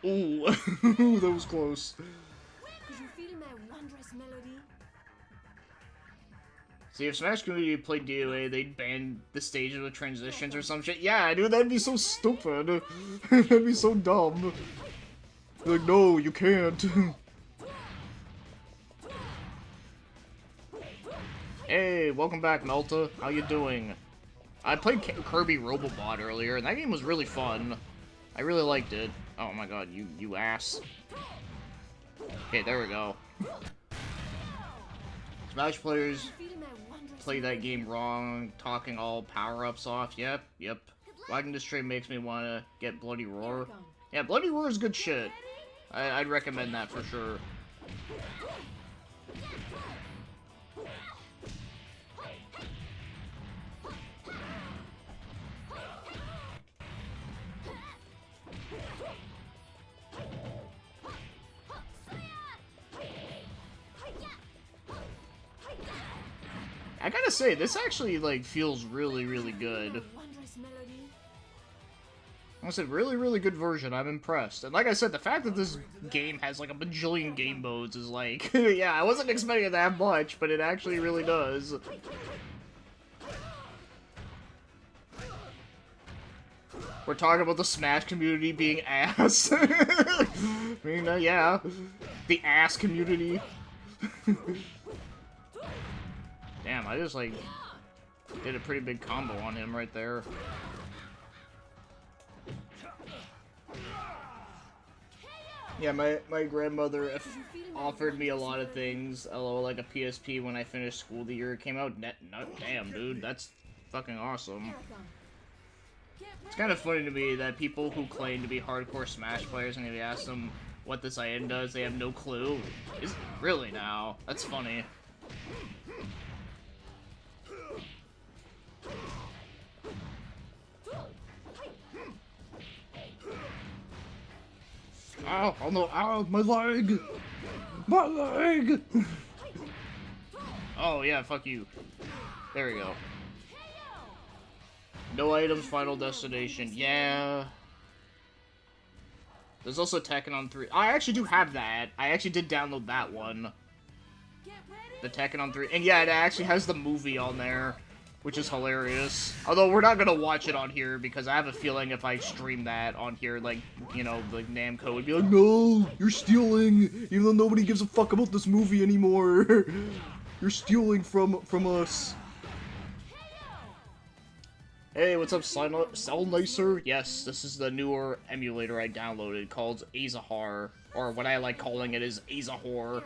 Ooh, that was close. Could you feel my wondrous melody? See, if Smash Community played DOA, they'd ban the stages with transitions or some shit. Yeah, dude, that'd be so stupid. That'd be so dumb. Like, no, you can't. Hey, welcome back, Melta. How you doing? I played Kirby Robobot earlier, and that game was really fun. I really liked it. Oh my god, you ass. Okay, there we go. Smash players play that game wrong, talking all power-ups off. Yep. Watching this stream makes me want to get Bloody Roar. Yeah, Bloody Roar is good shit. I'd recommend that for sure. I gotta say, this actually, like, feels really, really good. I said, really, really good version. I'm impressed. And like I said, the fact that this game has, like, a bajillion game modes is, like, yeah, I wasn't expecting that much, but it actually really does. We're talking about the Smash community being ass. I mean, yeah. The ass community. Damn, I just, like, did a pretty big combo on him right there. Yeah, my grandmother offered me a lot of things, like a PSP when I finished school the year it came out. Damn, dude, that's fucking awesome. It's kind of funny to me that people who claim to be hardcore Smash players, and if you ask them what this item does, they have no clue. Is it really now? That's funny. Ow, oh no, ow, my leg! My leg! Oh, yeah, fuck you. There we go. No items, final destination. Yeah. There's also Tekken on 3. I actually do have that. I actually did download that one. The Tekken on 3. And yeah, it actually has the movie on there, which is hilarious. Although we're not gonna watch it on here because I have a feeling if I stream that on here, like, you know, like Namco would be like, no, you're stealing, even though nobody gives a fuck about this movie anymore. You're stealing from us. Hey, what's up, Cell Nicer? Yes, this is the newer emulator I downloaded called Azahar, or what I like calling it is Azahor.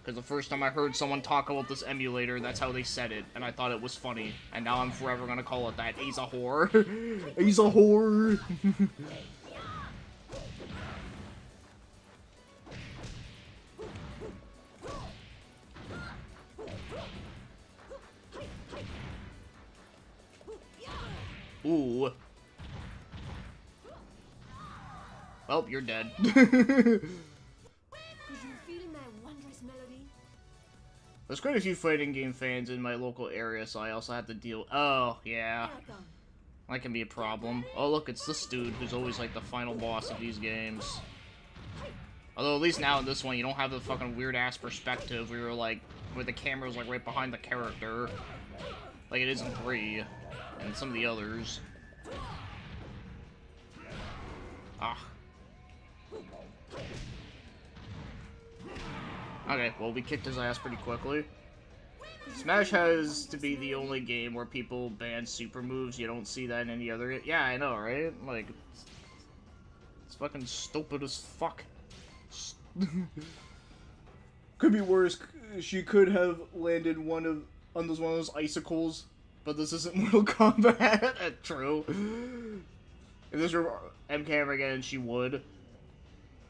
Because the first time I heard someone talk about this emulator, that's how they said it, and I thought it was funny. And now I'm forever gonna call it that, Azahor. Azahor! Ooh. Well, you're dead. There's quite a few fighting game fans in my local area, so I also have to deal... Oh, yeah. That can be a problem. Oh, look, it's this dude who's always, like, the final boss of these games. Although, at least now in this one, you don't have the fucking weird-ass perspective where you're, like, where the camera's, like, right behind the character. Like it is in 3. And some of the others. Ah. Okay, well, we kicked his ass pretty quickly. Smash has to be the only game where people ban super moves. You don't see that in any other... Yeah, I know, right? Like, it's fucking stupid as fuck. Could be worse. She could have landed one of those icicles. But this isn't Mortal Kombat. True. If this were MK ever again, she would.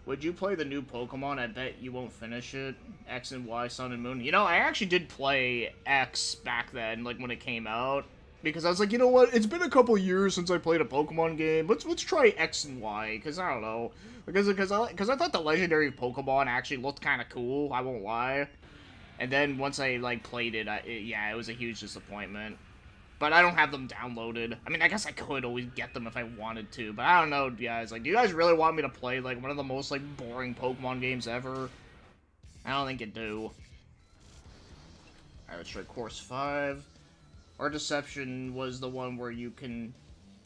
Would you play the new Pokemon? I bet you won't finish it. X and Y, Sun and Moon. You know, I actually did play X back then, like when it came out. Because I was like, you know what? It's been a couple years since I played a Pokemon game. Let's try X and Y. Because I don't know. Because I thought the legendary Pokemon actually looked kind of cool. I won't lie. And then once I like played it, yeah, it was a huge disappointment. But I don't have them downloaded. I mean, I guess I could always get them if I wanted to, but I don't know, guys. Like, do you guys really want me to play, like, one of the most, like, boring Pokemon games ever? I don't think you do. Alright, let's try Course 5. Our Deception was the one where you can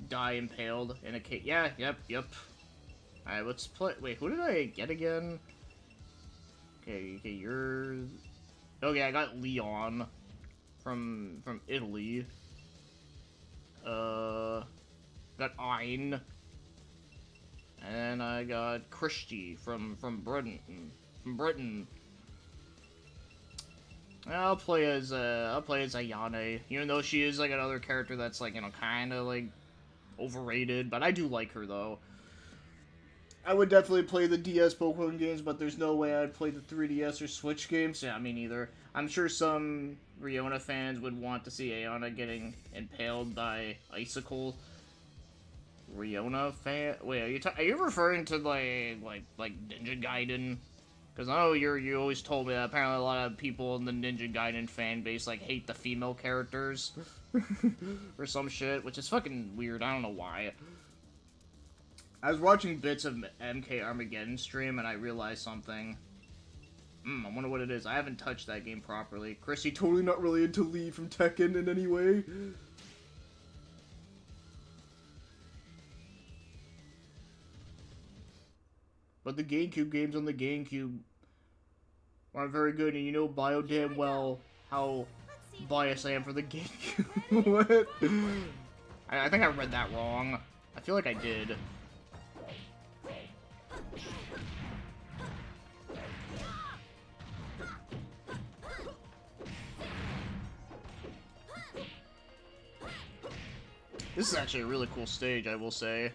die impaled in a cave. Yeah, yep. Alright, let's play. Wait, who did I get again? Okay, you're... Okay, I got Leon from Italy. Got Ein. And I got Christy from Britain. I'll play as Ayane, even though she is like another character that's like, you know, kind of like overrated, but I do like her though. I would definitely play the DS Pokemon games, but there's no way I'd play the 3DS or Switch games. Yeah, me neither. I'm sure some Riona fans would want to see Ayana getting impaled by icicle. Riona fan? Wait, are you referring to like Ninja Gaiden? Because I know you always told me that apparently a lot of people in the Ninja Gaiden fan base like hate the female characters or some shit, which is fucking weird. I don't know why. I was watching bits of MK Armageddon stream and I realized something. I wonder what it is. I haven't touched that game properly. Chrissy, totally not really into Lee from Tekken in any way. But the GameCube games on the GameCube aren't very good, and you know damn well how biased I am for the GameCube. What? I think I read that wrong. I feel like I did. This is actually a really cool stage, I will say.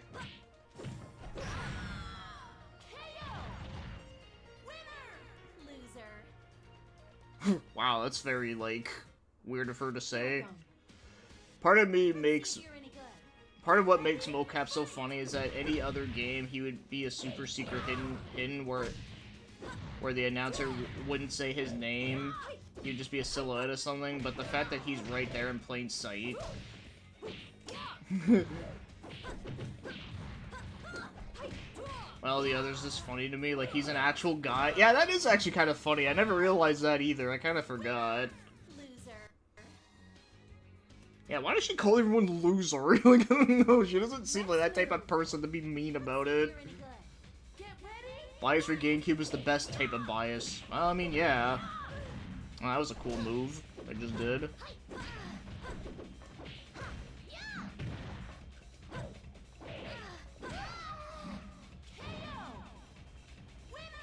Wow, that's very, like, weird of her to say. Part of what makes Mocap so funny is that any other game, he would be a super secret hidden where where the announcer wouldn't say his name. He'd just be a silhouette of something, but the fact that he's right there in plain sight. Well, the other's just funny to me, like he's an actual guy. Yeah, that is actually kind of funny. I never realized that either. I kind of forgot. Loser. Yeah, why does she call everyone loser? Like, I don't know, she doesn't seem like that type of person to be mean about it. You're any good. Get ready. Bias for GameCube is the best type of bias. Well, I mean, yeah. Well, that was a cool move I just did.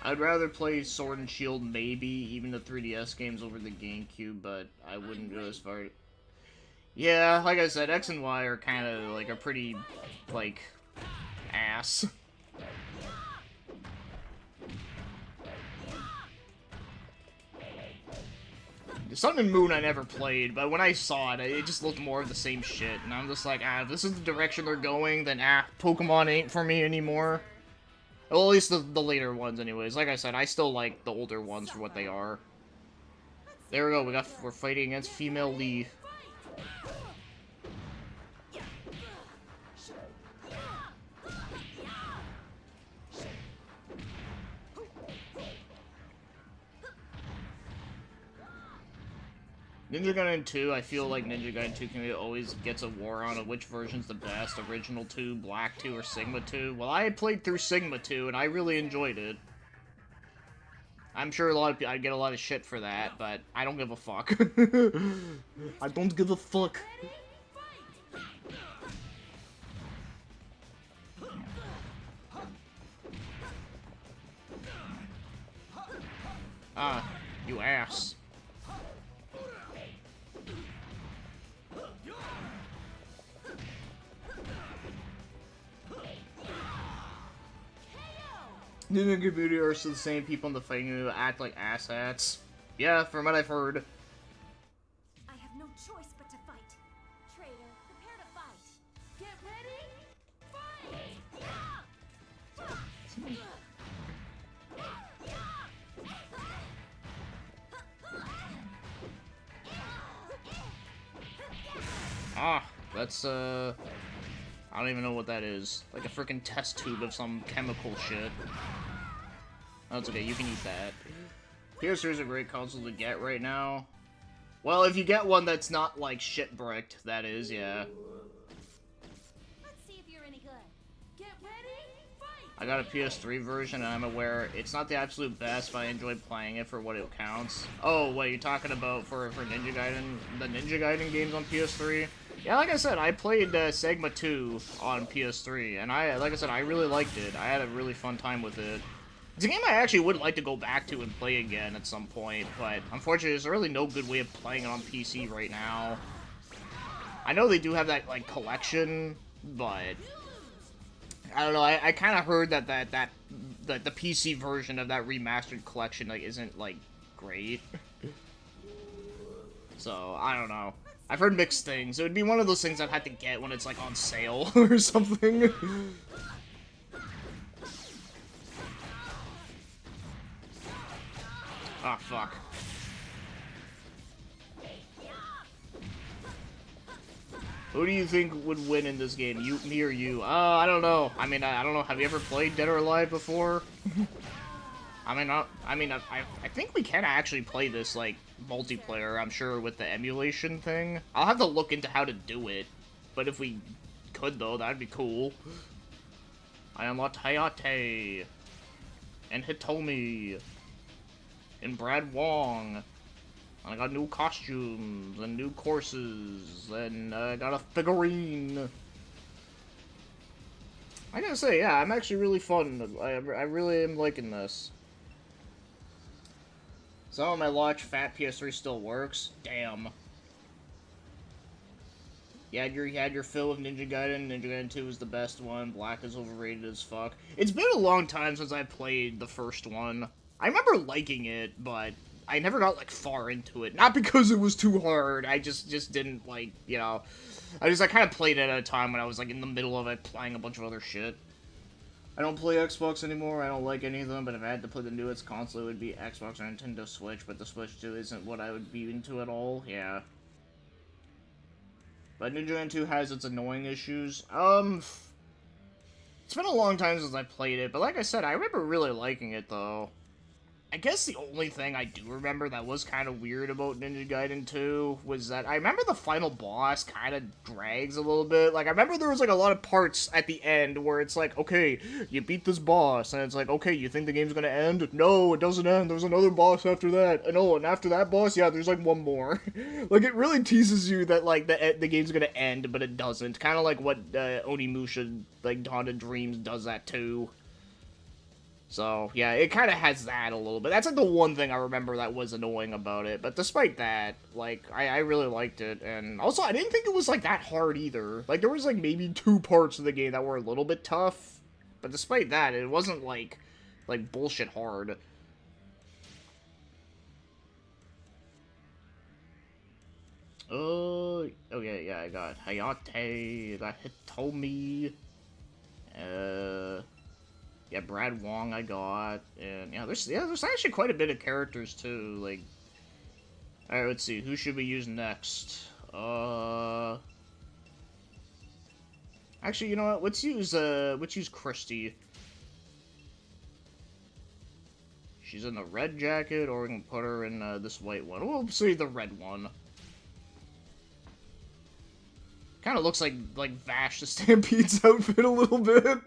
I'd rather play Sword and Shield, maybe, even the 3DS games over the GameCube, but I wouldn't go as far. Yeah, like I said, X and Y are kind of, like, are pretty, like, ass. Sun and Moon I never played, but when I saw it, it just looked more of the same shit, and I'm just like, if this is the direction they're going, then Pokemon ain't for me anymore. Well, at least the later ones, anyways. Like I said, I still like the older ones for what they are. There we go. We're fighting against female Lee. Ninja Gaiden 2, I feel like Ninja Gaiden 2 always gets a war on which version's the best, Original 2, Black 2, or Sigma 2. Well, I played through Sigma 2, and I really enjoyed it. I'm sure I'd get a lot of shit for that, but I don't give a fuck. I don't give a fuck. Ah, you ass. Ninja community are still the same people in the fighting who act like asshats. Yeah, from what I've heard. I have no choice but to fight. Traitor, prepare to fight. Get ready. Fight. Ah, that's, I don't even know what that is. Like a freaking test tube of some chemical shit. Oh, it's okay, you can eat that. PS3 is a great console to get right now. Well, if you get one that's not, like, shit-bricked, that is, yeah. Let's see if you're any good. Get ready. Fight. I got a PS3 version, and I'm aware it's not the absolute best, but I enjoyed playing it for what it counts. Oh, what, you're talking about for Ninja Gaiden? The Ninja Gaiden games on PS3? Yeah, like I said, I played Sigma 2 on PS3, and like I said, I really liked it. I had a really fun time with it. It's a game I actually would like to go back to and play again at some point, but unfortunately, there's really no good way of playing it on PC right now. I know they do have that, like, collection, but I don't know, I kind of heard that the PC version of that remastered collection, like, isn't, like, great. So, I don't know. I've heard mixed things. It would be one of those things I'd have to get when it's, like, on sale or something. Ah, fuck. Who do you think would win in this game? Me or you? I don't know. I mean, I don't know. Have you ever played Dead or Alive before? I think we can actually play this, like, multiplayer, I'm sure, with the emulation thing. I'll have to look into how to do it. But if we could, though, that'd be cool. I unlocked Hayate. And Hitomi. And Brad Wong. And I got new costumes. And new courses. And I got a figurine. I gotta say, yeah, I'm actually really fun. I really am liking this. Some of my large fat PS3 still works. Damn. You had your fill of Ninja Gaiden. Ninja Gaiden 2 is the best one. Black is overrated as fuck. It's been a long time since I played the first one. I remember liking it, but I never got, like, far into it. Not because it was too hard. I just didn't, like, you know. I kind of played it at a time when I was, like, in the middle of it, playing a bunch of other shit. I don't play Xbox anymore, I don't like any of them, but if I had to play the newest console, it would be Xbox or Nintendo Switch, but the Switch 2 isn't what I would be into at all, yeah. But Ninja Gaiden 2 has its annoying issues. It's been a long time since I played it, but like I said, I remember really liking it, though. I guess the only thing I do remember that was kind of weird about Ninja Gaiden 2 was that I remember the final boss kind of drags a little bit. Like, I remember there was, like, a lot of parts at the end where it's like, okay, you beat this boss, and it's like, okay, you think the game's gonna end? No, it doesn't end. There's another boss after that. And oh, and after that boss, yeah, there's, like, one more. Like, it really teases you that, like, the game's gonna end, but it doesn't. Kind of like what Onimusha, like, Dawn of Dreams does that, too. So, yeah, it kind of has that a little bit. That's, like, the one thing I remember that was annoying about it. But despite that, like, I really liked it. And also, I didn't think it was, like, that hard either. Like, there was, like, maybe 2 parts of the game that were a little bit tough. But despite that, it wasn't, like bullshit hard. Oh, okay, yeah, I got Hayate, I got Hitomi, yeah, Brad Wong I got, and there's actually quite a bit of characters too. Like, all right, let's see, who should we use next? Actually, you know what? Let's use Christy. She's in the red jacket, or we can put her in this white one. We'll see the red one. Kind of looks like Vash the Stampede's outfit a little bit.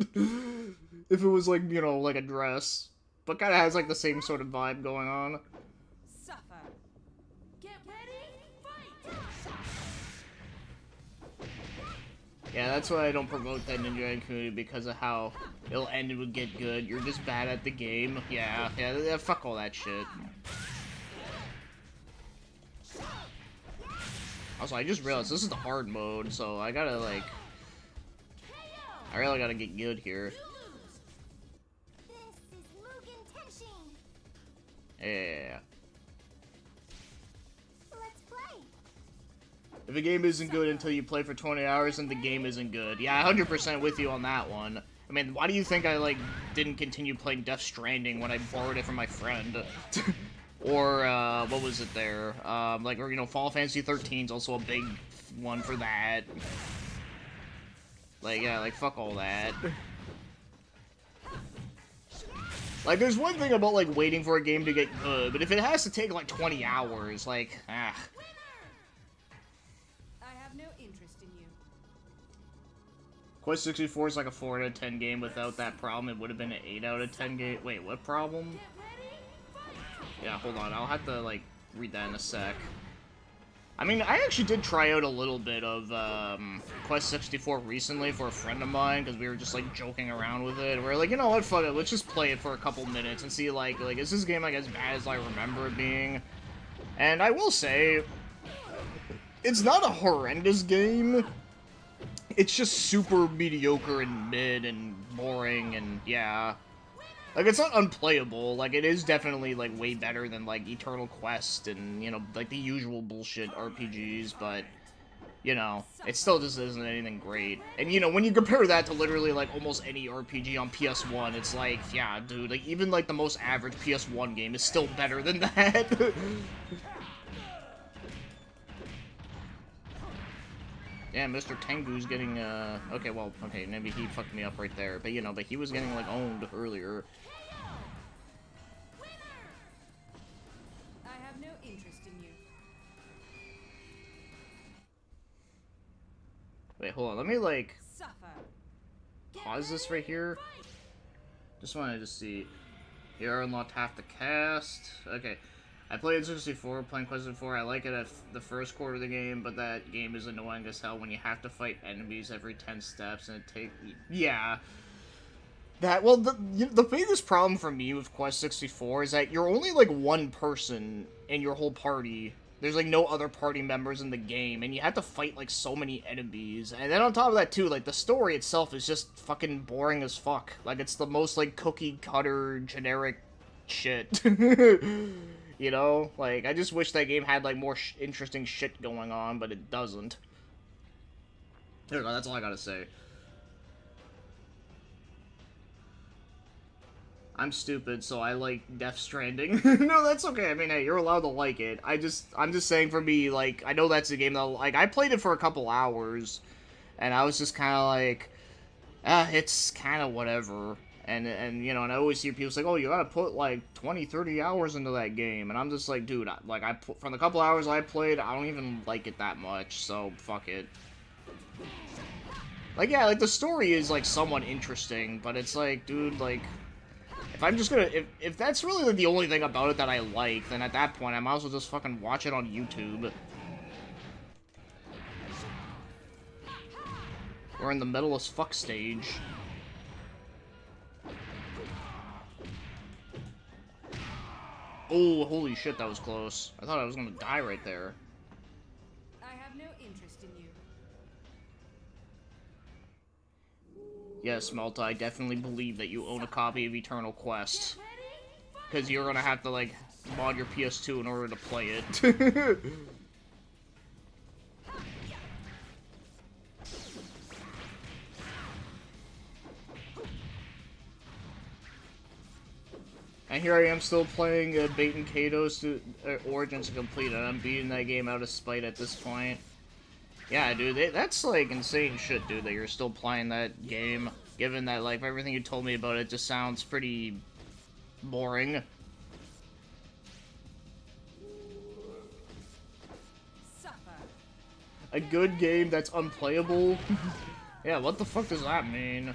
If it was, like, you know, like a dress. But kind of has, like, the same sort of vibe going on. Suffer. Get ready, fight! Yeah, that's why I don't promote that Ninja Gaiden community, because of how it'll end and would get good. You're just bad at the game. Yeah, fuck all that shit. Also, I just realized this is the hard mode, so I gotta, like... I really gotta get good here. Yeah. Let's play. If a game isn't good until you play for 20 hours, then the game isn't good. Yeah, 100% with you on that one. I mean, why do you think I, like, didn't continue playing Death Stranding when I borrowed it from my friend? Or, what was it there? Like, or, you know, Final Fantasy 13 is also a big one for that. Like, yeah, like, fuck all that. Like, there's one thing about, like, waiting for a game to get good, but if it has to take, like, 20 hours, like, ah. I have no interest in you. Quest 64 is like a 4 out of 10 game. Without that problem, it would have been an 8 out of 10 game. Wait, what problem? Get ready, fight! Yeah, hold on. I'll have to, like, read that in a sec. I mean, I actually did try out a little bit of Quest 64 recently for a friend of mine, because we were just, like, joking around with it. We were like, you know what, fuck it, let's just play it for a couple minutes and see, like, is this game, like, as bad as I remember it being? And I will say, it's not a horrendous game. It's just super mediocre and mid and boring and, yeah. Like, it's not unplayable. Like, it is definitely, like, way better than, like, Eternal Quest and, you know, like, the usual bullshit RPGs, but, you know, it still just isn't anything great. And, you know, when you compare that to literally, like, almost any RPG on PS1, it's like, yeah, dude, like, even, like, the most average PS1 game is still better than that. Yeah, Mr. Tengu's getting, okay, well, okay, maybe he fucked me up right there, but, you know, but he was getting, like, owned earlier. I have no interest in you. Wait, hold on, let me, like, Suffer. Get pause this ready, right here. fight! Just wanted to see. Here, unlocked half the cast. Okay. I played 64, playing Quest 4. I like it at the first quarter of the game, but that game is annoying as hell when you have to fight enemies every 10 steps, and it takes... Yeah. That, well, the biggest problem for me with Quest 64 is that you're only, like, one person in your whole party. There's, like, no other party members in the game, and you have to fight, like, so many enemies. And then on top of that, too, like, the story itself is just fucking boring as fuck. Like, it's the most, like, cookie-cutter, generic shit. You know? Like, I just wish that game had, like, more interesting shit going on, but it doesn't. There we go, that's all I gotta say. I'm stupid, so I like Death Stranding. No, that's okay. I mean, hey, you're allowed to like it. I'm just saying for me, like, I know that's a game that, like, I played it for a couple hours, and I was just kind of like, it's kind of whatever. And, you know, and I always hear people say, oh, you gotta put, like, 20, 30 hours into that game. And I'm just like, dude, from the couple hours I played, I don't even like it that much, so fuck it. Like, yeah, like, the story is, like, somewhat interesting, but it's like, dude, like, if I'm just gonna, if that's really, like, the only thing about it that I like, then at that point, I might as well just fucking watch it on YouTube. We're in the middle as fuck stage. Oh, holy shit, that was close. I thought I was gonna die right there. I have no interest in you. Yes, Malta, I definitely believe that you own a copy of Eternal Quest. Because you're gonna have to, like, mod your PS2 in order to play it. And here I am still playing Bait and Kato's Origins to complete it. I'm beating that game out of spite at this point. Yeah, dude, that's, like, insane shit, dude, that you're still playing that game. Given that, like, everything you told me about it just sounds pretty boring. Suffer. A good game that's unplayable? Yeah, what the fuck does that mean?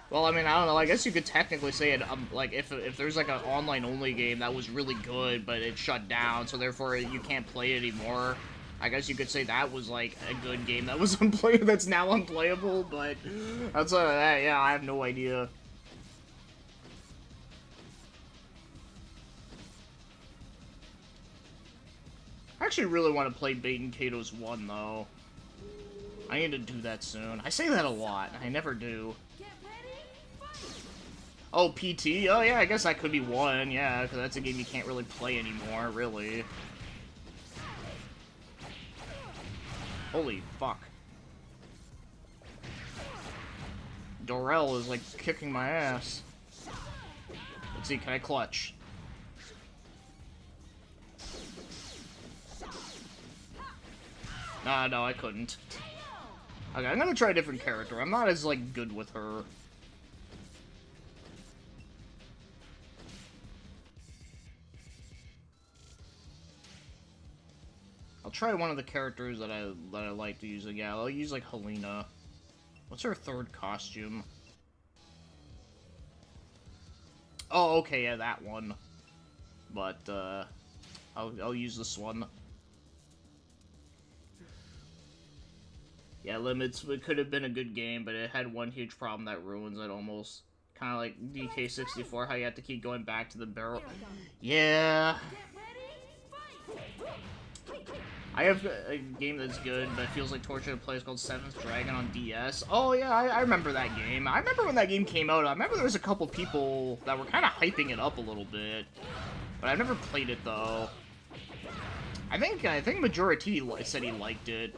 Well, I mean, I don't know, I guess you could technically say it, like, if there's, like, an online-only game that was really good, but it shut down, so therefore you can't play it anymore, I guess you could say that was, like, a good game that was unplayable, that's now unplayable, but that's, yeah, I have no idea. I actually really want to play Bait and Kato's 1, though. I need to do that soon. I say that a lot, I never do. Oh, PT? Oh, yeah, I guess that could be one, yeah, because that's a game you can't really play anymore, really. Holy fuck. Dorel is, like, kicking my ass. Let's see, can I clutch? Nah, no, I couldn't. Okay, I'm gonna try a different character. I'm not as, like, good with her. I'll try one of the characters that I like to use. Yeah, I'll use, like, Helena. What's her third costume? Oh, okay, yeah, that one. But, I'll use this one. Yeah, Limits, it could have been a good game, but it had one huge problem that ruins it almost. Kind of like DK64, how you have to keep going back to the barrel. Yeah. I have a game that's good, but it feels like torture to play. It's called Seventh Dragon on DS. Oh, yeah, I remember that game. I remember when that game came out. I remember there was a couple people that were kind of hyping it up a little bit. But I've never played it, though. I think majority said he liked it.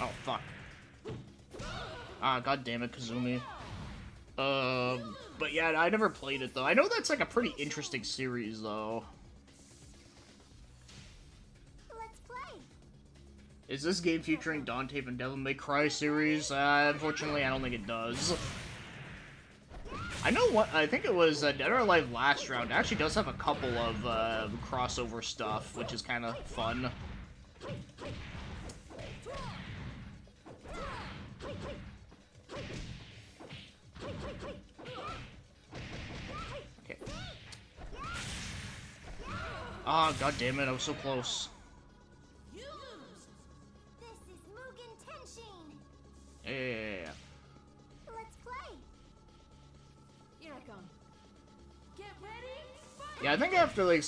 Oh, fuck. Ah, god damn it, Kazumi. But yeah, I never played it, though. I know that's, like, a pretty interesting series, though. Let's play. Is this game featuring Dante from Devil May Cry series? Unfortunately, I don't think it does. I know what, I think it was Dead or Alive Last Round. It actually does have a couple of crossover stuff, which is kind of fun. Okay. Ah, god damn it, I was so close. You lose. This is Mugen Tenshin. Yeah. Let's play. Here I come. Get ready. Fight. Yeah, I think after, like,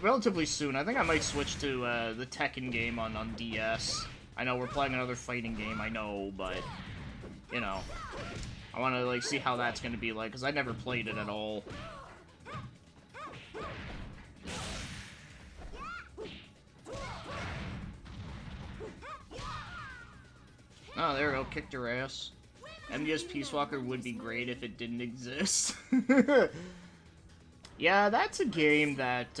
relatively soon, I think I might switch to the Tekken game on DS. I know we're playing another fighting game, I know, but, you know, I want to, like, see how that's going to be like, because I never played it at all. Oh, there we go. Kicked her ass. MGS Peace Walker would be great if it didn't exist. Yeah, that's a game that,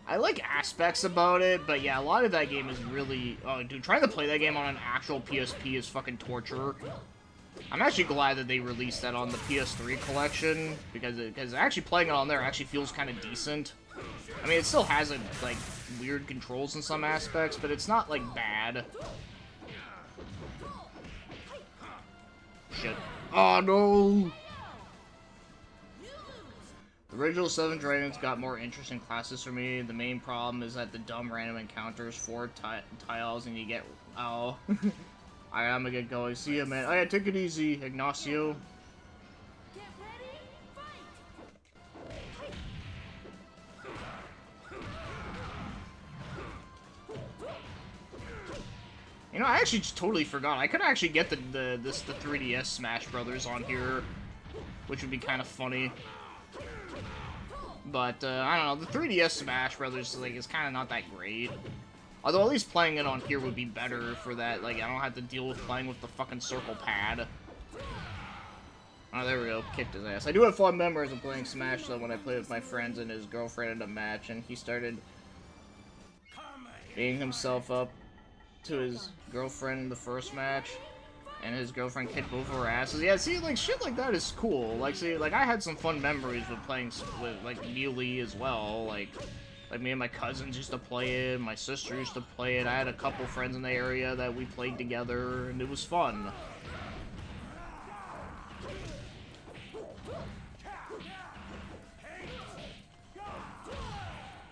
I like aspects about it, but yeah, a lot of that game is really... Oh, dude, trying to play that game on an actual PSP is fucking torture. I'm actually glad that they released that on the PS3 collection, because actually playing it on there actually feels kind of decent. I mean, it still has, like, weird controls in some aspects, but it's not, like, bad. Shit. Oh, no! The original 7 Dragons got more interesting classes for me. The main problem is that the dumb random encounters 4 tiles and you get... Oh. I'm gonna get going. See ya, man. Oh yeah, take it easy, Ignacio. Get ready, fight! You know, I actually just totally forgot. I could actually get the 3DS Smash Brothers on here, which would be kind of funny. But, I don't know, the 3DS Smash Brothers, like, is kind of not that great. Although, at least playing it on here would be better for that, like, I don't have to deal with playing with the fucking circle pad. Oh, there we go, kicked his ass. I do have fond memories of playing Smash, though, when I played with my friends and his girlfriend in a match, and he started beating himself up to his girlfriend in the first match. And his girlfriend kicked both of her asses. Yeah, see, like, shit like that is cool. Like, see, like, I had some fun memories with playing with, like, Melee as well. Like, me and my cousins used to play it, my sister used to play it. I had a couple friends in the area that we played together, and it was fun.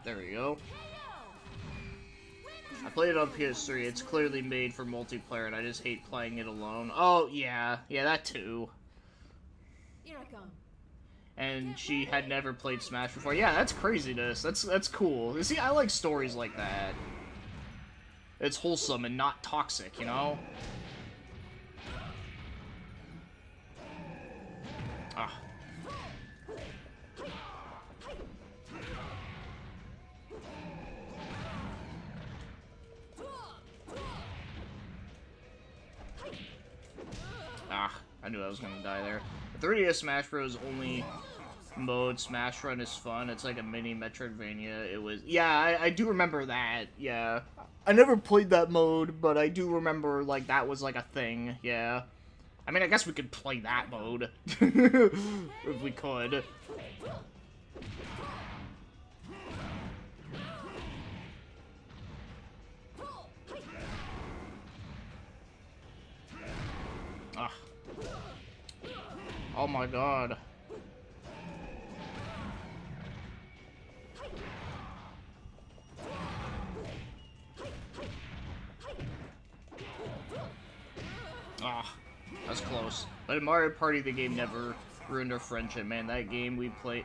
There we go. I played it on PS3. It's clearly made for multiplayer, and I just hate playing it alone. Oh, yeah. Yeah, that too. Here I come. And she had never played Smash before. Yeah, that's craziness. That's cool. You see, I like stories like that. It's wholesome and not toxic, you know? Ah. Ah, I knew I was gonna die there. The 3DS Smash Bros. Only mode, Smash Run, is fun. It's like a mini Metroidvania. It was... Yeah, I do remember that, yeah. I never played that mode, but I do remember, like, that was, like, a thing, yeah. I mean, I guess we could play that mode. If we could. Ugh. Oh my god. Ah, that's close. But in Mario Party, the game never ruined our friendship, man. That game we played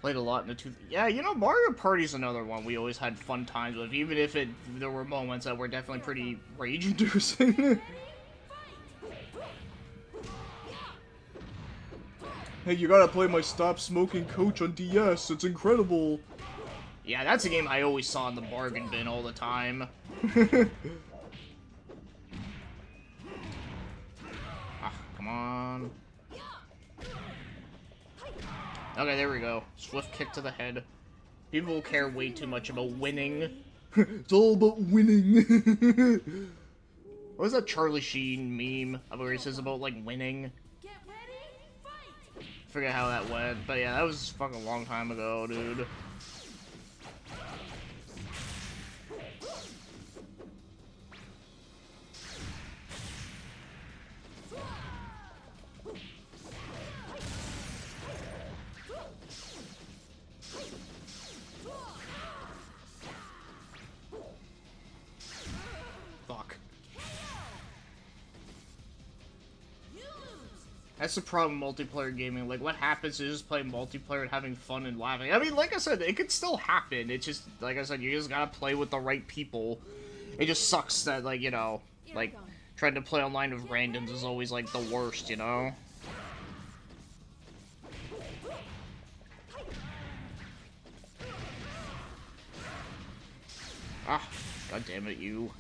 a lot in the Yeah, you know, Mario Party's another one we always had fun times with, even if there were moments that were definitely pretty rage-inducing. Hey, you gotta play my Stop Smoking Coach on DS. It's incredible. Yeah, that's a game I always saw in the bargain bin all the time. Ah, come on. Okay, there we go. Swift kick to the head. People care way too much about winning. It's all about winning. What was that Charlie Sheen meme where he says about, like, winning? Get ready, fight! Forget how that went, but yeah, that was fucking a long time ago, dude. Fuck. That's the problem with multiplayer gaming. Like, what happens is just playing multiplayer and having fun and laughing. I mean, like I said, it could still happen. It's just, like I said, you just gotta play with the right people. It just sucks that, like, you know, like, trying to play online with randoms is always, like, the worst, you know? Ah, god damn it, you.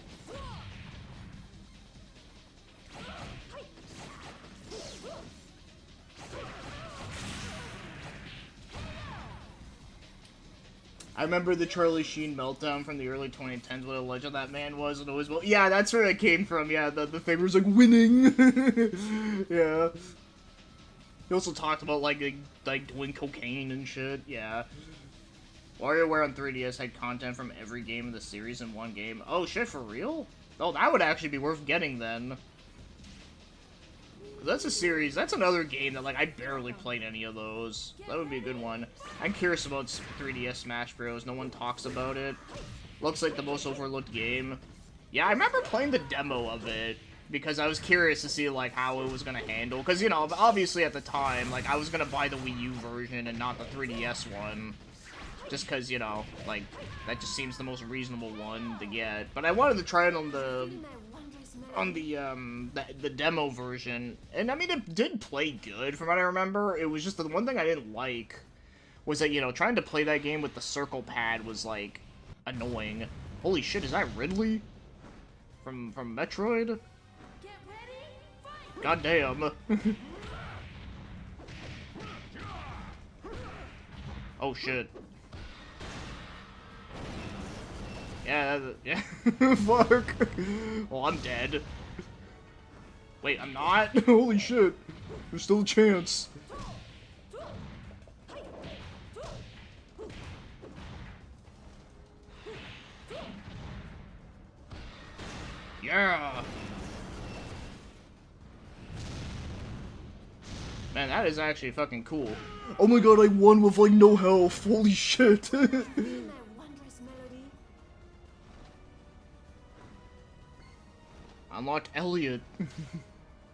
I remember the Charlie Sheen meltdown from the early 2010s, what a legend that man was, and always, well, yeah, that's where it came from, yeah, the thing was like, winning! Yeah. He also talked about, like, doing cocaine and shit, yeah. WarioWare on 3DS had content from every game in the series in one game. Oh, shit, for real? Oh, that would actually be worth getting, then. That's a series, that's another game that, like, I barely played any of those. That would be a good one. I'm curious about 3DS Smash Bros. No one talks about it. Looks like the most overlooked game. Yeah, I remember playing the demo of it, because I was curious to see, like, how it was gonna handle. Because, you know, obviously at the time, like, I was gonna buy the Wii U version and not the 3DS one. Just because, you know, like, that just seems the most reasonable one to get. But I wanted to try it on the demo version, and I mean, it did play good from what I remember. It was just the one thing I didn't like was that, you know, trying to play that game with the circle pad was, like, annoying. Holy shit, is that Ridley? From Metroid? God damn. Oh shit. Yeah, yeah. Fuck. Well, I'm dead. Wait, I'm not? Holy shit. There's still a chance. Yeah. Man, that is actually fucking cool. Oh my god, I won with, like, no health. Holy shit. Unlocked Elliot.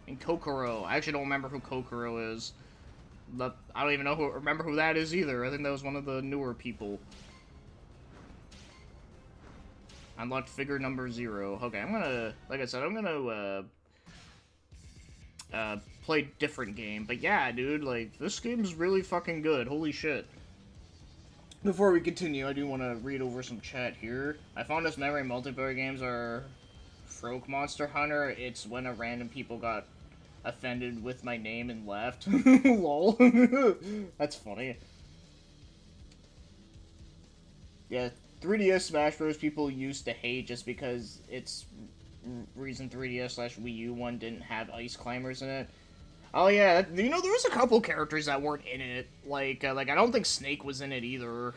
And Kokoro. I actually don't remember who Kokoro is. I don't even remember who that is either. I think that was one of the newer people. Unlocked figure number 0. Okay, I'm gonna, like I said, I'm gonna, play different game. But yeah, dude, like, this game's really fucking good. Holy shit. Before we continue, I do want to read over some chat here. I found this memory multiplayer games are Froke Monster Hunter. It's when a random people got offended with my name and left. Lol. That's funny. Yeah, 3DS Smash Bros. People used to hate just because it's reason 3DS/Wii U one didn't have ice climbers in it. Oh yeah, you know, there was a couple characters that weren't in it. Like I don't think Snake was in it either.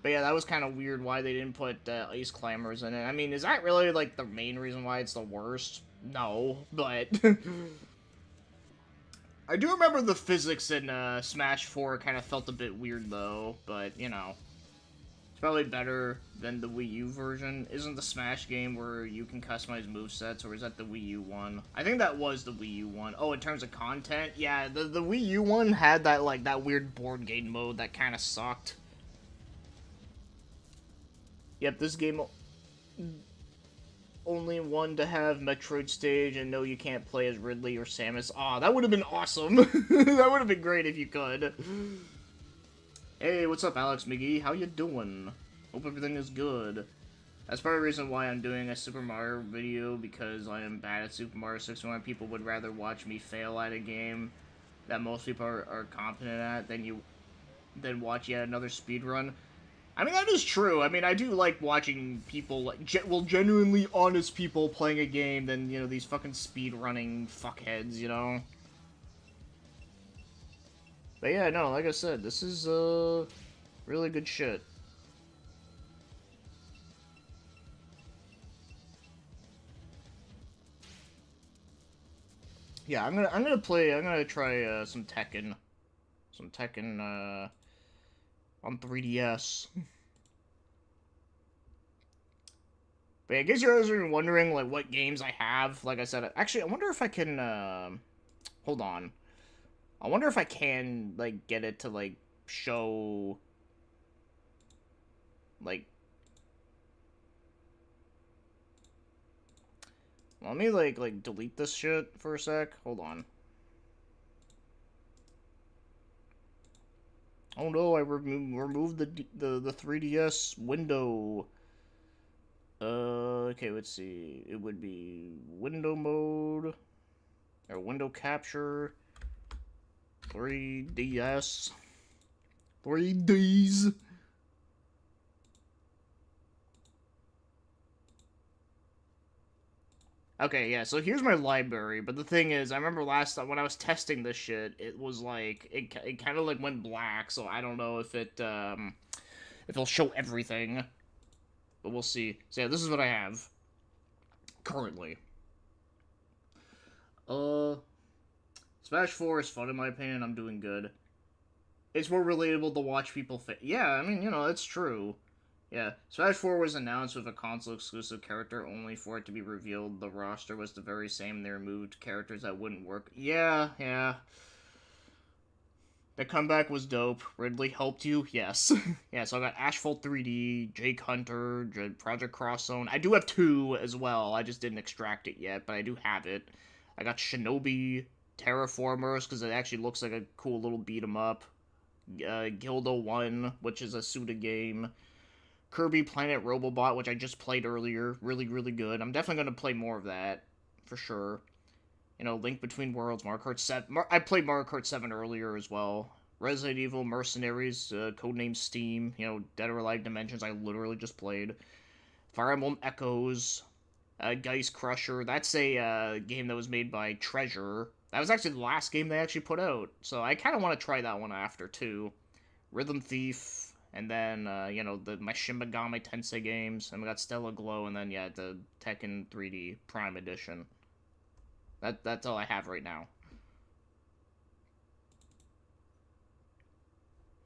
But yeah, that was kind of weird why they didn't put ice climbers in it. I mean, is that really, like, the main reason why it's the worst? No, but... I do remember the physics in Smash 4 kind of felt a bit weird, though. But, you know, it's probably better than the Wii U version. Isn't the Smash game where you can customize movesets, or is that the Wii U one? I think that was the Wii U one. Oh, in terms of content? Yeah, the Wii U one had that, like, that weird board game mode that kind of sucked. Yep, this game only one to have Metroid stage, and no, you can't play as Ridley or Samus. Aw, that would have been awesome. That would have been great if you could. Hey, what's up, Alex McGee? How you doing? Hope everything is good. That's part of the reason why I'm doing a Super Mario video, because I am bad at Super Mario 61. People would rather watch me fail at a game that most people are competent at than watch yet another speedrun. I mean, that is true. I mean, I do like watching people, like, genuinely honest people playing a game than, you know, these fucking speedrunning fuckheads, you know? But yeah, no, like I said, this is, really good shit. Yeah, I'm gonna try, some Tekken. On 3DS. But yeah, I guess you guys are wondering, like, what games I have. Like I said, actually, I wonder if I can, hold on. I wonder if I can, like, get it to, like, show, like... Let me, like, delete this shit for a sec. Hold on. Oh no, I removed the 3DS window. Okay, let's see. It would be window mode, or window capture, 3DS, 3Ds. Okay, yeah, so here's my library, but the thing is, I remember last time when I was testing this shit, it was like, it kind of like went black, so I don't know if if it'll show everything, but we'll see. So yeah, this is what I have, currently. Uh, Smash 4 is fun in my opinion, I'm doing good. It's more relatable to watch people yeah, I mean, you know, it's true. Yeah, Smash 4 was announced with a console-exclusive character only for it to be revealed the roster was the very same and they removed characters that wouldn't work. Yeah, yeah. The comeback was dope. Ridley helped you? Yes. Yeah, so I got Asphalt 3D, Jake Hunter, Project Cross Zone. I do have 2 as well. I just didn't extract it yet, but I do have it. I got Shinobi, Terraformers, because it actually looks like a cool little beat-em-up. Gildo 1, which is a Suda game. Kirby Planet Robobot, which I just played earlier. Really, really good. I'm definitely going to play more of that, for sure. You know, Link Between Worlds, Mario Kart 7. I played Mario Kart 7 earlier as well. Resident Evil, Mercenaries, Codename Steam, you know, Dead or Alive Dimensions, I literally just played. Fire Emblem Echoes, Geist Crusher. That's a game that was made by Treasure. That was actually the last game they actually put out. So I kind of want to try that one after, too. Rhythm Thief, and then, you know, my Shin Megami Tensei games, and we got Stellar Glow, and then, yeah, the Tekken 3D Prime Edition. That's all I have right now.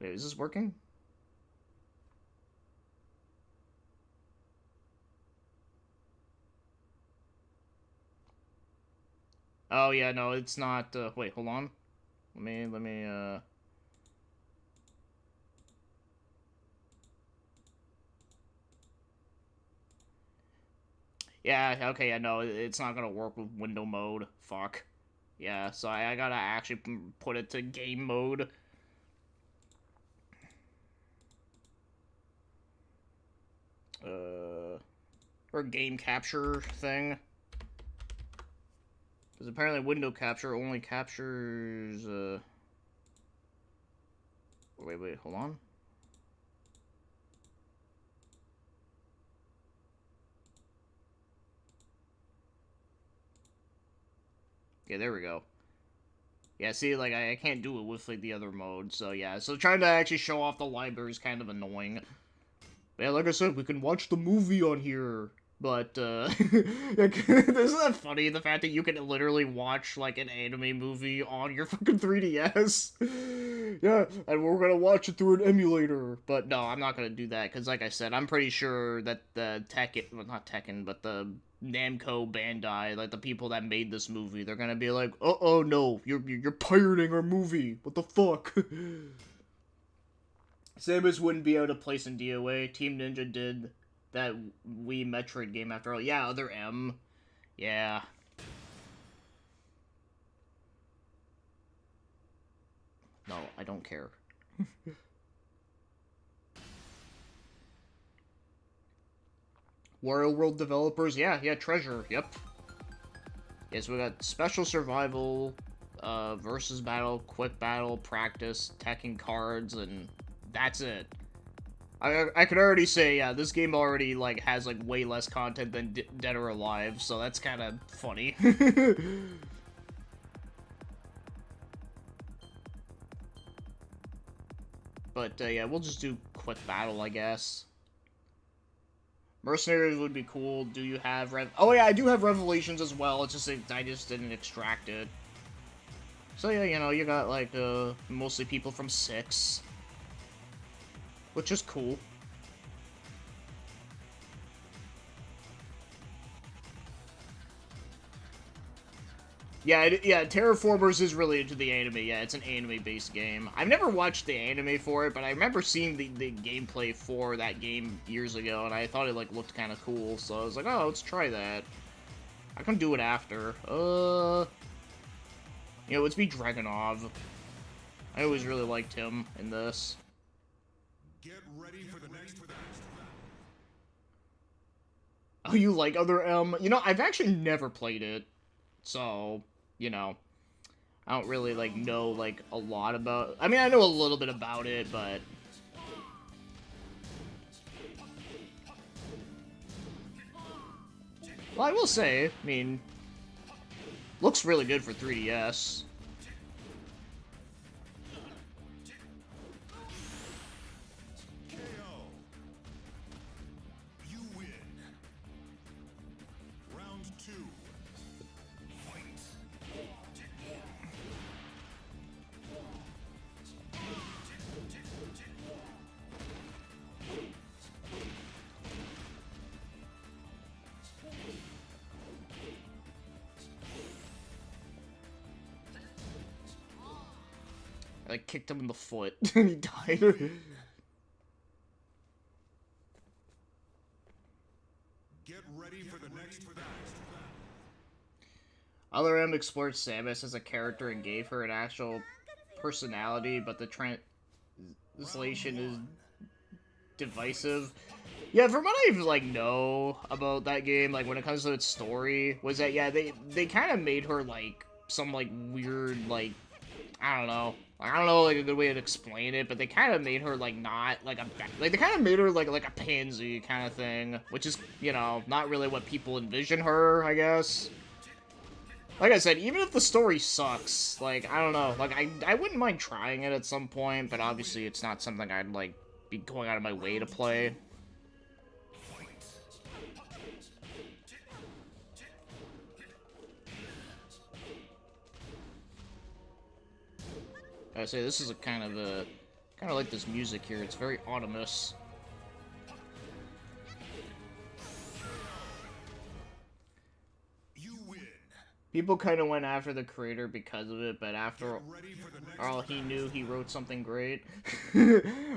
Wait, is this working? Oh, yeah, no, it's not, wait, hold on. Let me, Yeah, okay, yeah, no, it's not gonna work with window mode. Fuck. Yeah, so I gotta actually put it to game mode. Or game capture thing. Because apparently window capture only captures, Wait, hold on. Yeah, there we go. Yeah, see, like, I can't do it with, like, the other mode, so yeah. So trying to actually show off the library is kind of annoying. But yeah, like I said, we can watch the movie on here. But, isn't that funny? The fact that you can literally watch, like, an anime movie on your fucking 3DS. Yeah, and we're gonna watch it through an emulator. But no, I'm not gonna do that, because like I said, I'm pretty sure that the Tekken, well, not Tekken, but the Namco Bandai, like, the people that made this movie, they're gonna be like, oh no, you're pirating our movie. What the fuck? Samus wouldn't be able to place in DOA. Team Ninja did that Wii Metroid game after all. Yeah, other M. Yeah. No, I don't care. Wario World developers, yeah, Treasure, yep. Yeah, so we got Special Survival, Versus Battle, Quick Battle, Practice, Tekken cards, and that's it. I could already say, yeah, this game already, like, has, like, way less content than Dead or Alive, so that's kind of funny. But, yeah, we'll just do Quick Battle, I guess. Mercenaries would be cool. Do you have Oh, yeah, I do have Revelations as well, it's just I just didn't extract it. So, yeah, you know, you got, like, mostly people from 6. Which is cool. Yeah, Terraformers is related to the anime. Yeah, it's an anime-based game. I've never watched the anime for it, but I remember seeing the gameplay for that game years ago, and I thought it, like, looked kind of cool, so I was like, oh, let's try that. I can do it after. You know, let's be Dragonov. I always really liked him in this. Get ready for the next battle. Oh, you like other M? You know, I've actually never played it, so, you know, I don't really, like, know, like, a lot about... I mean, I know a little bit about it, but... Well, I will say, I mean, looks really good for 3DS. KO. You win. Round 2. Fight. I kicked him in the foot and he died. Get ready for the next battle. Other M explored Samus as a character and gave her an actual personality, but the translation is divisive. Yeah, from what I like know about that game, like when it comes to its story, was that yeah they kind of made her like some like weird like I don't know like a good way to explain it, but they kind of made her like not like they kind of made her like a pansy kind of thing, which is you know not really what people envision her, I guess. Like I said, even if the story sucks, like I don't know, like I wouldn't mind trying it at some point, but obviously it's not something I'd like be going out of my way to play. I say this is a kind of like this music here. It's very ominous. You win. People kind of went after the creator because of it, but after all, he knew he wrote something great.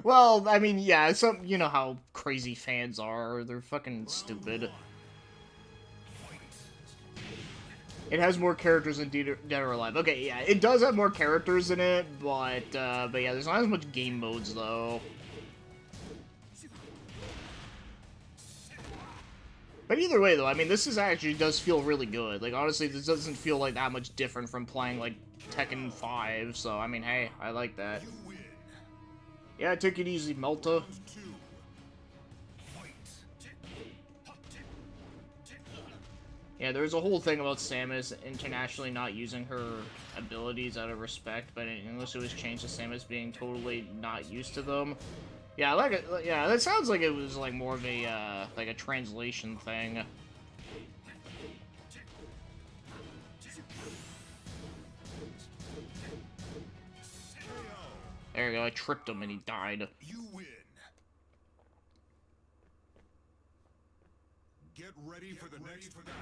Well, I mean, yeah, some you know how crazy fans are. They're fucking stupid. It has more characters than Dead or Alive. Okay, yeah, it does have more characters in it, but yeah, there's not as much game modes, though. But either way, though, I mean, this is actually does feel really good. Like, honestly, this doesn't feel like that much different from playing, like, Tekken 5, so, I mean, hey, I like that. Yeah, take it easy, Melta. Yeah, there's a whole thing about Samus internationally not using her abilities out of respect, but in English it was changed to Samus being totally not used to them. Yeah, like it. Yeah, that sounds like it was like more of a like a translation thing. There we go. I tricked him and he died. You win. Get ready for the next battle.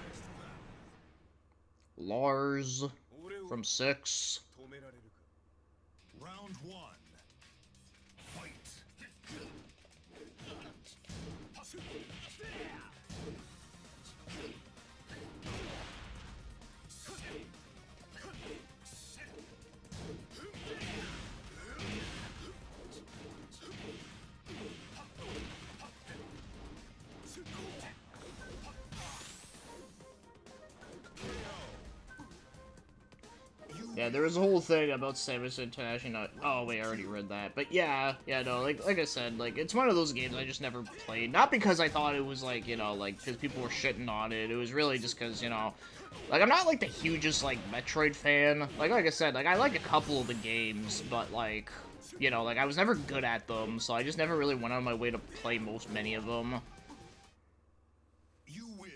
Lars from 6. Round 1. Fight. Yeah, there was a whole thing about Samus International. Oh wait, I already read that. But yeah, no, like I said, like it's one of those games I just never played. Not because I thought it was like you know like because people were shitting on it. It was really just because you know, like I'm not like the hugest like Metroid fan. Like I said, like I like a couple of the games, but like you know like I was never good at them, so I just never really went on my way to play many of them. You win.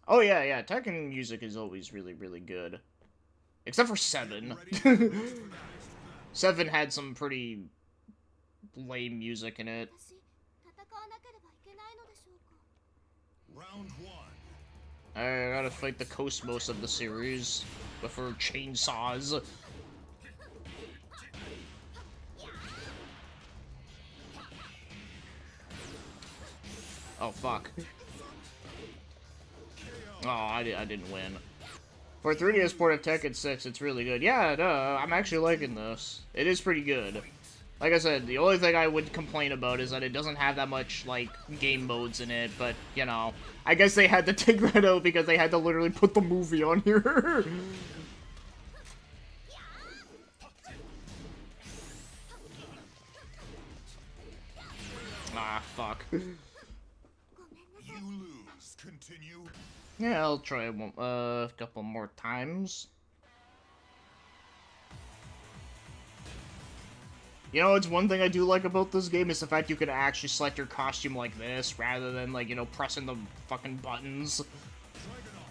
Oh yeah, Tekken music is always really good. Except for 7. 7 had some pretty lame music in it. Round 1. I gotta fight the Cosmos of the series with her chainsaws. Oh fuck. Oh, I didn't win. For a 3DS port of Tekken 6, it's really good. Yeah, I'm actually liking this. It is pretty good. Like I said, the only thing I would complain about is that it doesn't have that much, like, game modes in it, but, you know, I guess they had to take that out because they had to literally put the movie on here. Ah, fuck. You lose. Continue. Yeah, I'll try it a couple more times. You know, it's one thing I do like about this game is the fact you can actually select your costume like this, rather than, like, you know, pressing the fucking buttons.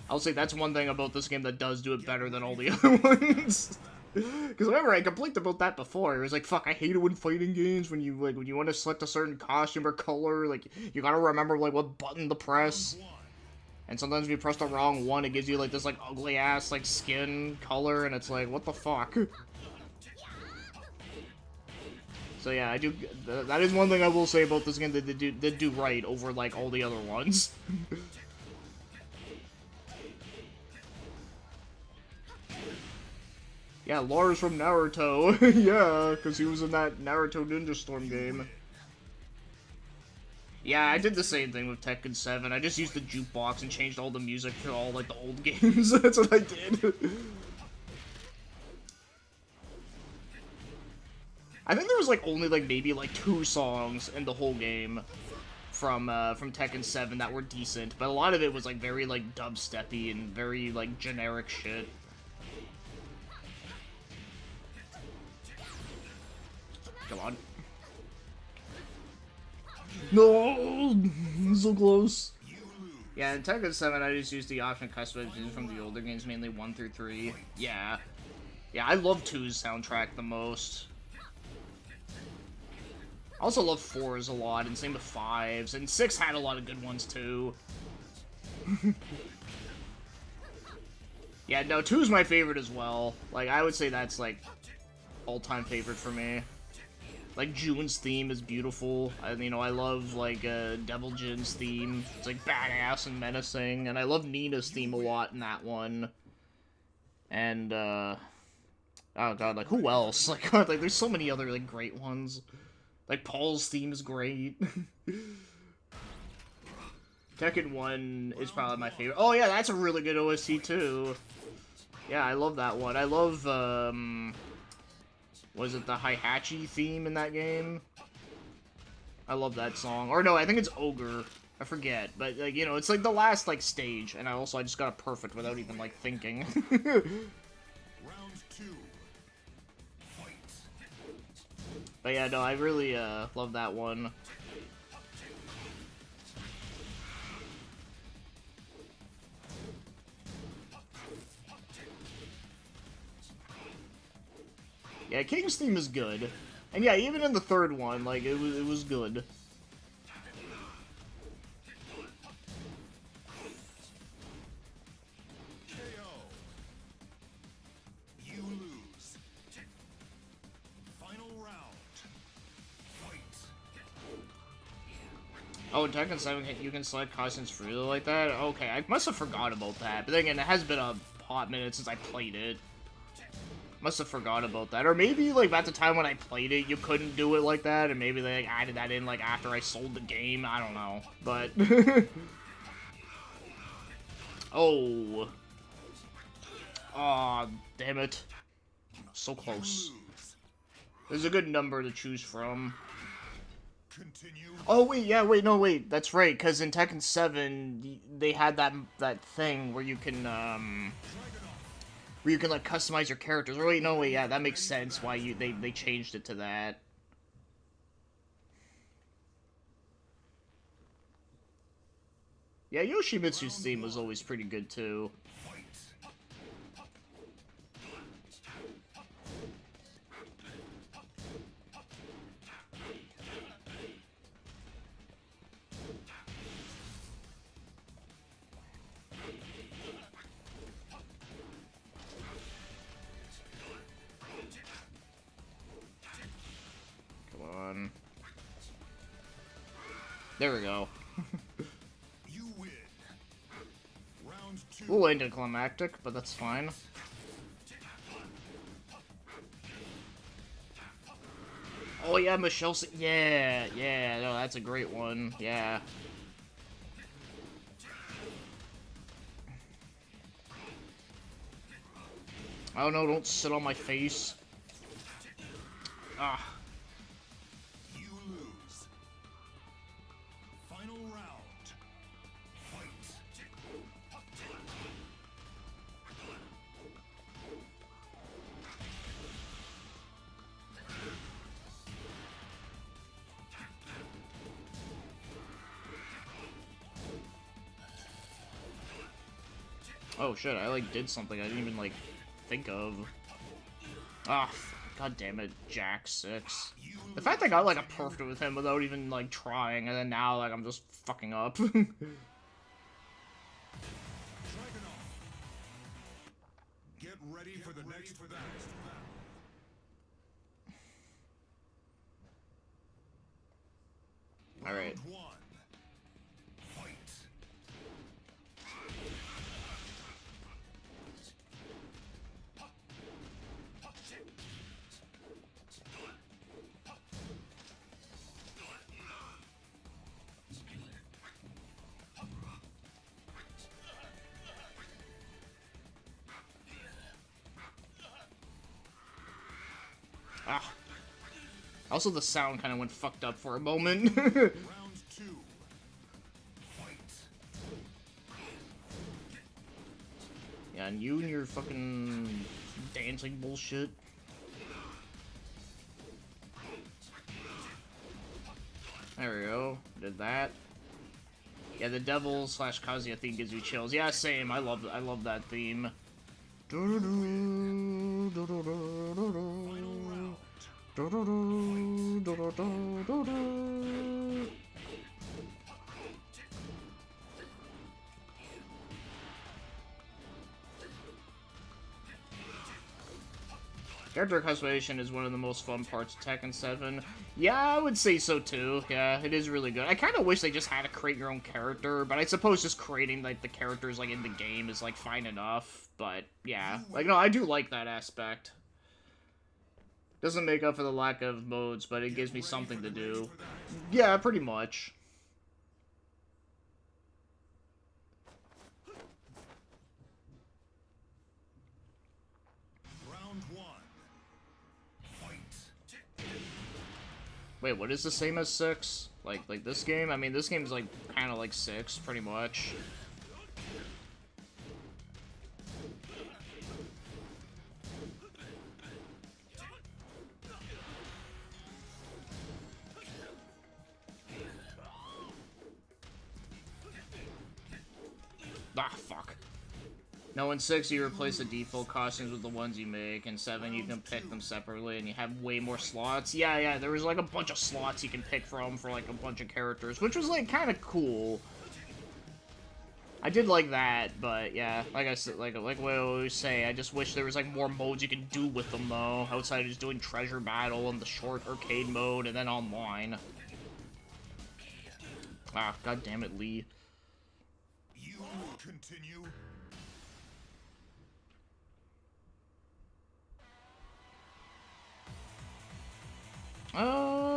I'll say that's one thing about this game that does do it better than all the other ones. Because remember, I complained about that before. It was like, fuck, I hate it when fighting games, when you want to select a certain costume or color, like, you gotta remember, like, what button to press. And sometimes if you press the wrong one, it gives you, like, this, like, ugly-ass, like, skin color, and it's like, what the fuck? So yeah, I do. That is one thing I will say about this game that they did do right over like all the other ones. Yeah, Lars from Naruto. Yeah, because he was in that Naruto Ninja Storm game. Yeah, I did the same thing with Tekken 7. I just used the jukebox and changed all the music for all like the old games. That's what I did. I think there was like only like maybe like 2 songs in the whole game from Tekken 7 that were decent, but a lot of it was like very like dubsteppy and very like generic shit. Come on. No, so close. Yeah, in Tekken 7 I just used the option customizations from the older games, mainly 1 through 3. Yeah. Yeah, I love 2's soundtrack the most. I also love 4's a lot, and same with 5's, and 6 had a lot of good ones, too. Yeah, no, 2's my favorite as well. Like, I would say that's, like, all-time favorite for me. Like, June's theme is beautiful. You know, I love, like, Devil Jin's theme. It's, like, badass and menacing, and I love Nina's theme a lot in that one. And, oh god, like, who else? Like, god, like, there's so many other, like, great ones. Like, Paul's theme is great. Tekken 1 is probably my favorite. Oh, yeah, that's a really good OST, too. Yeah, I love that one. I love, was it the Heihachi theme in that game? I love that song. Or no, I think it's Ogre. I forget. But, like, you know, it's, like, the last, like, stage. And I just got it perfect without even, like, thinking. Round 2. But yeah, no, I really, love that one. Yeah, King's theme is good. And yeah, even in the third one, like, it was good. Oh, in Tekken 7, you can select costumes freely like that? Okay, I must have forgot about that. But then again, it has been a hot minute since I played it. Must have forgot about that. Or maybe, like, at the time when I played it, you couldn't do it like that, and maybe they, like, added that in, like, after I sold the game. I don't know. But... oh. Aw, damn it. So close. There's a good number to choose from. Oh, wait, yeah, wait, no, wait, that's right, because in Tekken 7, they had that thing where you can, like, customize your characters. Or wait, no, wait, yeah, that makes sense why they changed it to that. Yeah, Yoshimitsu's theme was always pretty good, too. There we go. You win. Round 2. A little anticlimactic, but that's fine. Oh yeah, Michelle. Yeah, no, that's a great one. Yeah. Oh no, don't sit on my face. Ah. You lose. Final round. Fight. Oh shit, I like did something I didn't even like think of. Ah, god damn it, Jack 6. The fact I got like a perfect with him without even like trying, and then now like I'm just fucking up. Get ready for the next battle. Alright. Round 1. Fight. Ah. Also, the sound kind of went fucked up for a moment. Round 2. Fight. Yeah, and you and your fucking dancing bullshit. There we go. Did that. Yeah, the devil slash Kazuya theme gives you chills. Yeah, same. I love that theme. Character customization is one of the most fun parts of Tekken 7. Yeah, I would say so too. Yeah, it is really good. I kind of wish they just had to create your own character, but I suppose just creating like the characters like in the game is like fine enough. But yeah, like no, I do like that aspect. Doesn't make up for the lack of modes, but it gives me something to do. Yeah, pretty much. Round 1. Fight. Wait, what is the same as 6? Like this game? I mean, this game's like kind of like 6, pretty much. Ah, fuck. No, in 6, you replace the default costumes with the ones you make. In 7, you can pick them separately, and you have way more slots. Yeah, there was, like, a bunch of slots you can pick from for, like, a bunch of characters, which was, like, kind of cool. I did like that, but, yeah, like I said, like what I always say, I just wish there was, like, more modes you could do with them, though, outside of just doing Treasure Battle and the short arcade mode, and then online. Ah, god damn it, Lee. You continue.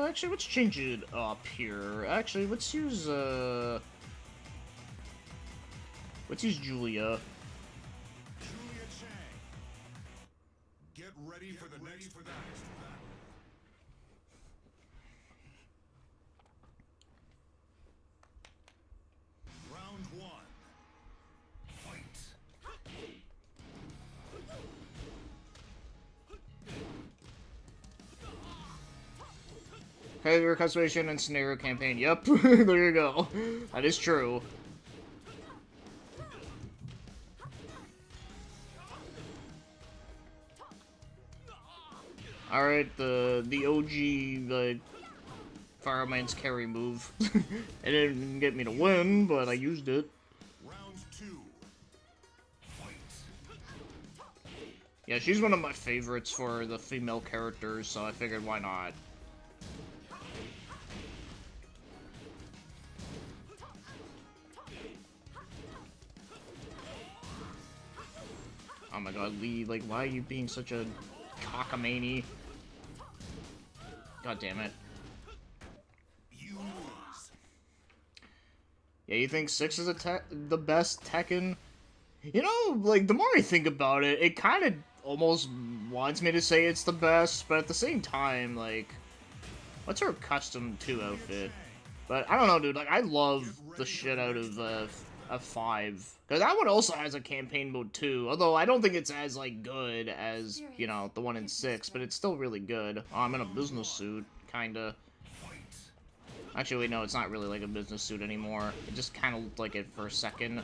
Actually, let's change it up here. Actually, let's use Julia. Julia Chang. Get ready for the next battle. Round 1. Fight. Character customization and scenario campaign. Yep, there you go. That is true. Alright, the OG, the Fireman's carry move. It didn't get me to win, but I used it. Round 2. Fight. Yeah, she's one of my favorites for the female characters, so I figured why not. Oh my god, Lee, like, why are you being such a cockamamie? God damn it. You lose. Yeah, you think 6 is the best Tekken? You know, like, the more I think about it, it kind of almost wants me to say it's the best, but at the same time, like, what's her custom 2 outfit? But I don't know, dude, like, I love the shit out of 5. Because that one also has a campaign mode too, although I don't think it's as, like, good as, you know, the one in 6, but it's still really good. Oh, I'm in a business suit, kinda. Actually, wait, no, it's not really like a business suit anymore. It just kind of looked like it for a second.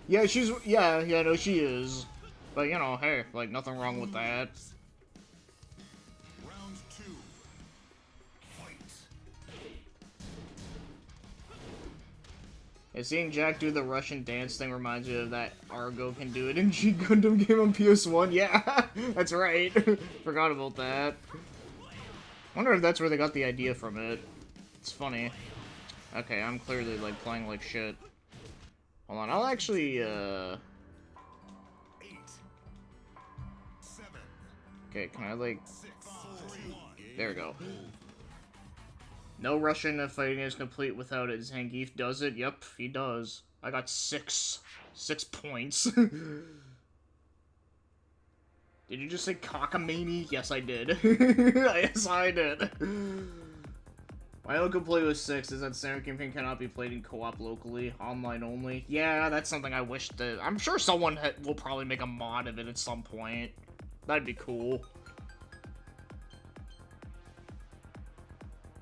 Yeah, she's, yeah, no, she is. But, you know, hey, like, nothing wrong with that. Round two. Fight. Yeah, seeing Jack do the Russian dance thing reminds me of that Argo can do it in G Gundam game on PS1. Yeah, that's right. Forgot about that. Wonder if that's where they got the idea from it. It's funny. Okay, I'm clearly, like, playing like shit. Hold on, I'll actually, 8, 7, Okay, can I, like... 6, 4, 1. There we go. No Russian fighting is complete without it. Zangief does it. Yep, he does. I got 6 points. Did you just say cockamamie? Yes, I did. Yes, I did. My own complaint with 6 is that Samurai Campaign cannot be played in co-op locally, online only. Yeah, that's something I wish that... I'm sure someone will probably make a mod of it at some point. That'd be cool.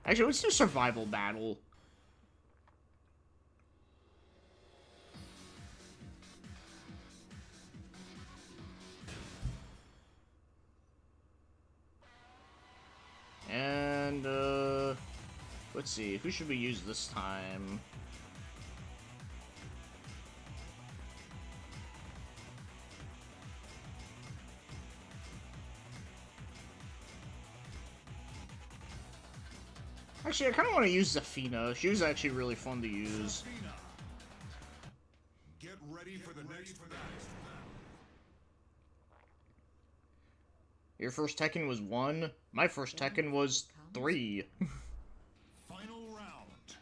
Actually, let's do survival battle. And, let's see, who should we use this time? Actually, I kind of want to use Zafina. She was actually really fun to use. Get ready for the next battle. Your first Tekken was 1. My first Tekken was 3. Final round.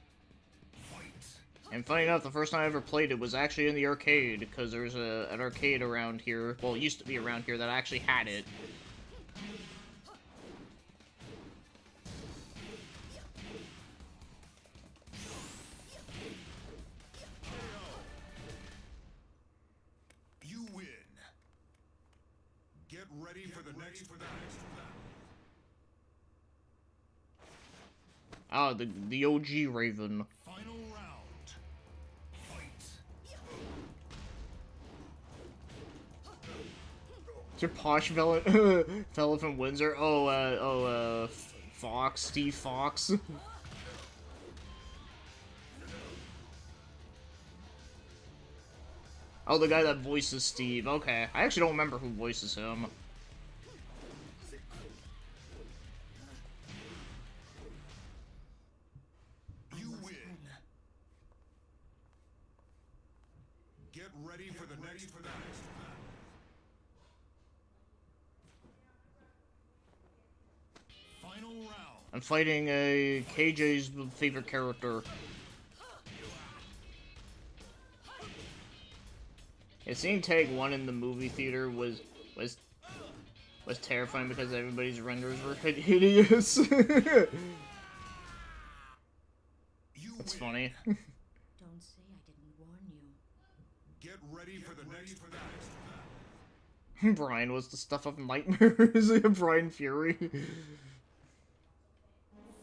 Fight. And funny enough, the first time I ever played it was actually in the arcade, because there's an arcade around here. Well, it used to be around here that actually had it. You win. Get ready for the next battle. Ah, the OG Raven. Final round. Fight. It's your posh Elephant Windsor. Fox, Steve Fox. Oh, the guy that voices Steve. Okay. I actually don't remember who voices him. You win. Get ready for the next battle. Final round. I'm fighting KJ's favorite character. Yeah, seeing Tag 1 in the movie theater was terrifying because everybody's renders were hideous. That's funny. Don't say I didn't warn you. Get ready for the next battle. Brian was the stuff of nightmares. Brian Fury.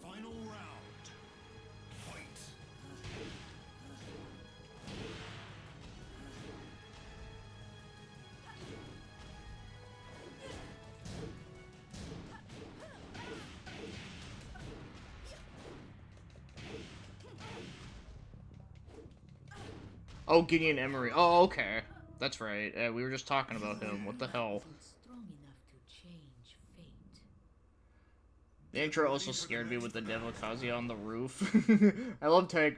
Final round. Fight. Oh, Gideon Emery. Oh, okay. That's right. We were just talking about him. What the hell? Strong enough to change fate. The intro also scared me with the Devil Kazuya on the roof. I love Tag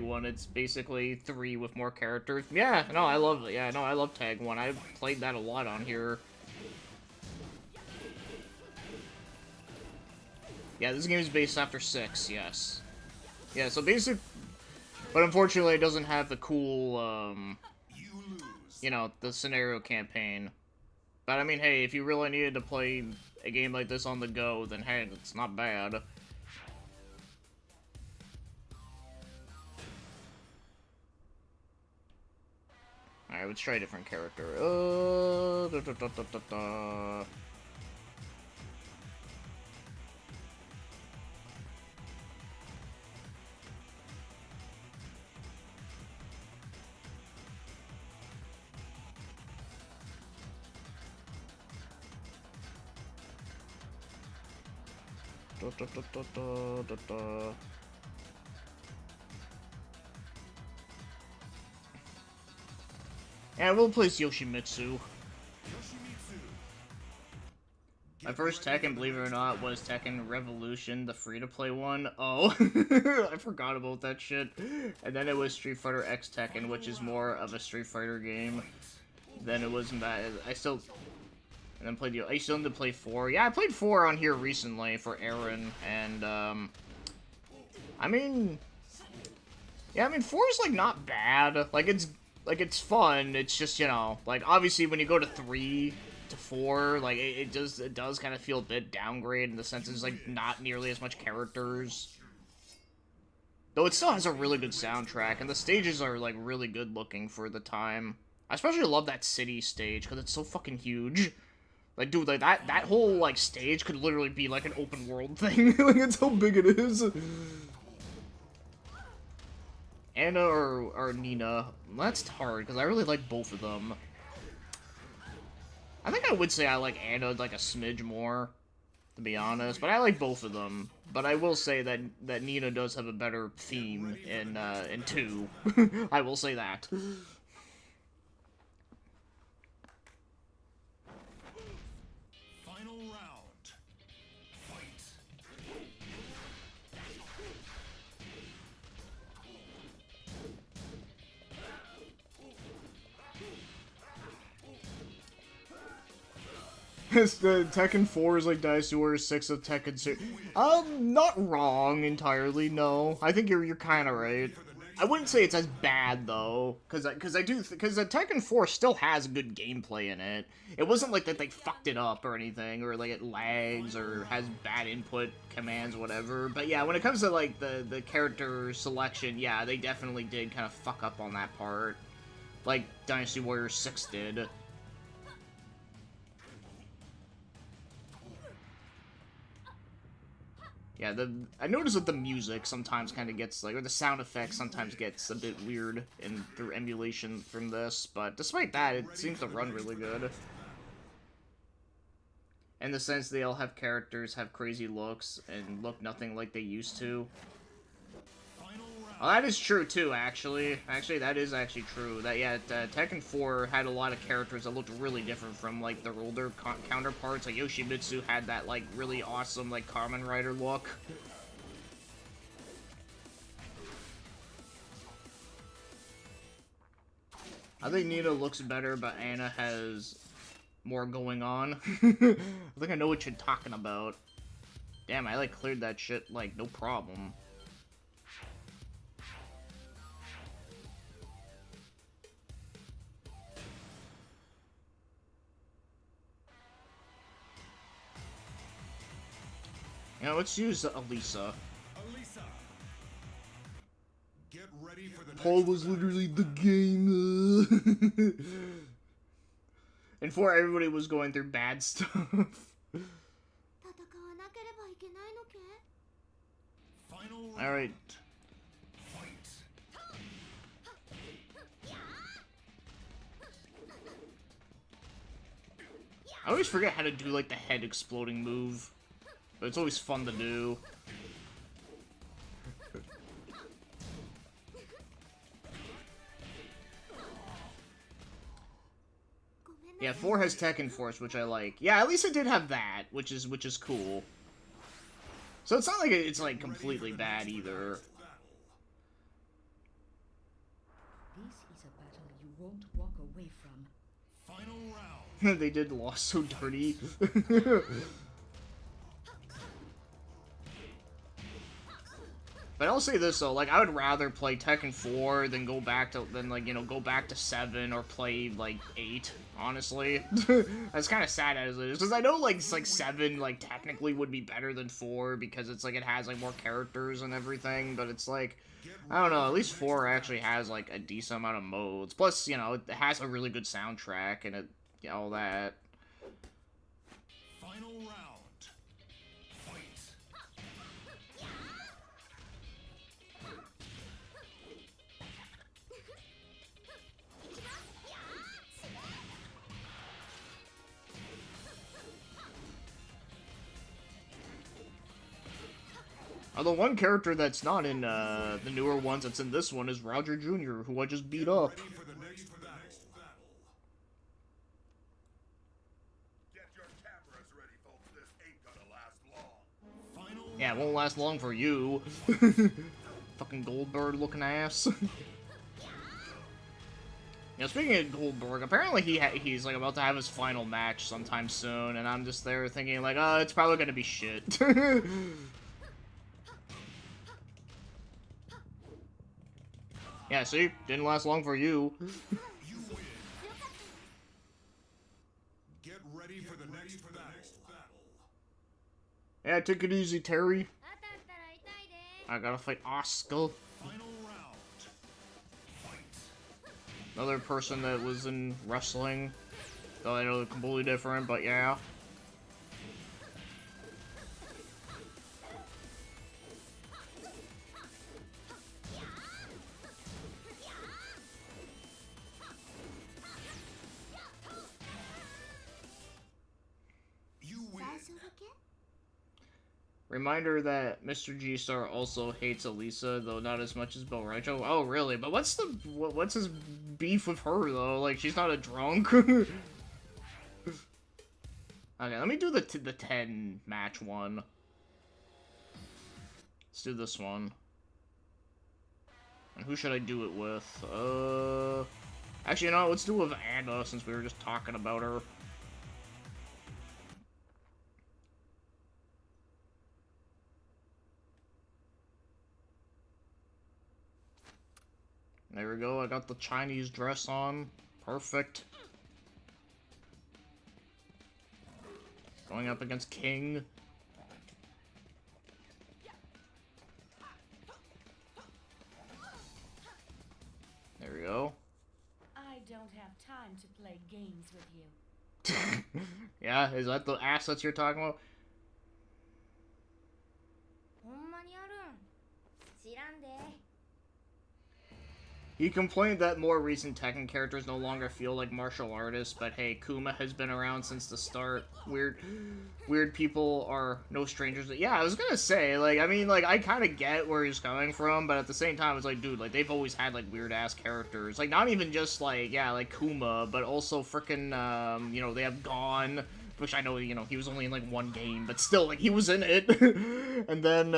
1. It's basically 3 with more characters. Yeah, no, I love it. Yeah, no, I love Tag 1. I've played that a lot on here. Yeah, this game is based after 6, yes. Yeah, so basic... But unfortunately, it doesn't have the cool, You lose. you know, the scenario campaign. But I mean, hey, if you really needed to play a game like this on the go, then hey, it's not bad. Alright, let's try a different character. Da, da, da, da, da, da. Yeah, we'll place Yoshimitsu. My first Tekken, believe it or not, was Tekken Revolution, the free-to-play one. Oh, I forgot about that shit. And then it was Street Fighter X Tekken, which is more of a Street Fighter game. Then it was I still... And then played... I still need to play 4. Yeah, I played 4 on here recently for Aaron, and, I mean... Yeah, I mean, 4 is, like, not bad. Like, it's fun. It's just, you know, like, obviously when you go to 3... to 4, like, it does kind of feel a bit downgrade in the sense it's, like, not nearly as much characters. Though it still has a really good soundtrack, and the stages are, like, really good looking for the time. I especially love that city stage, because it's so fucking huge. Like, dude, like, that whole, like, stage could literally be, like, an open world thing. Like, it's how big it is. Anna or Nina? That's hard, because I really like both of them. I think I would say I like Anna like a smidge more, to be honest, but I like both of them. But I will say that Nina does have a better theme in 2. I will say that. Final round. Fight. The Tekken 4 is like Dynasty Warriors 6 of Tekken 6. Not wrong entirely, no. I think you're kind of right. I wouldn't say it's as bad though, because Tekken 4 still has good gameplay in it. It wasn't like that they fucked it up or anything, or like it lags or has bad input commands, whatever. But yeah, when it comes to like the character selection, yeah, they definitely did kind of fuck up on that part, like Dynasty Warriors 6 did. Yeah, I noticed that the music sometimes kind of gets, like, or the sound effects sometimes gets a bit weird through emulation from this, but despite that, it seems to run really good. In the sense they all have characters, have crazy looks, and look nothing like they used to. Well, that is true, too, actually. Actually, that is actually true. That, yeah, Tekken 4 had a lot of characters that looked really different from, like, their older counterparts. Like, Yoshimitsu had that, like, really awesome, like, Kamen Rider look. I think Nina looks better, but Anna has more going on. I think I know what you're talking about. Damn, I, like, cleared that shit, like, no problem. You know, let's use Elisa. Elisa. Get ready for the Paul was literally the game. And before everybody was going through bad stuff. Alright. I always forget how to do, like, the head exploding move. But it's always fun to do. Yeah, 4 has Tekken Force, which I like. Yeah, at least it did have that, which is cool. So it's not like it's like completely bad either. This is a battle you won't walk away from. final round. They did lost so dirty. But I'll say this though, like, I would rather play Tekken 4 than go back to, go back to 7 or play, like, 8, honestly. As kind of sad as it is, because I know, like 7, like, technically would be better than 4, because it's, like, it has, like, more characters and everything, but it's, like, I don't know, at least 4 actually has, like, a decent amount of modes. Plus, you know, it has a really good soundtrack, and all that. Final round. Fight. Although one character that's not in the newer ones that's in this one is Roger Jr., who I just beat up. Ready for the next battle. Get your cameras ready, folks. This ain't gonna last long. Final Yeah, it won't last long for you. Fucking Goldberg looking ass. Yeah, speaking of Goldberg, apparently he's like about to have his final match sometime soon, and I'm just there thinking like, oh, it's probably gonna be shit. Yeah, see? Didn't last long for you. You win. Get ready for the next battle. Yeah, take it easy, Terry. 当たったら痛いで I gotta fight Oscar. Final round. Fight. Another person that was in wrestling. Though I know they're completely different, but yeah. You win. Reminder that Mr. G-Star also hates Elisa, though not as much as Belracho. Oh, really? But what's his beef with her, though? Like, she's not a drunk? Okay, let me do the 10 match one. Let's do this one. And who should I do it with? Actually, you know what? Let's do it with Anna, since we were just talking about her. There we go, I got the Chinese dress on. Perfect. Going up against King. There we go. I don't have time to play games with you. Yeah, is that the assets you're talking about? ほんまにあるん知らんで He complained that more recent Tekken characters no longer feel like martial artists, but hey, Kuma has been around since the start. Weird people are no strangers. Yeah, I was gonna say, like, I mean, like, I kind of get where he's coming from, but at the same time, it's like, dude, like, they've always had, like, weird-ass characters. Like, not even just, like, yeah, like, Kuma, but also frickin', you know, they have Gon, which I know, you know, he was only in, like, one game, but still, like, he was in it. And then,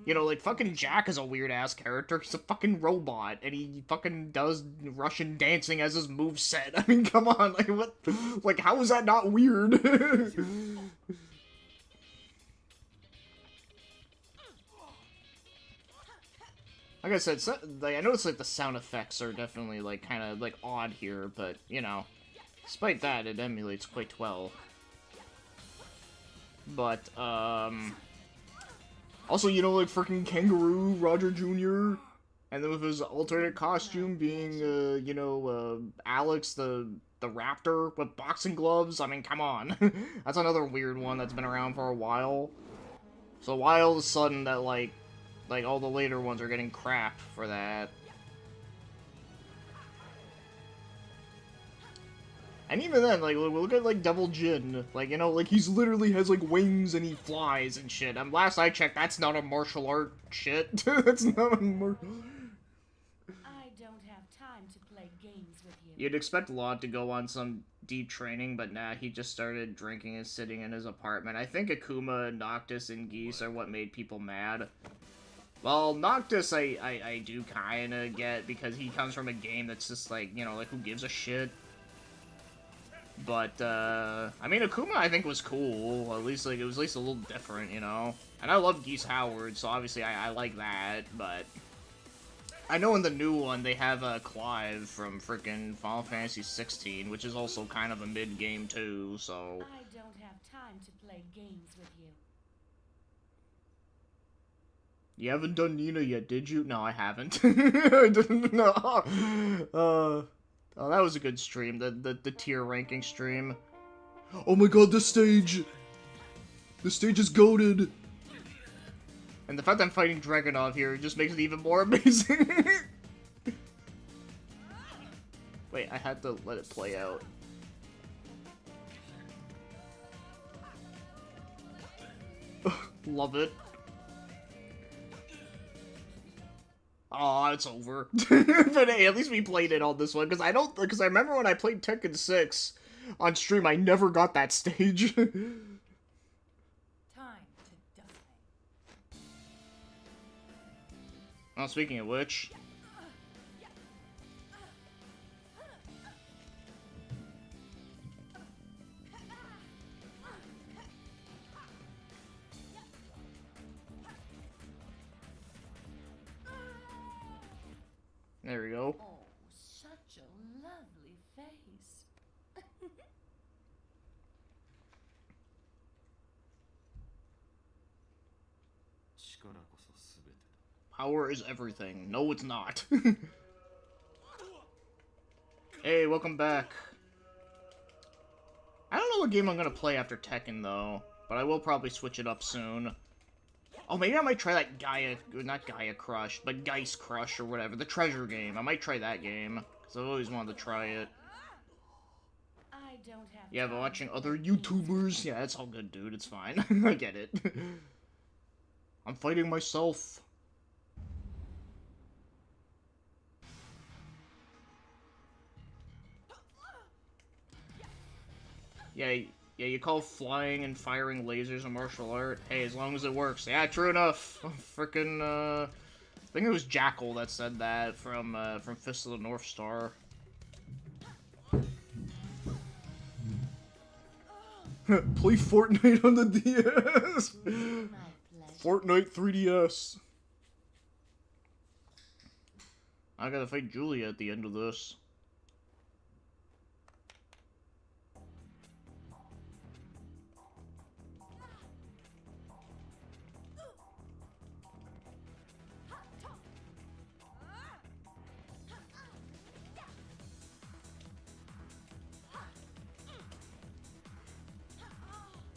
you know, like, fucking Jack is a weird-ass character. He's a fucking robot, and he fucking does Russian dancing as his moveset. I mean, come on, like, what? Like, how is that not weird? Like I said, so, like, I noticed, like, the sound effects are definitely, like, kind of, like, odd here, but, you know, despite that, it emulates quite well. But, also, you know, like, freaking Kangaroo, Roger Jr., and then with his alternate costume being, you know, Alex, the raptor with boxing gloves. I mean, come on. That's another weird one that's been around for a while. So why all of a sudden that, like, all the later ones are getting crap for that? And even then, like, look at, like, Devil Jin. Like, you know, like, he's literally has, like, wings and he flies and shit. And last I checked, that's not a martial art shit. That's not a martial... I don't have time to play games with you. You'd expect Laud to go on some deep training, but nah, he just started drinking and sitting in his apartment. I think Akuma, Noctis, and Geese are what made people mad. Well, Noctis I do kinda get, because he comes from a game that's just, like, you know, like, who gives a shit? But, I mean, Akuma, I think, was cool. At least, like, it was at least a little different, you know? And I love Geese Howard, so obviously I like that, but... I know in the new one, they have, Clive from frickin' Final Fantasy 16, which is also kind of a mid-game, too, so... I don't have time to play games with you. You haven't done Nina yet, did you? No, I haven't. I didn't know. Oh, that was a good stream, the tier ranking stream. Oh my god, this stage! The stage is goated! And the fact that I'm fighting Dragunov here just makes it even more amazing. Wait, I had to let it play out. Love it. Aw, it's over. But hey, at least we played it on this one, because I remember when I played Tekken 6 on stream, I never got that stage. Time to die. Oh, speaking of which... There we go. Oh, such a lovely face. Power is everything. No, it's not. Hey, welcome back. I don't know what game I'm gonna play after Tekken, though. But I will probably switch it up soon. Oh, maybe I might try that not Gaia Crush, but Geist Crush or whatever. The treasure game. I might try that game. Because I've always wanted to try it. I don't have Yeah, but time watching to other play games. YouTubers, yeah, it's all good, dude. It's fine. I get it. I'm fighting myself. Yeah, you call flying and firing lasers a martial art? Hey, as long as it works. Yeah, true enough. Frickin', I think it was Jackal that said that from Fist of the North Star. Play Fortnite on the DS! My pleasure. Fortnite 3DS. I gotta fight Julia at the end of this.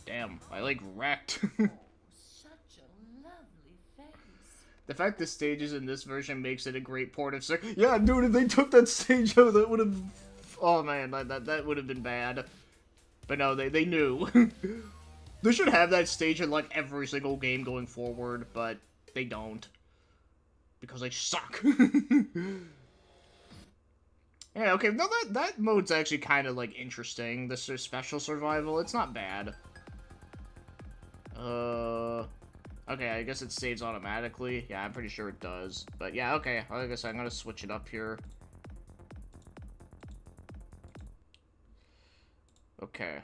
Damn, I like wrecked. Such a lovely face. The fact the stages in this version makes it a great port of yeah, dude, if they took that stage out, that would have... Oh man, that would have been bad. But no, they knew. They should have that stage in like every single game going forward, but they don't. Because they suck. Yeah, okay, no, that mode's actually kind of like interesting. This is special survival, it's not bad. Okay, I guess it saves automatically. Yeah, I'm pretty sure it does. But yeah, okay, I guess I'm gonna switch it up here. Okay,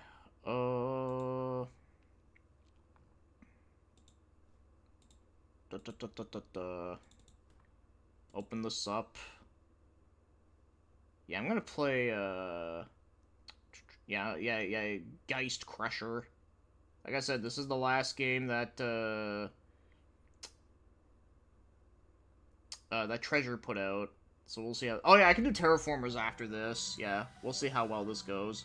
Open this up. Yeah, I'm gonna play, yeah, Geist Crusher. Like I said, this is the last game that, that Treasure put out. So we'll see how... Oh yeah, I can do Terraformers after this. Yeah, we'll see how well this goes.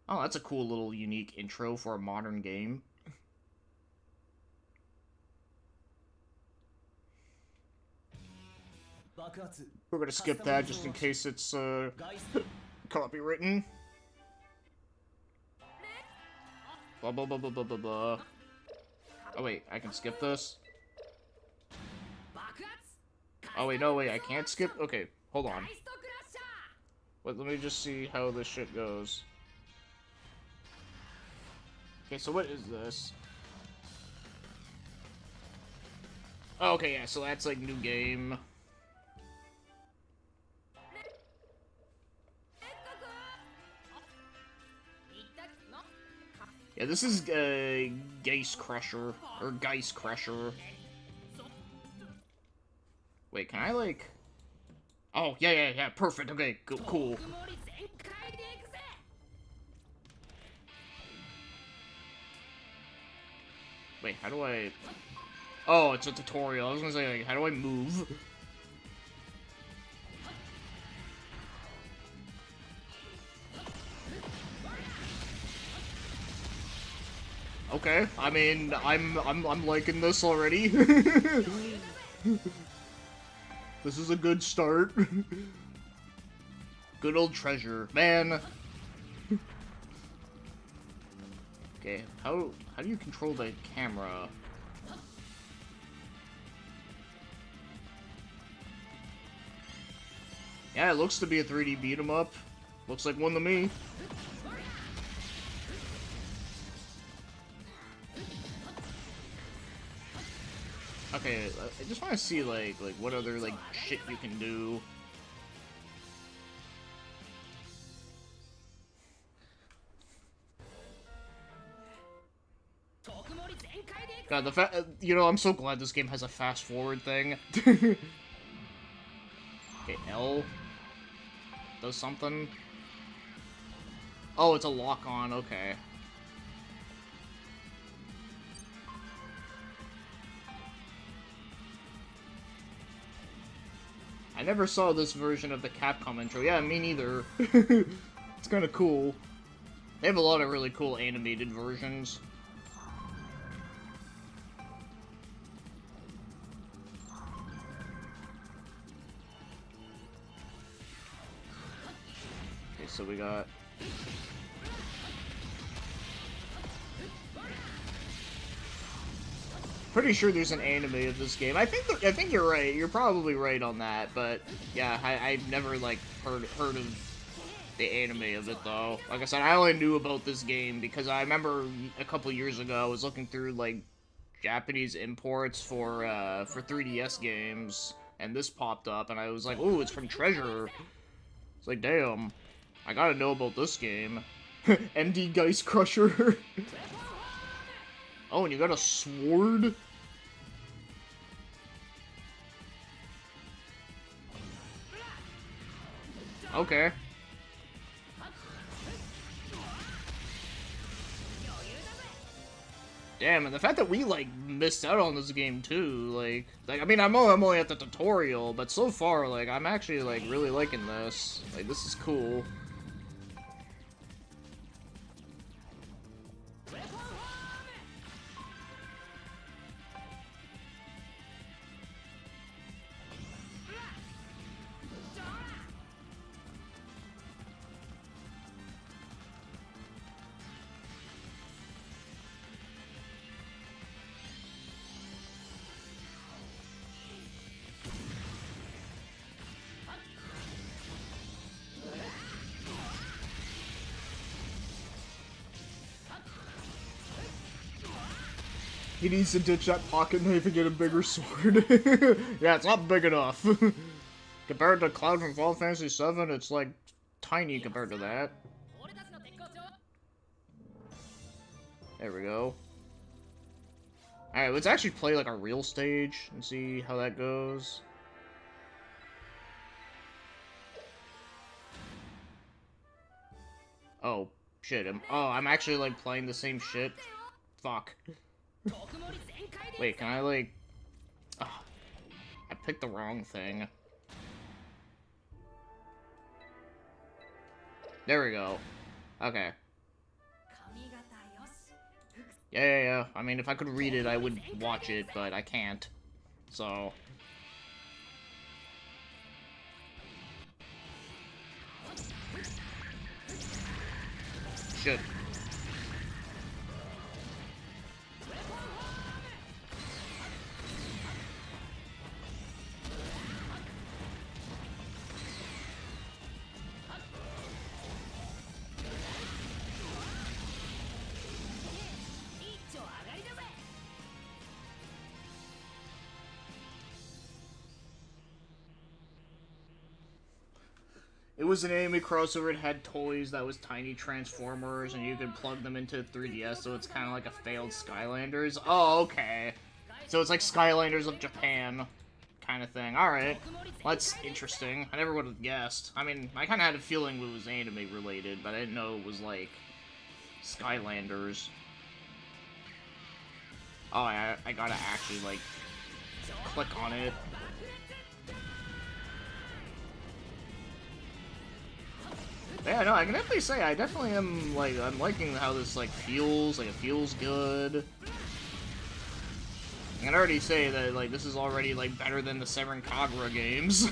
Oh, that's a cool little unique intro for a modern game. We're gonna skip that just in case it's, copywritten. Blah, blah, blah, blah, blah, blah, blah. Oh, wait, I can skip this? Oh, wait, no, wait, I can't skip? Okay, hold on. Wait, let me just see how this shit goes. Okay, so what is this? Oh, okay, yeah, so that's, like, new game. Yeah, this is, Geist Crusher, or Geist Crusher. Wait, can I, like... Oh, yeah, perfect, okay, cool. Wait, how do I... Oh, it's a tutorial. I was gonna say, like, how do I move? Okay, I mean, I'm liking this already. This is a good start. Good old Treasure, man. Okay, how do you control the camera? Yeah, it looks to be a 3D beat 'em up. Looks like one to me. Okay, I just want to see like what other like shit you can do. God, the fact, you know, I'm so glad this game has a fast forward thing. Okay, L does something. Oh, it's a lock on. Okay. I never saw this version of the Capcom intro. Yeah, me neither. It's kind of cool. They have a lot of really cool animated versions. Okay, so we got... Pretty sure there's an anime of this game. I think you're right. You're probably right on that. But yeah, I've never like heard of the anime of it though. Like I said, I only knew about this game because I remember a couple years ago I was looking through like Japanese imports for 3DS games, and this popped up, and I was like, "Ooh, it's from Treasure." It's like, damn, I gotta know about this game. MD Geist Crusher. Oh, and you got a sword? Okay. Damn, and the fact that we, like, missed out on this game, too, like, I mean, I'm only at the tutorial, but so far, like, I'm actually, like, really liking this. Like, this is cool. He needs to ditch that pocket knife and get a bigger sword. Yeah, it's not big enough. Compared to Cloud from Final Fantasy VII, it's like tiny compared to that. There we go. Alright, let's actually play like a real stage and see how that goes. Oh, shit. I'm actually like playing the same shit. Fuck. Wait, can I, like... Oh, I picked the wrong thing. There we go. Okay. Yeah. I mean, if I could read it, I would watch it, but I can't. So... Shit. It was an anime crossover. It had toys that was tiny Transformers, and you could plug them into 3DS, so it's kind of like a failed Skylanders. Oh, okay. So it's like Skylanders of Japan kind of thing. Alright. Well, that's interesting. I never would have guessed. I mean, I kind of had a feeling it was anime related, but I didn't know it was like Skylanders. Oh, I gotta actually, like, click on it. Yeah, no, I can definitely say I definitely am, like, I'm liking how this, like, feels. Like, it feels good. I can already say that, like, this is already, like, better than the Seven Kagura games.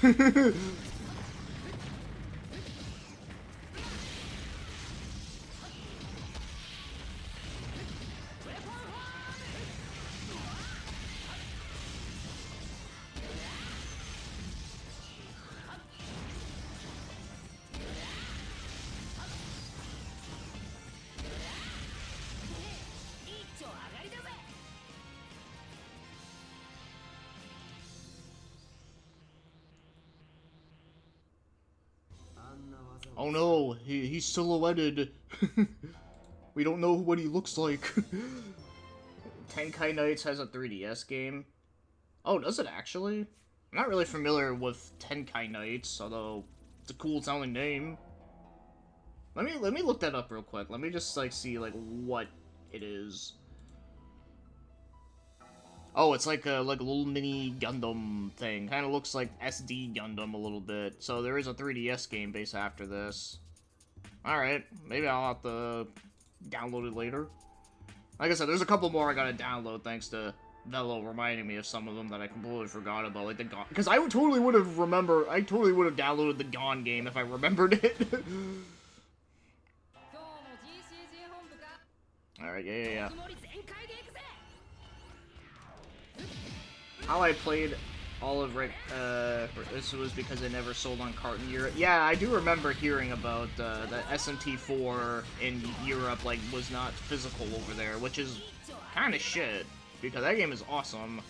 Oh no, he's silhouetted. We don't know what he looks like. Tenkai Knights has a 3DS game. Oh, does it actually? I'm not really familiar with Tenkai Knights, although it's a cool sounding name. Let me look that up real quick. Let me just like see like what it is. Oh, it's like a little mini Gundam thing. Kind of looks like SD Gundam a little bit. So there is a 3DS game based after this. Alright, maybe I'll have to download it later. Like I said, there's a couple more I gotta download thanks to Velo reminding me of some of them that I completely forgot about, like the Gon. Because I totally would have downloaded the Gon game if I remembered it. Alright, yeah. How I played all of this was because it never sold on carton Europe. Yeah, I do remember hearing about the SMT4 in Europe, like, was not physical over there, which is kind of shit, because that game is awesome.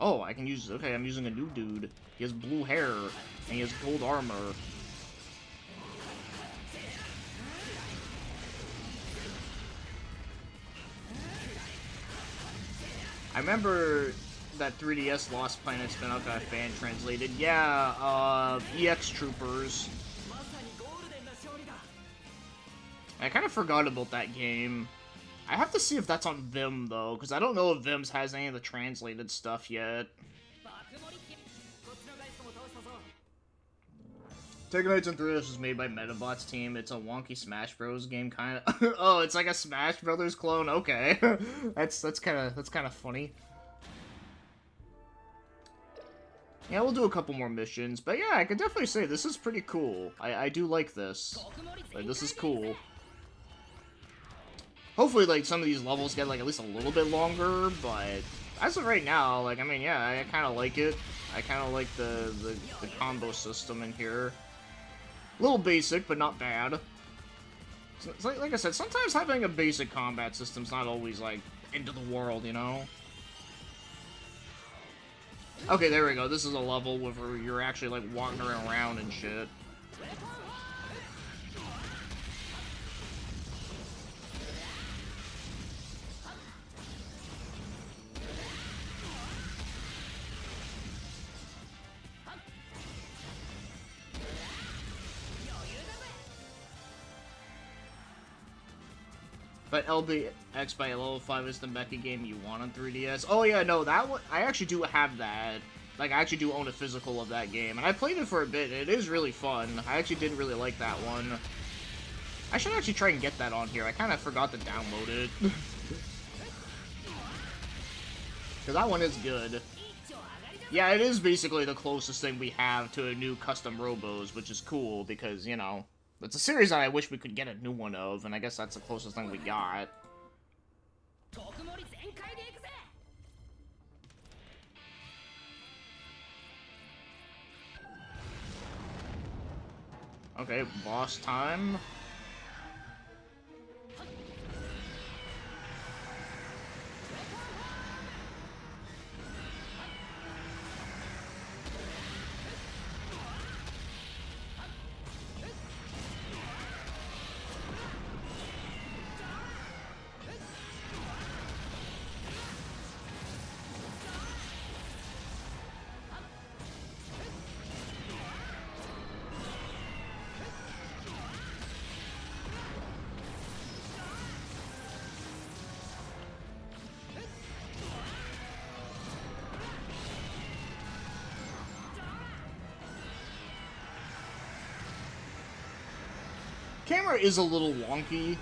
Oh, I can use, okay, I'm using a new dude. He has blue hair, and he has gold armor. I remember that 3DS Lost Planet's been out, got fan translated. Yeah, EX Troopers. I kind of forgot about that game. I have to see if that's on Vim, though, because I don't know if Vim's has any of the translated stuff yet. Tekken Knights and 3DS was made by Metabot's team. It's a wonky Smash Bros. Game, kind of. Oh, it's like a Smash Brothers clone. Okay, that's kind of funny. Yeah, we'll do a couple more missions, but yeah, I could definitely say this is pretty cool. I do like this. Like, this is cool. Hopefully, like, some of these levels get, like, at least a little bit longer, but as of right now, like, I mean, yeah, I kind of like it. I kind of like the combo system in here. A little basic, but not bad. So, it's like I said, sometimes having a basic combat system's not always, like, end of the world, you know? Okay, there we go. This is a level where you're actually, like, wandering around and shit. But LBX by Level 5 is the mecha game you want on 3DS. Oh yeah, no, that one, I actually do have that. Like, I actually do own a physical of that game. And I played it for a bit, and it is really fun. I actually didn't really like that one. I should actually try and get that on here. I kind of forgot to download it. Because that one is good. Yeah, it is basically the closest thing we have to a new custom Robos, which is cool, because, you know, it's a series that I wish we could get a new one of, and I guess that's the closest thing we got. Okay, boss time. Camera is a little wonky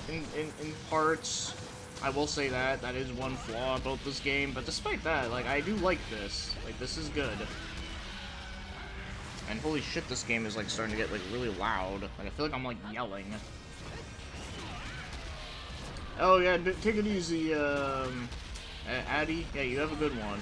in parts. I will say that. That is one flaw about this game, but despite that, like, I do like this. Like, this is good. And holy shit, this game is, like, starting to get, like, really loud. Like, I feel like I'm, like, yelling. Oh, yeah, take it easy, Addy. Yeah, you have a good one.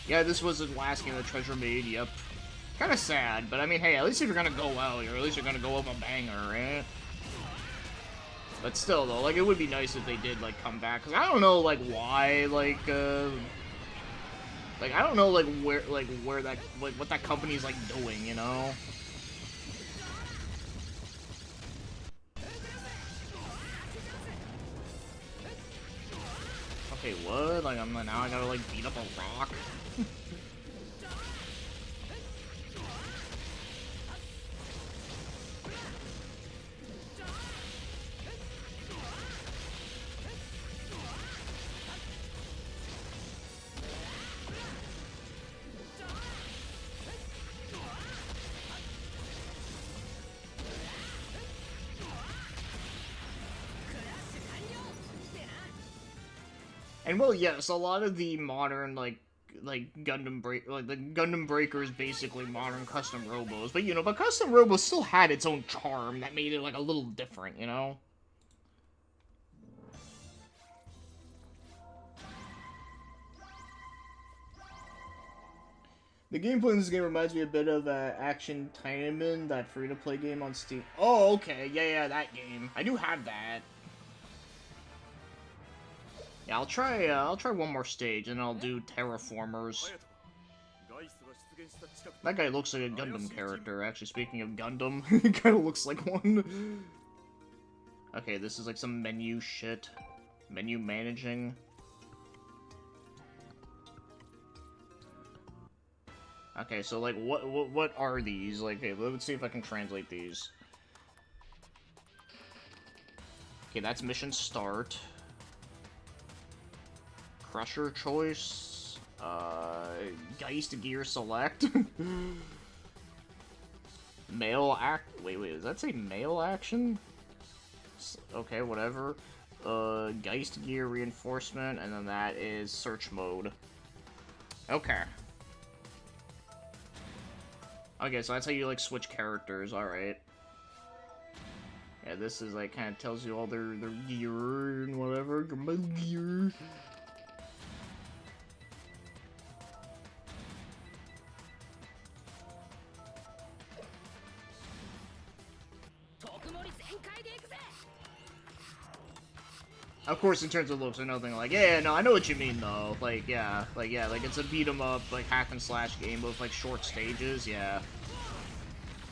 Yeah, this was the last game the treasure made, yep. Kinda sad, but I mean, hey, at least if you're gonna go out, or at least you're gonna go up a banger, right? But still, though, like, it would be nice if they did, like, come back, because I don't know, like, why, like, I don't know, like, where that, like, what that company's, like, doing, you know? Okay, what? Like, now I gotta, like, beat up a rock? And well, yes, a lot of the modern like the Gundam Breaker is basically modern custom robos, but you know, but custom robos still had its own charm that made it like a little different, you know. The gameplay in this game reminds me a bit of Action Titanman, that free-to-play game on Steam. Oh, okay, yeah, that game. I do have that. Yeah, I'll try one more stage, and I'll do Terraformers. That guy looks like a Gundam character, actually, speaking of Gundam. He kinda looks like one. Okay, this is like some menu shit. Menu managing. Okay, so like, what are these? Like, okay, let's see if I can translate these. Okay, that's mission start. Crusher choice. Geist gear select. Mail act. Wait, does that say mail action? Okay, whatever. Geist gear reinforcement, and then that is search mode. Okay. Okay, so that's how you like switch characters. All right. Yeah, this is like kind of tells you all their gear and whatever. My gear. Of course, in terms of looks or nothing, like, yeah, no, I know what you mean, though. Like, yeah, like, it's a beat-em-up, like, hack-and-slash game with, like, short stages, yeah.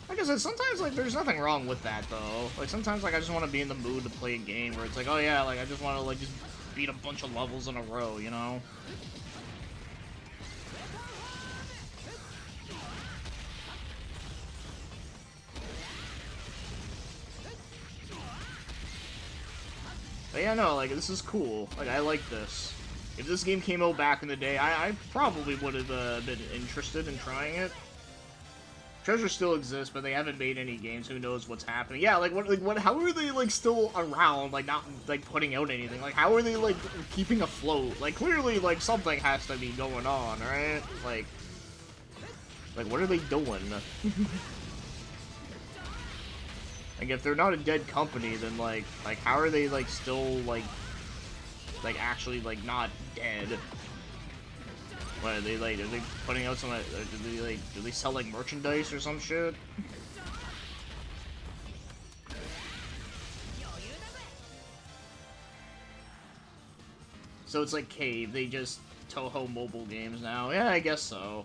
Like I said, sometimes, like, there's nothing wrong with that, though. Like, sometimes, like, I just want to be in the mood to play a game where it's like, oh, yeah, like, I just want to, like, just beat a bunch of levels in a row, you know? But yeah, no, like, this is cool. Like, I like this. If this game came out back in the day, I probably would have been interested in trying it. Treasure still exists, but they haven't made any games. Who knows what's happening? Yeah, like, what, how are they, like, still around, like, not, like, putting out anything? Like, how are they, like, keeping afloat? Like, clearly, like, something has to be going on, right? Like, what are they doing? Like, if they're not a dead company, then, like, how are they, like, still, like, actually, like, not dead? What, are they putting out some, do they sell, like, merchandise or some shit? So it's like Cave, they just Toho mobile games now. Yeah, I guess so.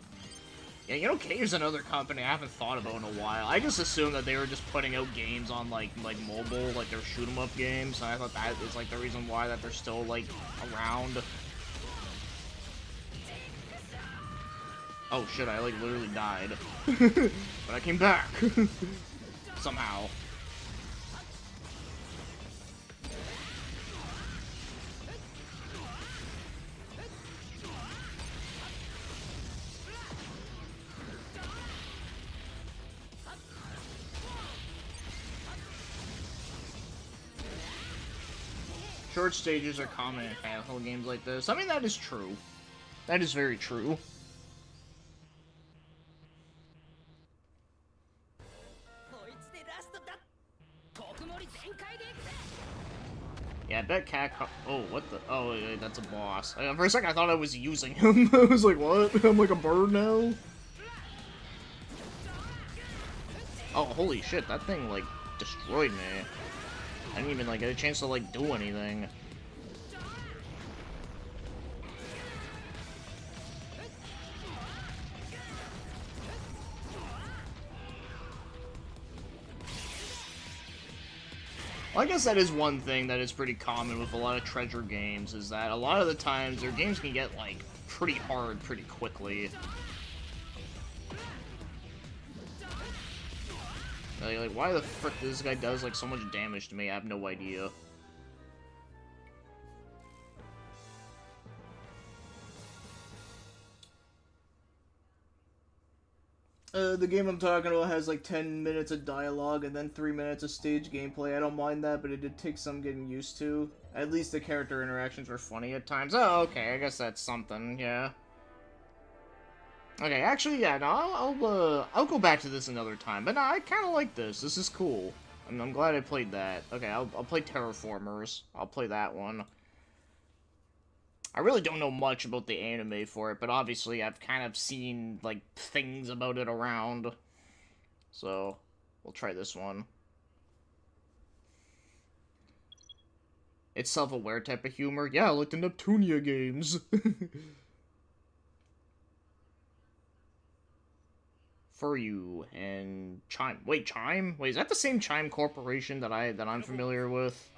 Yeah, you know, Cave's another company I haven't thought about in a while. I just assumed that they were just putting out games on, like mobile, like their shoot-'em-up games, and I thought that is, like, the reason why that they're still, like, around. Oh shit, I, like, literally died. But I came back! Somehow. Short stages are common in handheld games like this. I mean, that is true. That is very true. Yeah, I bet oh, what the? Oh, wait, that's a boss. For a second, I thought I was using him. I was like, what? I'm like a bird now? Oh, holy shit, that thing, like, destroyed me. I didn't even, like, get a chance to, like, do anything. Well, I guess that is one thing that is pretty common with a lot of treasure games, is that a lot of the times their games can get, like, pretty hard pretty quickly. Like, why the frick this guy does, like, so much damage to me? I have no idea. The game I'm talking about has like 10 minutes of dialogue and then 3 minutes of stage gameplay. I don't mind that, but it did take some getting used to. At least the character interactions were funny at times. Oh, okay, I guess that's something, yeah. Okay, actually, yeah, no, I'll go back to this another time. But no, I kind of like this. This is cool. I'm glad I played that. Okay, I'll play Terraformers. I'll play that one. I really don't know much about the anime for it, but obviously I've kind of seen, like, things about it around. So, we'll try this one. It's self-aware type of humor. Yeah, like the Neptunia games. For you and Chime. Wait, Chime? Wait, is that the same Chime Corporation that I'm familiar with?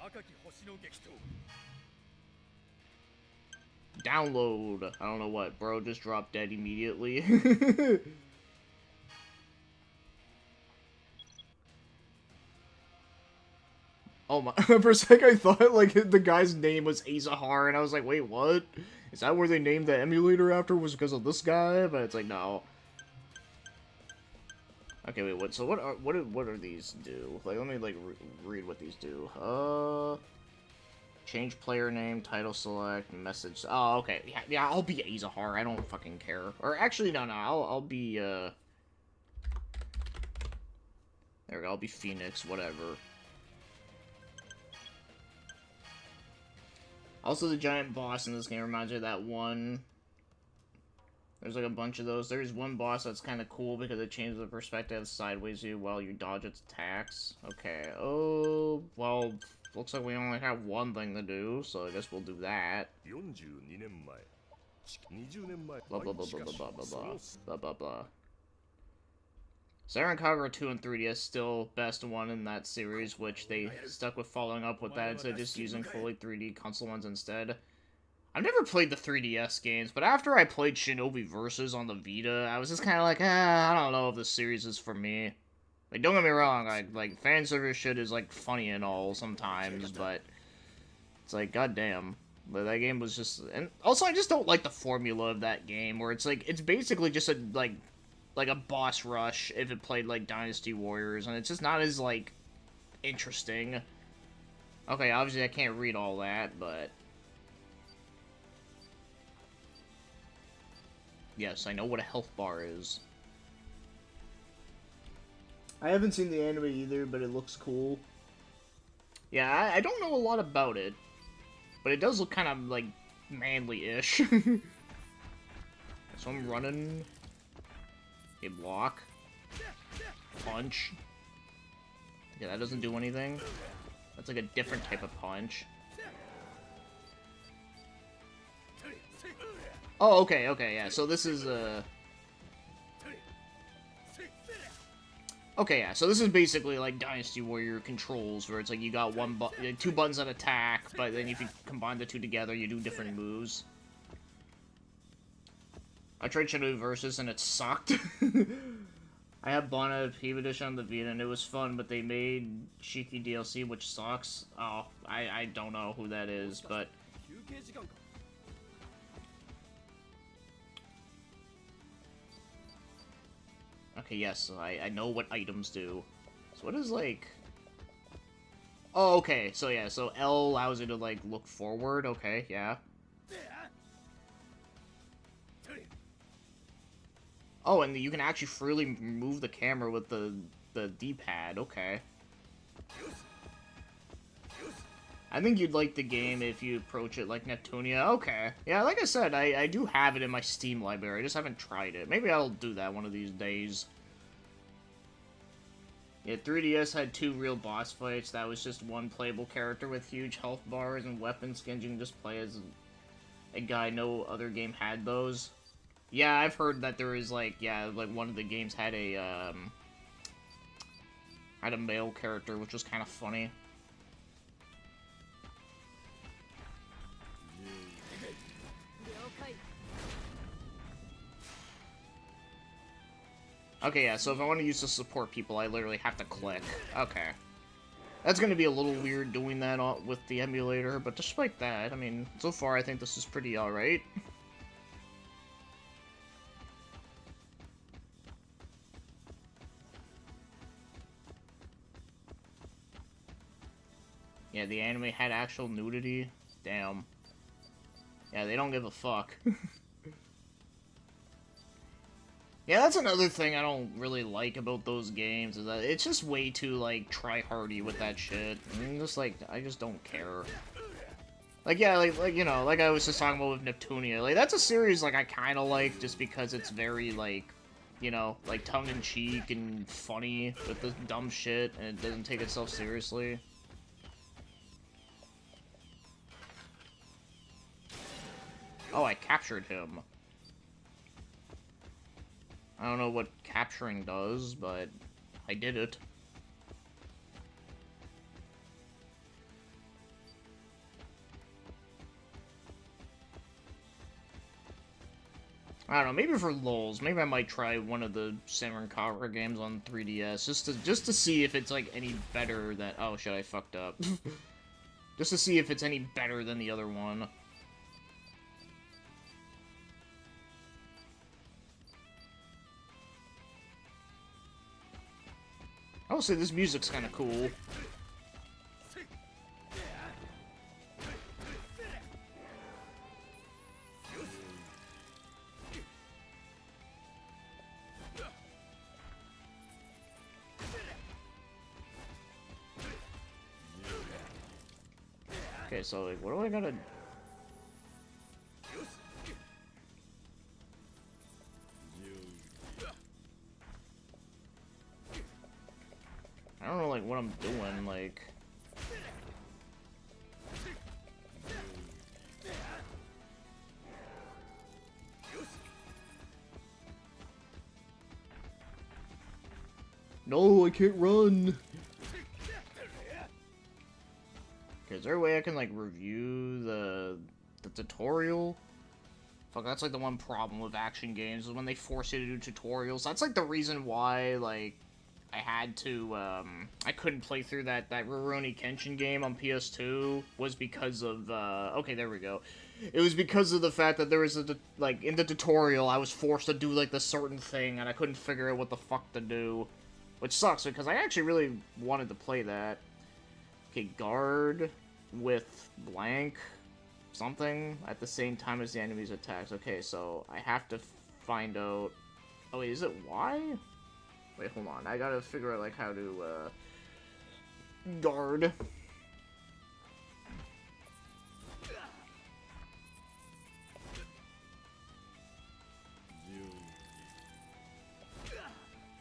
Download. I don't know what, bro just dropped dead immediately. Oh my, for a sec I thought, like, the guy's name was Azahar, and I was like, wait, what? Is that where they named the emulator after, was because of this guy? But it's like, no. Okay, wait, what, so what are these do? Like, let me, like, read what these do. Change player name, title select, message. Oh, okay. Yeah, I'll be Azahar. I don't fucking care. Or actually, no, I'll be, there we go. I'll be Phoenix, whatever. Also, the giant boss in this game reminds me of that one. There's like a bunch of those. There's one boss that's kind of cool because it changes the perspective sideways view while you dodge its attacks. Okay. Oh, well, looks like we only have one thing to do, so I guess we'll do that. Blah, blah, blah, blah, blah, blah, blah, blah, blah, blah, blah. Siren Kagura 2 and 3DS still best one in that series, which they stuck with following up with that instead of just using fully 3D console ones instead. I've never played the 3DS games, but after I played Shinobi Versus on the Vita, I was just kind of like, I don't know if this series is for me. Like, don't get me wrong, like fan service shit is, like, funny and all sometimes, but it's like, goddamn. But that game was just, and also I just don't like the formula of that game, where it's like, it's basically just a, like a boss rush if it played, like, Dynasty Warriors, and it's just not as, like, interesting. Okay, obviously I can't read all that, but yes, I know what a health bar is. I haven't seen the anime either, but it looks cool. Yeah, I don't know a lot about it, but it does look kind of, like, manly-ish. So I'm running. Okay, block. Punch. Yeah, that doesn't do anything. That's like a different type of punch. Oh, okay, yeah, so this is, okay, yeah, so this is basically like Dynasty Warrior controls, where it's like you got two buttons that attack, but then if you combine the two together, you do different moves. I tried Shinobi Versus and it sucked. I have Bonna Peep Edition on the Vita and it was fun, but they made Shiki DLC, which sucks. Oh, I don't know who that is, but okay, yes, I know what items do. So what is, like... Oh, okay, so yeah, so L allows you to, like, look forward, okay, yeah. Oh, and you can actually freely move the camera with the D-pad, okay. I think you'd like the game if you approach it like Neptunia. Okay. Yeah, like I said, I do have it in my Steam library. I just haven't tried it. Maybe I'll do that one of these days. Yeah, 3DS had 2 real boss fights. That was just one playable character with huge health bars and weapon skins. You can just play as a guy. No other game had those. Yeah, I've heard that there is, like, yeah, like, one of the games had a male character, which was kind of funny. Okay, yeah, so if I want to use the support people, I literally have to click. Okay. That's gonna be a little weird doing that with the emulator, but despite that, I mean, so far I think this is pretty alright. Yeah, the anime had actual nudity. Damn. Yeah, they don't give a fuck. Yeah, that's another thing I don't really like about those games, is that it's just way too, like, try-hardy with that shit. And just, like, I just don't care. Like, yeah, like, you know, like I was just talking about with Neptunia, like, that's a series, like, I kinda like, just because it's very, like, you know, like, tongue-in-cheek and funny with the dumb shit, and it doesn't take itself seriously. Oh, I captured him. I don't know what capturing does, but I did it. I don't know, maybe for lulz, maybe I might try one of the Samurai Kara games on 3DS, just to see if it's, like, any better than... Oh, shit, I fucked up. Just to see if it's any better than the other one. I will say this music's kind of cool. Okay, so like, what do I gotta... I don't know, like, what I'm doing, like... No, I can't run! Okay, is there a way I can, like, review the tutorial? Fuck, that's, like, the one problem with action games, is when they force you to do tutorials. That's, like, the reason why, like... I had to, I couldn't play through that Rurouni Kenshin game on PS2, was because of, okay, there we go. It was because of the fact that there was like, in the tutorial, I was forced to do, like, this certain thing, and I couldn't figure out what the fuck to do. Which sucks, because I actually really wanted to play that. Okay, guard with blank something at the same time as the enemy's attacks. Okay, so I have to find out... Oh, wait, is it Y? Wait, hold on. I gotta figure out, like, how to, guard.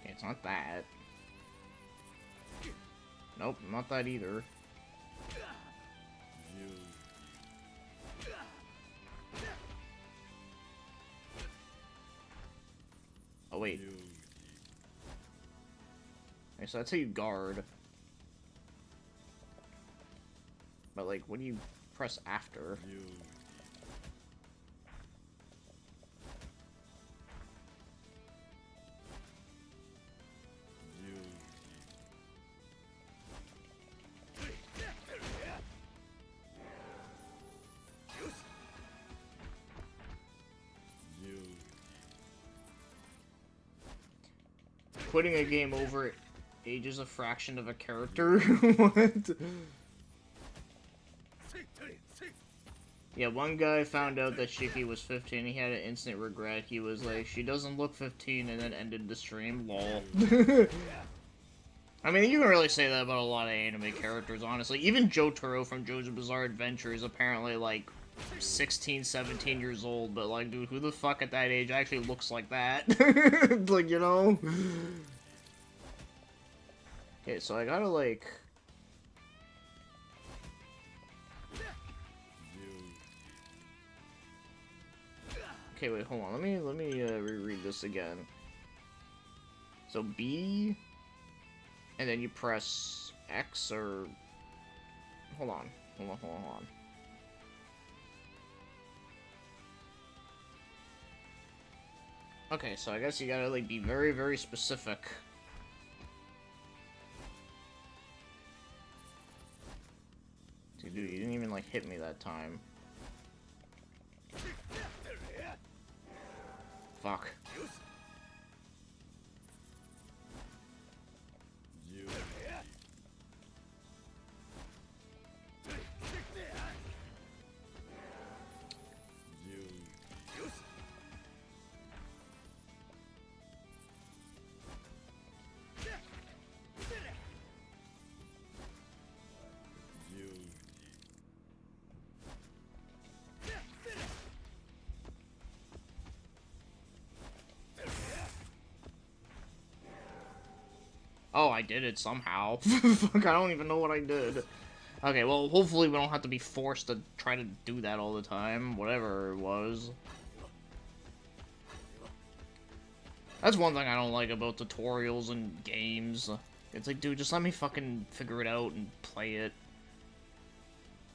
Okay, it's not that. Nope, not that either. Oh, wait. Okay, so that's how you guard. But, like, what do you press after? Quitting a game over ages a fraction of a character? What? Yeah, one guy found out that Shiki was 15, he had an instant regret. He was like, she doesn't look 15, and then ended the stream. Lol. I mean, you can really say that about a lot of anime characters, honestly. Even Jotaro from JoJo's Bizarre Adventure is apparently, like, 16, 17 years old, but, like, dude, who the fuck at that age actually looks like that? Like, you know? Okay, so I gotta, like... Okay, wait, hold on. Let me reread this again. So B... And then you press X or... Hold on. Hold on. Okay, so I guess you gotta, like, be very, very specific. Dude, you didn't even, like, hit me that time. Fuck. Oh, I did it somehow. Fuck, I don't even know what I did. Okay, well, hopefully we don't have to be forced to try to do that all the time. Whatever it was. That's one thing I don't like about tutorials and games. It's like, dude, just let me fucking figure it out and play it.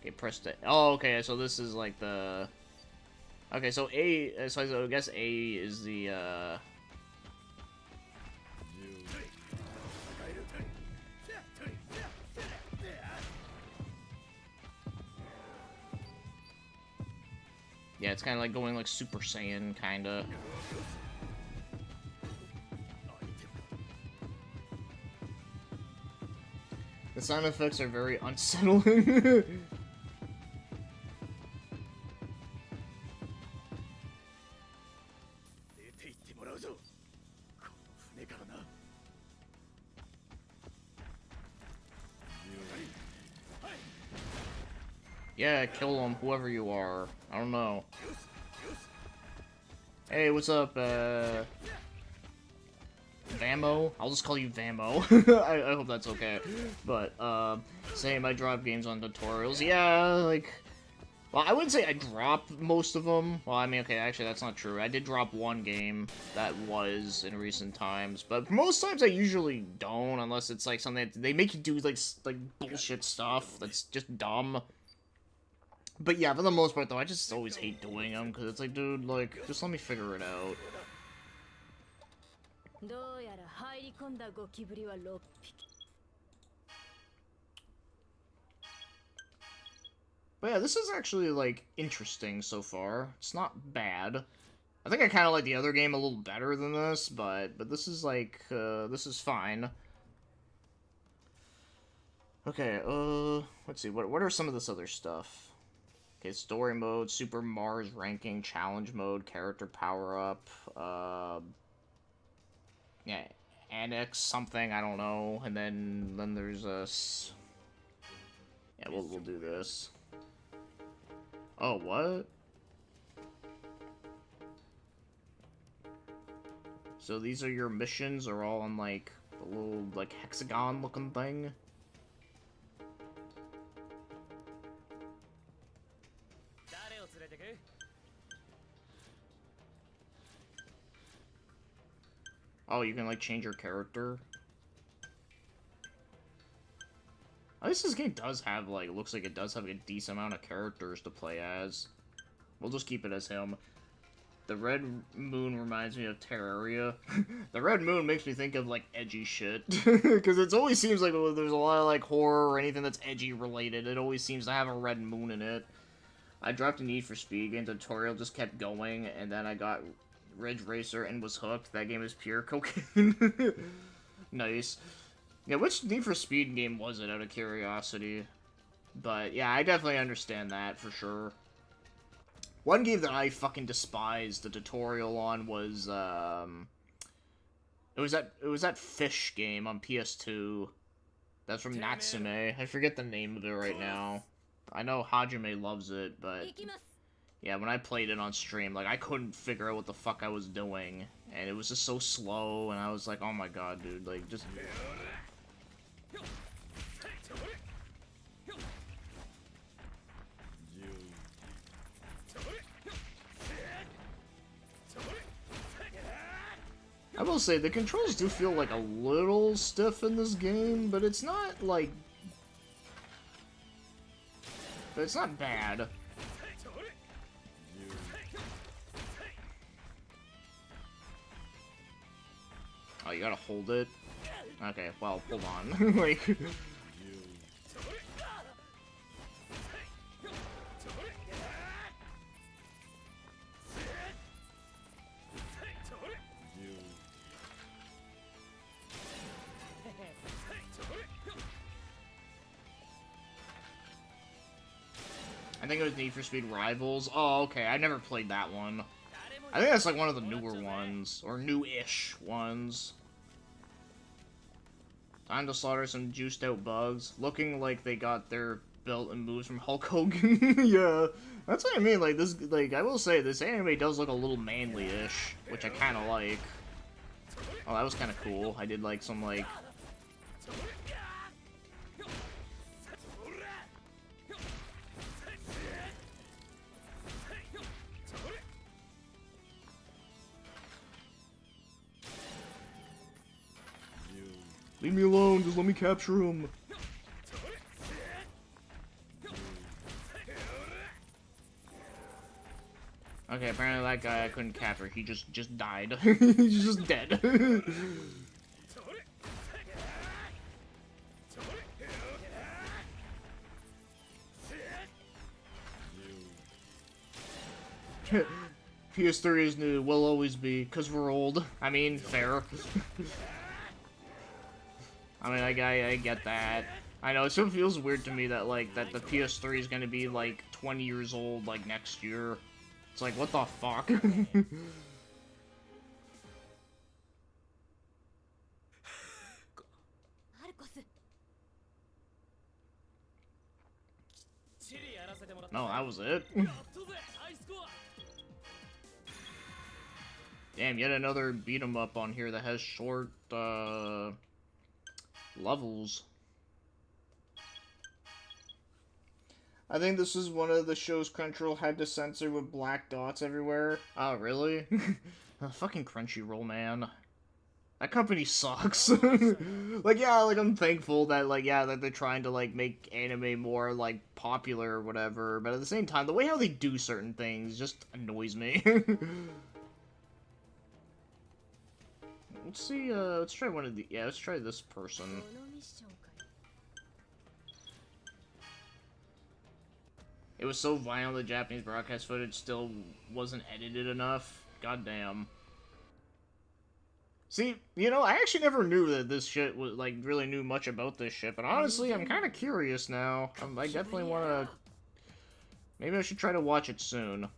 Okay, press it. Oh, okay, so this is like the... Okay, so A... So I guess A is the, Yeah, it's kind of like going like Super Saiyan, kind of. The sound effects are very unsettling. Yeah, kill him, whoever you are. I don't know. Hey, what's up, Vamo? I'll just call you Vamo. I hope that's okay. But, same, I drop games on tutorials. Yeah, like... Well, I wouldn't say I dropped most of them. Well, I mean, okay, actually, that's not true. I did drop one game that was in recent times. But most times I usually don't, unless it's, like, something that they make you do, like bullshit stuff that's just dumb. But yeah, for the most part, though, I just always hate doing them, because it's like, dude, like, just let me figure it out. But yeah, this is actually, like, interesting so far. It's not bad. I think I kind of like the other game a little better than this, but this is, like, this is fine. Okay, let's see, what are some of this other stuff? Okay, story mode, Super Mars ranking, challenge mode, character power-up, yeah, annex something, I don't know, and then there's a... Yeah, we'll do this. Oh, what? So these are your missions, are all on, like, a little, like, hexagon-looking thing? Oh, you can, like, change your character? At least this game does have, like, looks like it does have a decent amount of characters to play as. We'll just keep it as him. The Red Moon reminds me of Terraria. The Red Moon makes me think of, like, edgy shit. Because it always seems like there's a lot of, like, horror or anything that's edgy related. It always seems to have a red moon in it. I dropped a Need for Speed game tutorial, just kept going, and then I got Ridge Racer and was hooked. That game is pure cocaine. Nice. Yeah, which Need for Speed game was it, out of curiosity? But, yeah, I definitely understand that, for sure. One game that I fucking despised the tutorial on was, it was that Fish game on PS2. That's from Natsume. I forget the name of it right now. I know Hajime loves it, but yeah, when I played it on stream, like, I couldn't figure out what the fuck I was doing, and it was just so slow, and I was like, oh my god, dude, like, just... I will say, the controls do feel, like, a little stiff in this game, but it's not, like... But it's not bad. Oh, you gotta hold it? Okay, well, hold on. Like... I think it was Need for Speed Rivals. Oh, okay, I never played that one. I think that's like one of the newer ones, or new-ish ones. Time to slaughter some juiced out bugs, looking like they got their belt and moves from Hulk Hogan. Yeah, that's what I mean, like, this, like, I will say, this anime does look a little manly-ish, which I kinda like. Oh, that was kinda cool. I did, like, some, like... Leave me alone, just let me capture him. Okay, apparently that guy I couldn't capture, he just died. He's just dead. PS3 is new, will always be, cause we're old. I mean, fair. I mean, I get that. I know, it still feels weird to me that, like, that the PS3 is gonna be, like, 20 years old, like, next year. It's like, what the fuck? No, that was it? Damn, yet another beat 'em up on here that has short, levels. I think this is one of the shows Crunchyroll had to censor with black dots everywhere. Oh, really? Fucking Crunchyroll, man. That company sucks. Like, yeah, like, I'm thankful that, like, yeah, that they're trying to, like, make anime more, like, popular or whatever, but at the same time, the way how they do certain things just annoys me. Let's see, let's try one of the, yeah, let's try this person. It was so violent the Japanese broadcast footage still wasn't edited enough. Goddamn. See, you know, I actually never knew that this shit was, like, really knew much about this shit, but honestly, I'm kind of curious now. I definitely want to... Maybe I should try to watch it soon.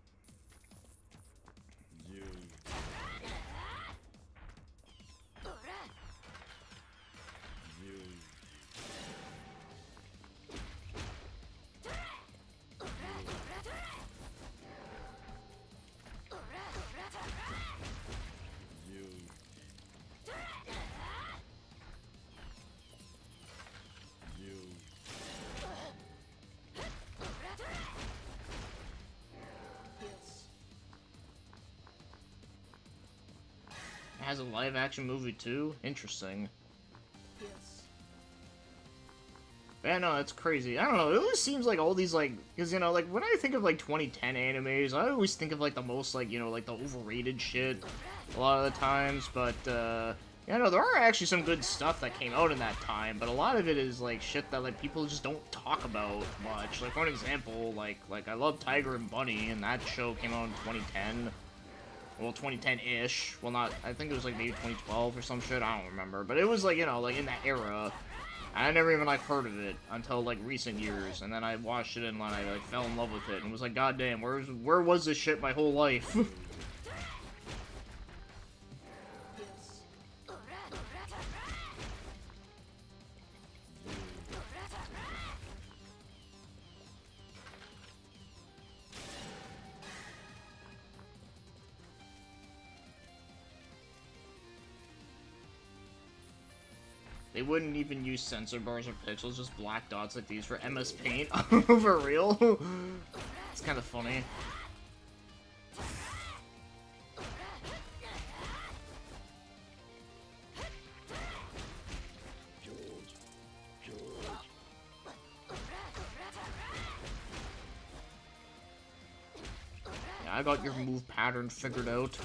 Has a live-action movie too? Interesting. Yeah, no, that's crazy. I don't know, it always seems like all these, like, because, you know, like, when I think of, like, 2010 animes, I always think of, like, the most, like, you know, like, the overrated shit a lot of the times, but, yeah, no, there are actually some good stuff that came out in that time, but a lot of it is, like, shit that, like, people just don't talk about much. Like, for an example, like, I love Tiger and Bunny, and that show came out in 2010. Well, 2010-ish. Well, not... I think it was, like, maybe 2012 or some shit. I don't remember. But it was, like, you know, like, in that era. I never even, like, heard of it until, like, recent years. And then I watched it and, like, I, like, fell in love with it. And was like, goddamn, where was this shit my whole life? They wouldn't even use sensor bars or pixels, just black dots like these for MS Paint. For real? It's kind of funny. Yeah, I got your move pattern figured out.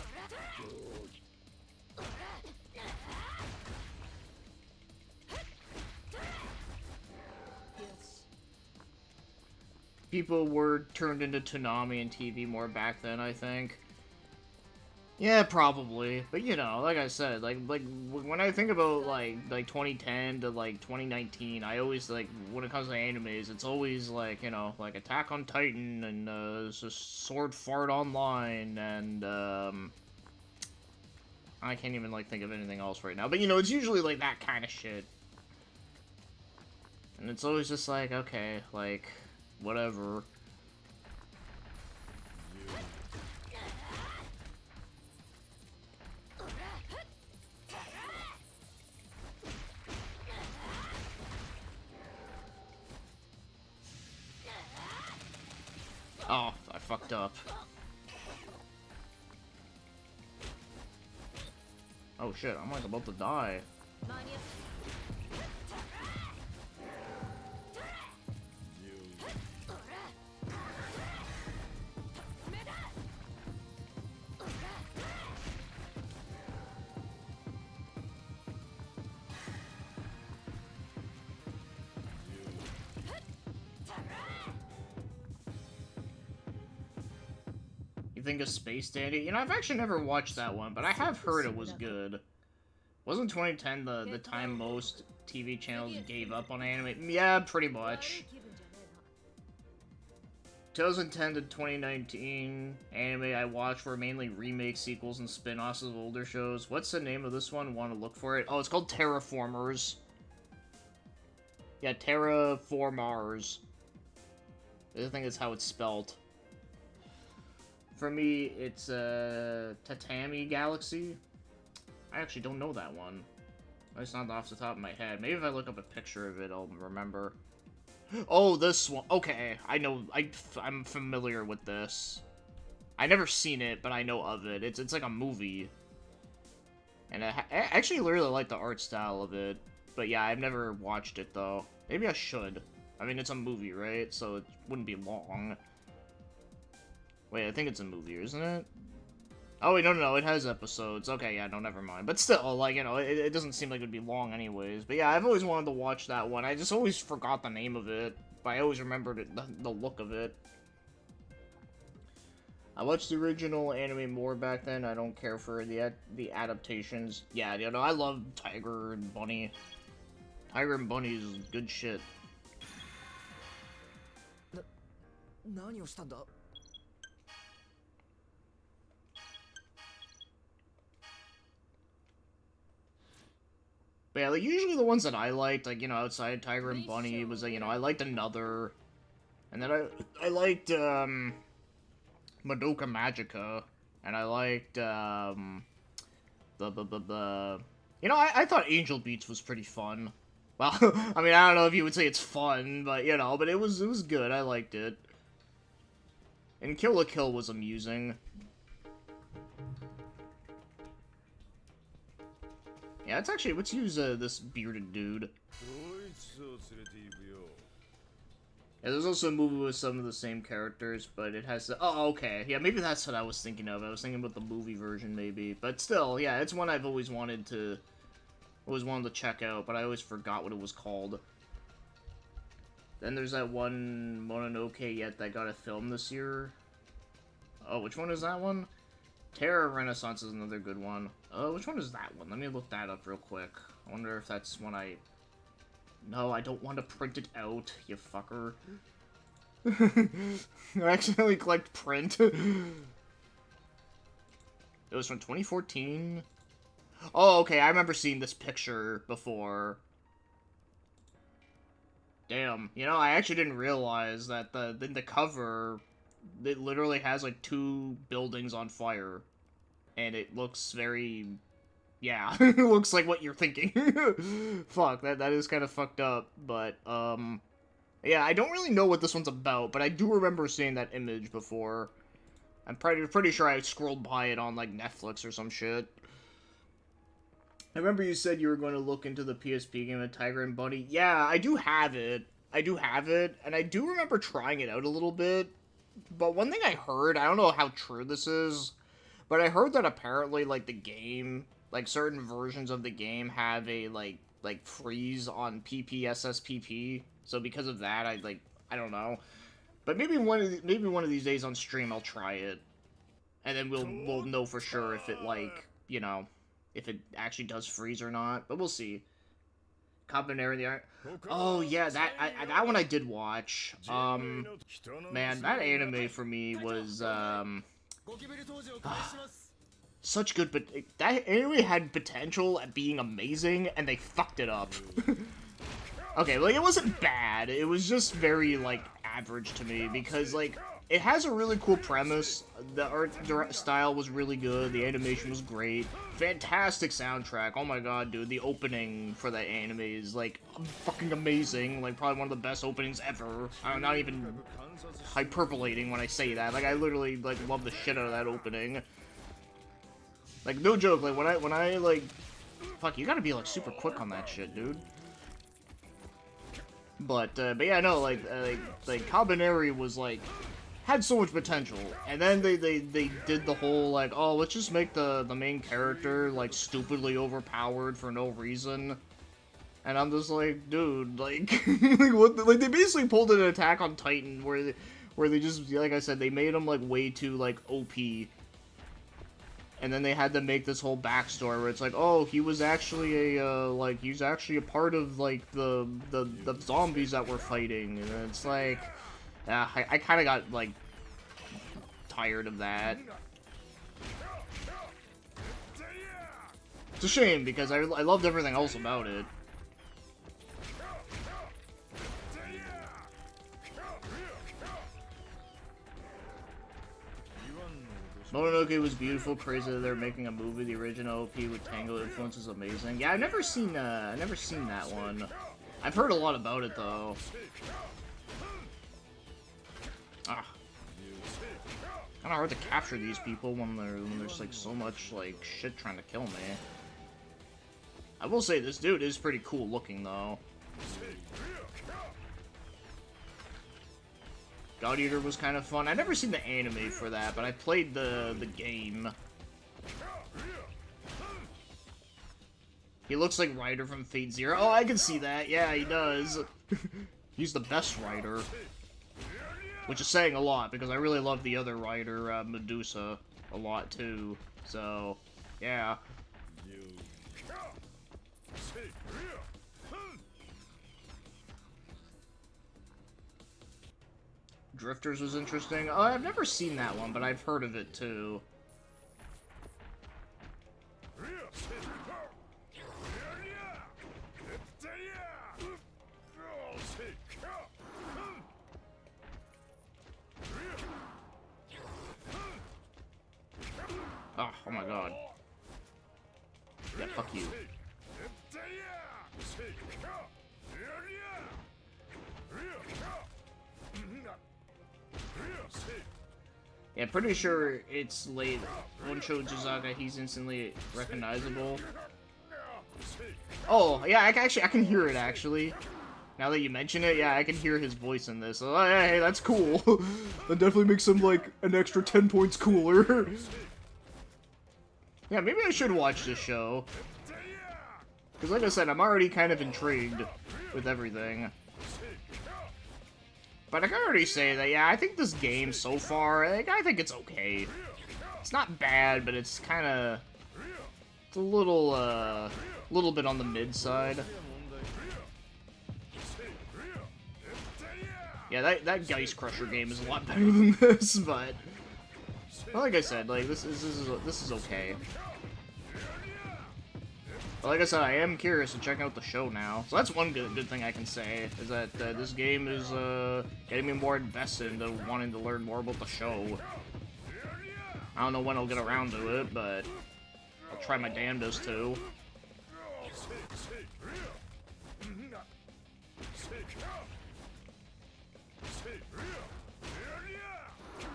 People were turned into Toonami and TV more back then, I think. Yeah, probably. But you know, like I said, like when I think about like 2010 to like 2019, I always like when it comes to animes, it's always like, you know, like Attack on Titan and Sword Fart Online and I can't even like think of anything else right now. But you know, it's usually like that kind of shit. And it's always just like, okay, like whatever. Oh, I fucked up. Oh shit, I'm like about to die. You think of Space Dandy? You know, I've actually never watched that one, but I have heard it was good. Wasn't 2010 the time most TV channels gave up on anime? Yeah, pretty much. 2010 to 2019 anime I watched were mainly remakes, sequels, and spin-offs of older shows. What's the name of this one? Want to look for it? Oh, it's called Terraformers. Yeah, Terraformars. I think that's how it's spelled. For me, it's Tatami Galaxy. I actually don't know that one. It's not off the top of my head. Maybe if I look up a picture of it, I'll remember. Oh, this one. Okay, I know. I'm familiar with this. I never seen it, but I know of it. It's like a movie. And I actually really like the art style of it. But yeah, I've never watched it, though. Maybe I should. I mean, it's a movie, right? So it wouldn't be long. Wait, I think it's a movie, isn't it? Oh, wait, no, it has episodes. Okay, yeah, no, never mind. But still, like, you know, it doesn't seem like it would be long anyways. But yeah, I've always wanted to watch that one. I just always forgot the name of it. But I always remembered the look of it. I watched the original anime more back then. I don't care for the adaptations. Yeah, you know, I love Tiger and Bunny. Tiger and Bunny is good shit. 何をしたんだ? But yeah, like, usually the ones that I liked, like, you know, outside Tiger and Bunny, was, like, you know, I liked Another. And then I liked, Madoka Magica. And I liked, You know, I thought Angel Beats was pretty fun. Well, I mean, I don't know if you would say it's fun, but, you know, but it was good, I liked it. And Kill la Kill was amusing. Yeah, it's actually, let's use this bearded dude. Yeah, there's also a movie with some of the same characters, but it has oh, okay. Yeah, maybe that's what I was thinking of. I was thinking about the movie version, maybe. But still, yeah, it's one I've always wanted to check out, but I always forgot what it was called. Then there's that one Mononoke yet that got a film this year. Oh, which one is that one? Terror Renaissance is another good one. Which one is that one? Let me look that up real quick. I wonder if that's one I... No, I don't want to print it out, you fucker. I accidentally clicked print. It was from 2014. Oh, okay, I remember seeing this picture before. Damn, you know, I actually didn't realize that the cover, it literally has, like, 2 buildings on fire. And it looks very Yeah, it looks like what you're thinking. Fuck, that is kind of fucked up, but, yeah, I don't really know what this one's about, but I do remember seeing that image before. I'm pretty sure I scrolled by it on, like, Netflix or some shit. I remember you said you were going to look into the PSP game of Tiger and Bunny. Yeah, I do have it. I do have it, and I do remember trying it out a little bit. But one thing I heard, I don't know how true this is, but I heard that apparently, like, the game, like, certain versions of the game have a, like freeze on PPSSPP. So because of that, I don't know. But maybe one of these days on stream I'll try it. And then we'll know for sure if it, like, you know, if it actually does freeze or not. But we'll see. Cabanera in the art. Oh yeah, that one I did watch. Man, that anime for me was such good, but that anime had potential at being amazing, and they fucked it up. Okay, like, it wasn't bad, it was just very, like, average to me, because, like, it has a really cool premise, the art style was really good, the animation was great, fantastic soundtrack, oh my god, dude, the opening for that anime is, like, fucking amazing, like, probably one of the best openings ever. I'm not even hyperpolating when I say that, like, I literally, like, love the shit out of that opening. Like, no joke, like, when I, like, fuck, you gotta be, like, super quick on that shit, dude. But yeah, no, like, Cabaneri was, like, had so much potential, and then they did the whole, like, oh, let's just make the main character, like, stupidly overpowered for no reason. And I'm just like, dude, like, like, what, like, they basically pulled an Attack on Titan, where they just, like I said, they made him, like, way too, like, OP. And then they had to make this whole backstory where it's like, oh, he was actually like, he's actually a part of, like, the zombies that we're fighting. And it's like, I kind of got, like, tired of that. It's a shame, because I loved everything else about it. Mononoke was beautiful, crazy that they're making a movie. The original OP with Tango influence is amazing. Yeah, I've never seen that one. I've heard a lot about it though. Ah. Kinda hard to capture these people when there's like so much like shit trying to kill me. I will say this dude is pretty cool looking though. God Eater was kind of fun. I've never seen the anime for that, but I played the game. He looks like Ryder from Fate Zero. Oh, I can see that. Yeah, he does. He's the best Ryder. Which is saying a lot, because I really love the other Ryder, Medusa, a lot too. So, yeah. Drifters was interesting. Oh, I've never seen that one, but I've heard of it too. Oh my god. Yeah, fuck you. Yeah, pretty sure it's late. Onsho Jizaga, he's instantly recognizable. Oh, yeah, I can hear it, actually. Now that you mention it, yeah, I can hear his voice in this. So, hey, that's cool. That definitely makes him, like, an extra 10 points cooler. Yeah, maybe I should watch this show. Because, like I said, I'm already kind of intrigued with everything. But I can already say that, yeah, I think this game so far, like, I think it's okay. It's not bad, but it's kind of... It's a little bit on the mid side. Yeah, that Geist Crusher game is a lot better than this, but... Well, like I said, like, this is okay. But like I said, I am curious to check out the show now. So that's one good thing I can say, is that this game is getting me more invested into wanting to learn more about the show. I don't know when I'll get around to it, but I'll try my damnedest to.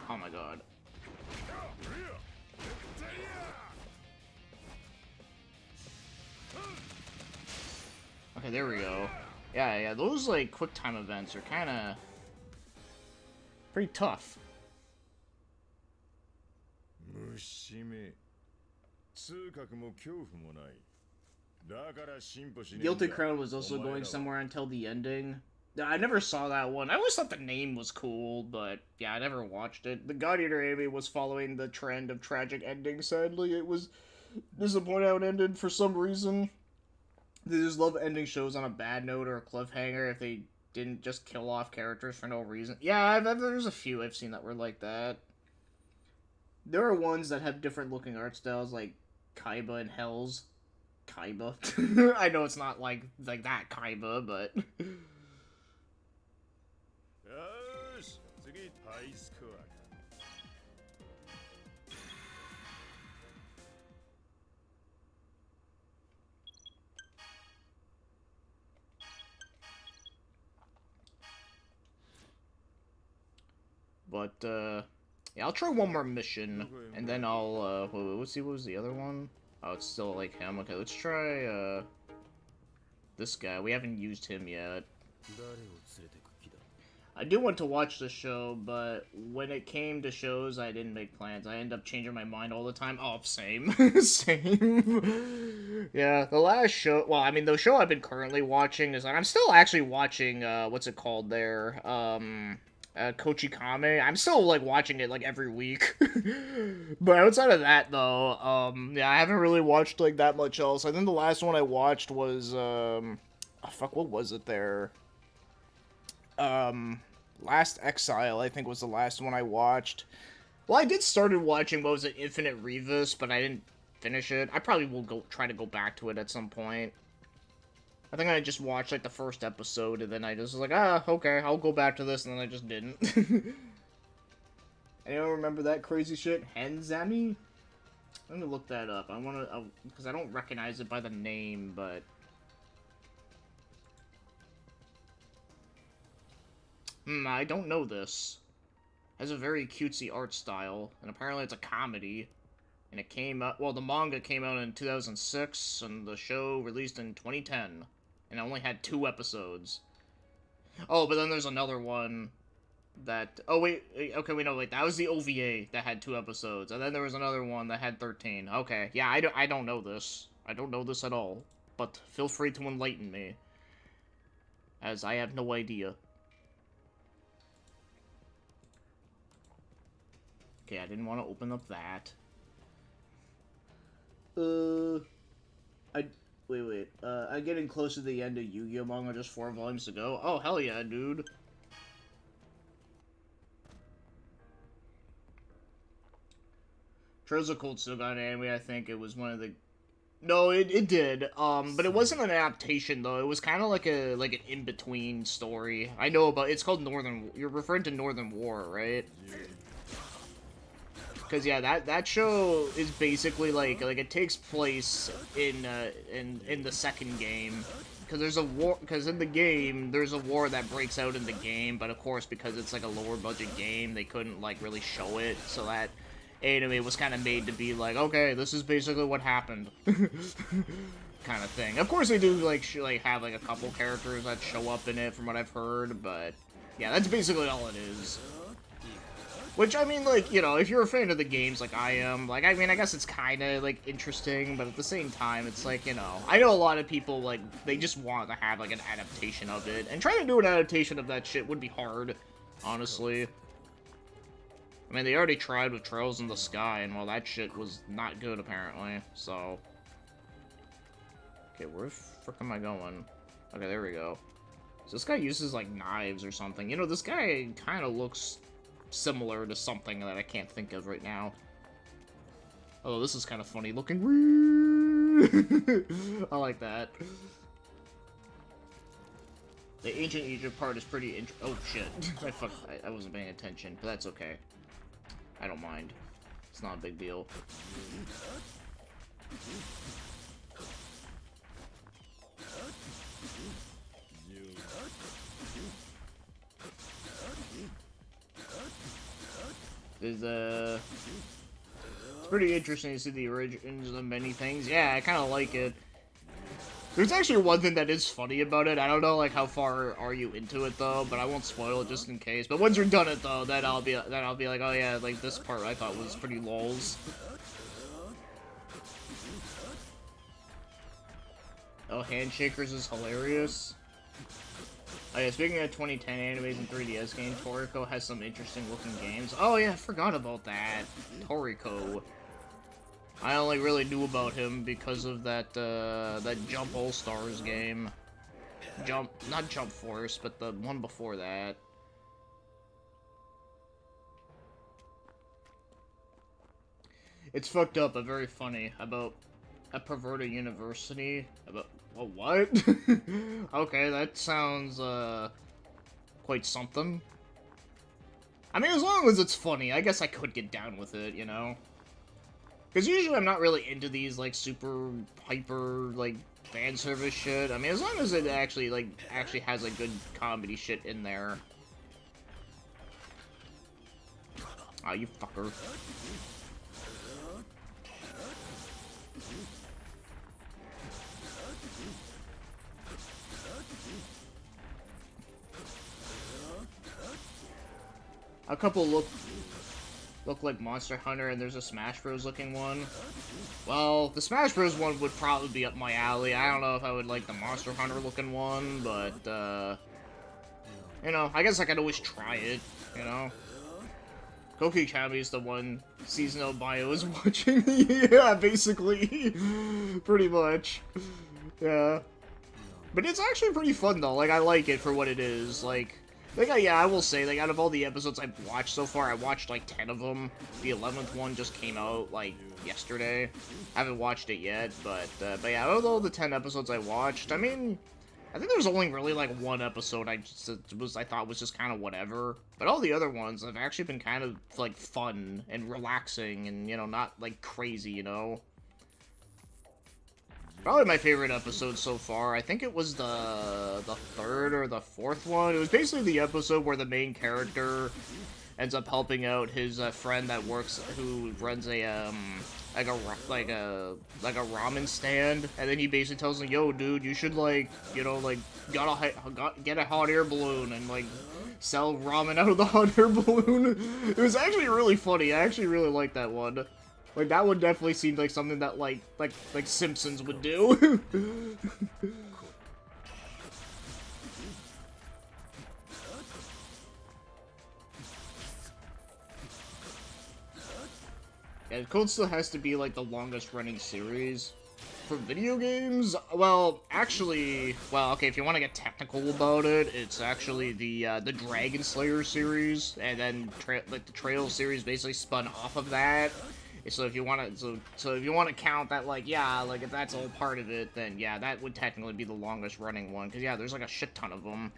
Oh my god. Okay, there we go. Yeah, those, like, quick time events are kinda... pretty tough. Guilty Crown was also going somewhere until the ending. I never saw that one. I always thought the name was cool, but yeah, I never watched it. The God Eater anime was following the trend of tragic endings, sadly. It was disappointing how it ended for some reason. They just love ending shows on a bad note or a cliffhanger if they didn't just kill off characters for no reason. Yeah, there's a few I've seen that were like that. There are ones that have different looking art styles, like Kaiba and Hells. Kaiba. I know it's not like that Kaiba, but... But, yeah, I'll try one more mission, and then I'll, let's see, what was the other one? Oh, it's still like him. Okay, let's try, this guy. We haven't used him yet. I do want to watch the show, but when it came to shows, I didn't make plans. I end up changing my mind all the time. Oh, same. Same. Yeah, the last show... Well, I mean, the show I've been currently watching is... I'm still actually watching, what's it called there? Kochikame. I'm still, like, watching it, like, every week. But outside of that, though, yeah, I haven't really watched, like, that much else. I think the last one I watched was, oh, fuck, what was it there? Last Exile, I think, was the last one I watched. Well, I started watching, what was it, Infinite Revis, but I didn't finish it. I probably will try to go back to it at some point. I think I just watched, like, the first episode, and then I just was like, okay, I'll go back to this, and then I just didn't. Anyone remember that crazy shit? Henzami? Let me look that up. Because I don't recognize it by the name, but... I don't know this. It has a very cutesy art style, and apparently it's a comedy. And it came out, well, the manga came out in 2006, and the show released in 2010. And it only had 2 episodes. Oh, but then there's another one that, oh wait, okay, wait, that was the OVA that had 2 episodes. And then there was another one that had 13. Okay, yeah, I don't know this. I don't know this at all. But feel free to enlighten me, as I have no idea. Okay, I didn't want to open up that. Wait. I'm getting close to the end of Yu-Gi-Oh! Manga, just 4 volumes to go. Oh, hell yeah, dude. Trails of Cold still got an anime, I think. It was one of the... No, it did. But it wasn't an adaptation, though. It was kind of like an in-between story. I know about... It's called Northern... You're referring to Northern War, right? Because, yeah, that show is basically, like it takes place in the second game. Because there's a war, because in the game, there's a war that breaks out in the game, but of course, because it's, like, a lower-budget game, they couldn't, like, really show it, so that anime was kind of made to be like, okay, this is basically what happened. Kind of thing. Of course, they do, like, have, like, a couple characters that show up in it, from what I've heard, but, yeah, that's basically all it is. Which, I mean, like, you know, if you're a fan of the games like I am, like, I mean, I guess it's kind of, like, interesting, but at the same time, it's like, you know, I know a lot of people, like, they just want to have, like, an adaptation of it, and trying to do an adaptation of that shit would be hard, honestly. I mean, they already tried with Trails in the Sky, and, well, that shit was not good, apparently, so... Okay, where the frick am I going? Okay, there we go. So this guy uses, like, knives or something. You know, this guy kind of looks... similar to something that I can't think of right now. Oh, this is kind of funny looking. I like that. The ancient Egypt part is pretty oh shit. I wasn't paying attention, but that's okay. I don't mind. It's not a big deal. It's pretty interesting to see the origins of many things. Yeah, I kind of like it. There's actually one thing that is funny about it. I don't know, like, how far are you into it though, but I won't spoil it just in case. But once you're done it though, then I'll be like, oh yeah, like this part I thought was pretty lols. Oh, Handshakers is hilarious. Oh yeah, speaking of 2010 animes and 3DS games, Toriko has some interesting looking games. Oh yeah, I forgot about that. Toriko. I only really knew about him because of that, that Jump All-Stars game. Not Jump Force, but the one before that. It's fucked up, but very funny, about a perverted university. About, well, what? Okay, that sounds, quite something. I mean, as long as it's funny, I guess I could get down with it, you know? Because usually I'm not really into these, like, super hyper, like, fan service shit. I mean, as long as it actually, like, has a good comedy shit in there. Oh, you fucker. A couple look like Monster Hunter, and there's a Smash Bros. Looking one. Well, the Smash Bros. One would probably be up my alley. I don't know if I would like the Monster Hunter looking one, but, you know, I guess I could always try it, you know? Koki Kami is the one seasonal bio is watching. Yeah, basically. Pretty much. Yeah. But it's actually pretty fun, though. Like, I like it for what it is. Like, yeah, I will say, like, out of all the episodes I've watched so far, I watched, like, 10 of them. The 11th one just came out, like, yesterday. I haven't watched it yet, but yeah, out of all the 10 episodes I watched, I mean, I think there's only really, like, one episode I thought was just kind of whatever. But all the other ones have actually been kind of, like, fun and relaxing and, you know, not, like, crazy, you know? Probably my favorite episode so far. I think it was the third or the fourth one. It was basically the episode where the main character ends up helping out his friend that works, who runs a like a ramen stand, and then he basically tells him, "Yo, dude, you should, like, you know, like, get a hot air balloon and, like, sell ramen out of the hot air balloon." It was actually really funny. I actually really liked that one. Like, that one definitely seemed like something that, like Simpsons would do. Yeah, Code still has to be, like, the longest running series. For video games, well, actually, well, okay, if you want to get technical about it, it's actually the Dragon Slayer series, and then, like, the Trails series basically spun off of that. So if you want to, so if you want to count that, like, yeah, like, if that's all part of it, then yeah, that would technically be the longest running one, because yeah, there's like a shit ton of them.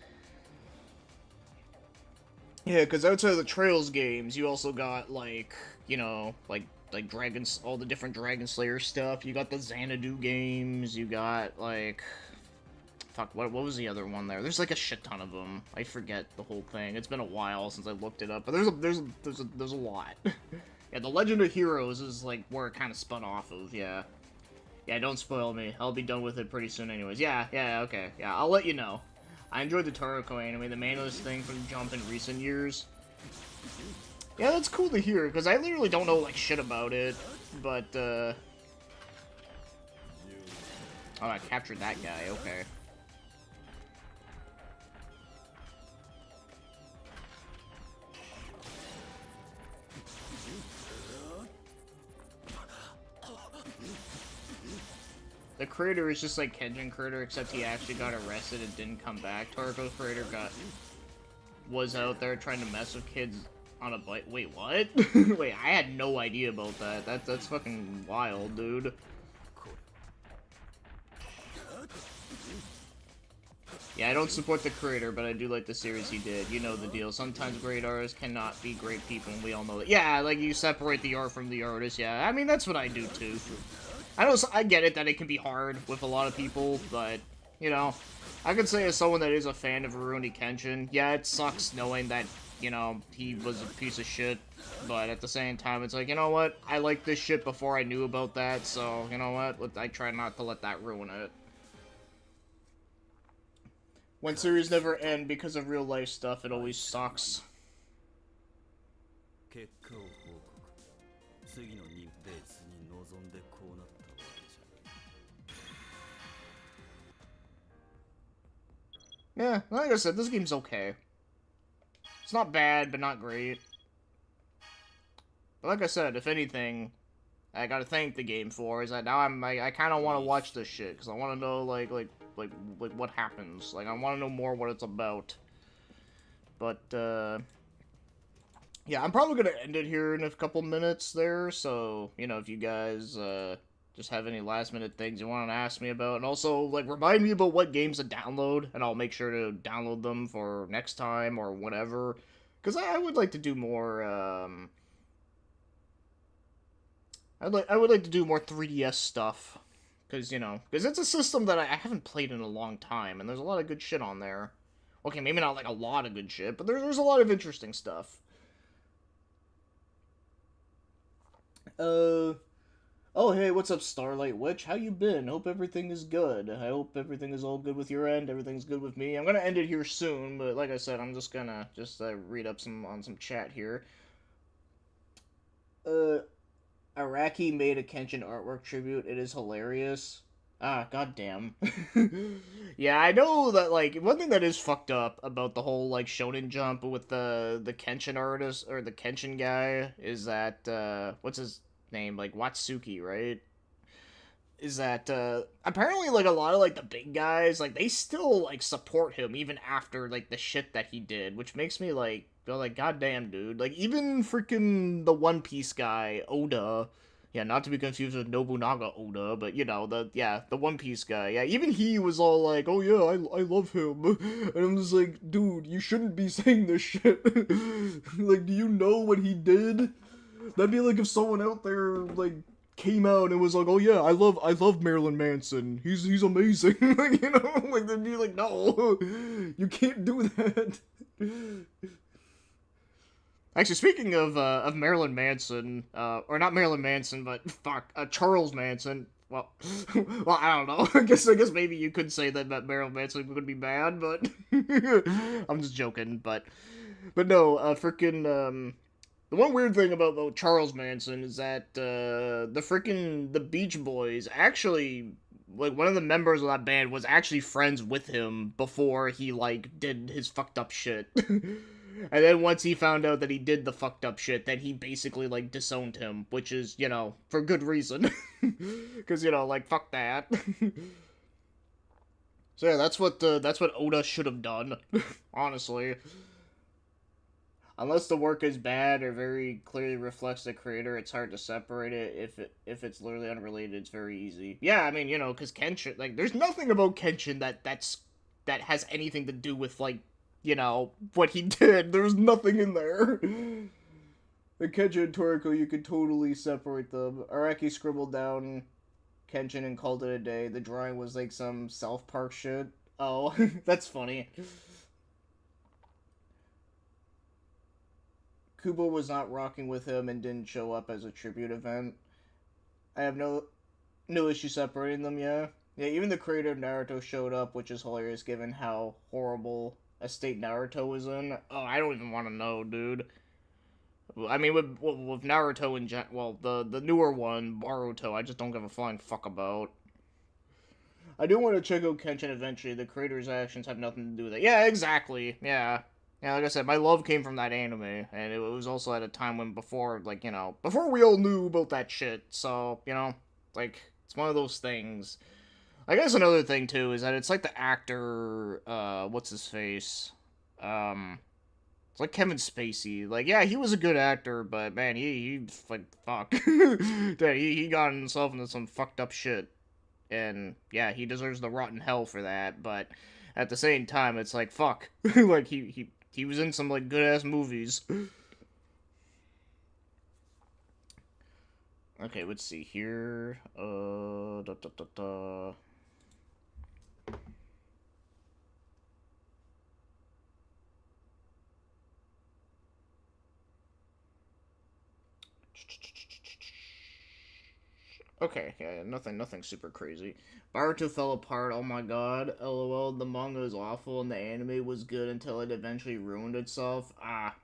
Yeah, because outside of the Trails games, you also got, like, you know, like Dragons, all the different Dragon Slayer stuff. You got the Xanadu games. You got, like, fuck, what was the other one there? There's like a shit ton of them. I forget the whole thing. It's been a while since I looked it up, but there's a lot. Yeah, the Legend of Heroes is, like, where it kind of spun off of, yeah. Yeah, don't spoil me. I'll be done with it pretty soon anyways. Yeah, okay. Yeah, I'll let you know. I enjoyed the Toriko anime, the mainless thing from Jump in recent years. Yeah, that's cool to hear, because I literally don't know, like, shit about it, but, oh, I captured that guy, okay. The creator is just like Kenjin Creator, except he actually got arrested and didn't come back. Toriko's creator was out there trying to mess with kids on a bike. Wait, what? Wait, I had no idea about that. That's fucking wild, dude. Yeah, I don't support the creator, but I do like the series he did. You know the deal. Sometimes great artists cannot be great people, and we all know that. Yeah, like, you separate the art from the artist, yeah. I mean, that's what I do, too. I know, I get it that it can be hard with a lot of people, but, you know, I could say as someone that is a fan of Rurouni Kenshin, yeah, it sucks knowing that, you know, he was a piece of shit, but at the same time, it's like, you know what, I liked this shit before I knew about that, so, you know what, I try not to let that ruin it. When series never end because of real life stuff, it always sucks. 結果を報告。次の任務別に望んでこうなったわけじゃ。 Yeah, like I said, this game's okay. It's not bad, but not great. But like I said, if anything, I gotta thank the game for is that now I kind of want to watch this shit because I want to know like what happens. Like I want to know more what it's about. But yeah, I'm probably gonna end it here in a couple minutes there. So you know, if you guys just have any last minute things you want to ask me about, and also like remind me about what games to download, and I'll make sure to download them for next time or whatever. Because I would like to do more. I would like to do more 3DS stuff, because, you know, because it's a system that I haven't played in a long time, and there's a lot of good shit on there. Okay, maybe not, like, a lot of good shit, but there's a lot of interesting stuff. Oh, hey, what's up, Starlight Witch? How you been? Hope everything is good. I hope everything is all good with your end, everything's good with me. I'm gonna end it here soon, but like I said, I'm just gonna read up some chat here. Iraqi made a Kenshin artwork tribute. It is hilarious. Ah, goddamn. Yeah, I know that, like, one thing that is fucked up about the whole, like, Shonen Jump with the Kenshin artist, or the Kenshin guy, is that, what's his name? Like, Watsuki, right? Is that, apparently, like, a lot of, like, the big guys, like, they still, like, support him even after, like, the shit that he did, which makes me, like, go like, goddamn, dude. Like, even freaking the One Piece guy, Oda, yeah, not to be confused with Nobunaga Oda, but, you know, the One Piece guy, yeah, even he was all like, oh, yeah, I love him, and I'm just like, dude, you shouldn't be saying this shit. Like, do you know what he did? That'd be like if someone out there, like, came out and was like, oh yeah, I love Marilyn Manson. He's amazing. Like, you know, like they'd be like, no, you can't do that. Actually, speaking of Marilyn Manson, or not Marilyn Manson, but fuck, Charles Manson. Well, well, I don't know. I guess maybe you could say that Marilyn Manson would be bad, but I'm just joking. But no, freaking the one weird thing about Charles Manson is that the Beach Boys actually, like, one of the members of that band was actually friends with him before he, like, did his fucked up shit. And then once he found out that he did the fucked up shit, then he basically, like, disowned him, which is, you know, for good reason. Because, you know, like, fuck that. So yeah, that's what Oda should have done, honestly. Unless the work is bad or very clearly reflects the creator, it's hard to separate it. If it's literally unrelated, it's very easy. Yeah, I mean, you know, because Kenshin, like, there's nothing about Kenshin that has anything to do with, like, you know, what he did. There's nothing in there. The Kenshin and Toriko, you could totally separate them. Araki scribbled down Kenshin and called it a day. The drawing was like some South Park shit. Oh, that's funny. Kubo was not rocking with him and didn't show up as a tribute event. I have no issue separating them, yeah. Yeah, even the creator of Naruto showed up, which is hilarious given how horrible a state Naruto was in. Oh, I don't even want to know, dude. I mean, with Naruto and well, the newer one, Boruto, I just don't give a flying fuck about. I do want to check out Kenshin eventually. The creator's actions have nothing to do with it. Yeah, exactly. Yeah. Yeah, like I said, my love came from that anime, and it was also at a time when before we all knew about that shit, so, you know, like, it's one of those things. I guess another thing, too, is that it's like the actor, what's his face? It's like Kevin Spacey. Like, yeah, he was a good actor, but, man, he like, fuck. Yeah, he got himself into some fucked up shit, and, yeah, he deserves the rotten hell for that, but at the same time, it's like, fuck. Like, he was in some, like, good-ass movies. Okay, let's see here. Da, da, da, da. Okay, yeah, nothing super crazy. Naruto fell apart, oh my god, lol, the manga is awful and the anime was good until it eventually ruined itself. Ah.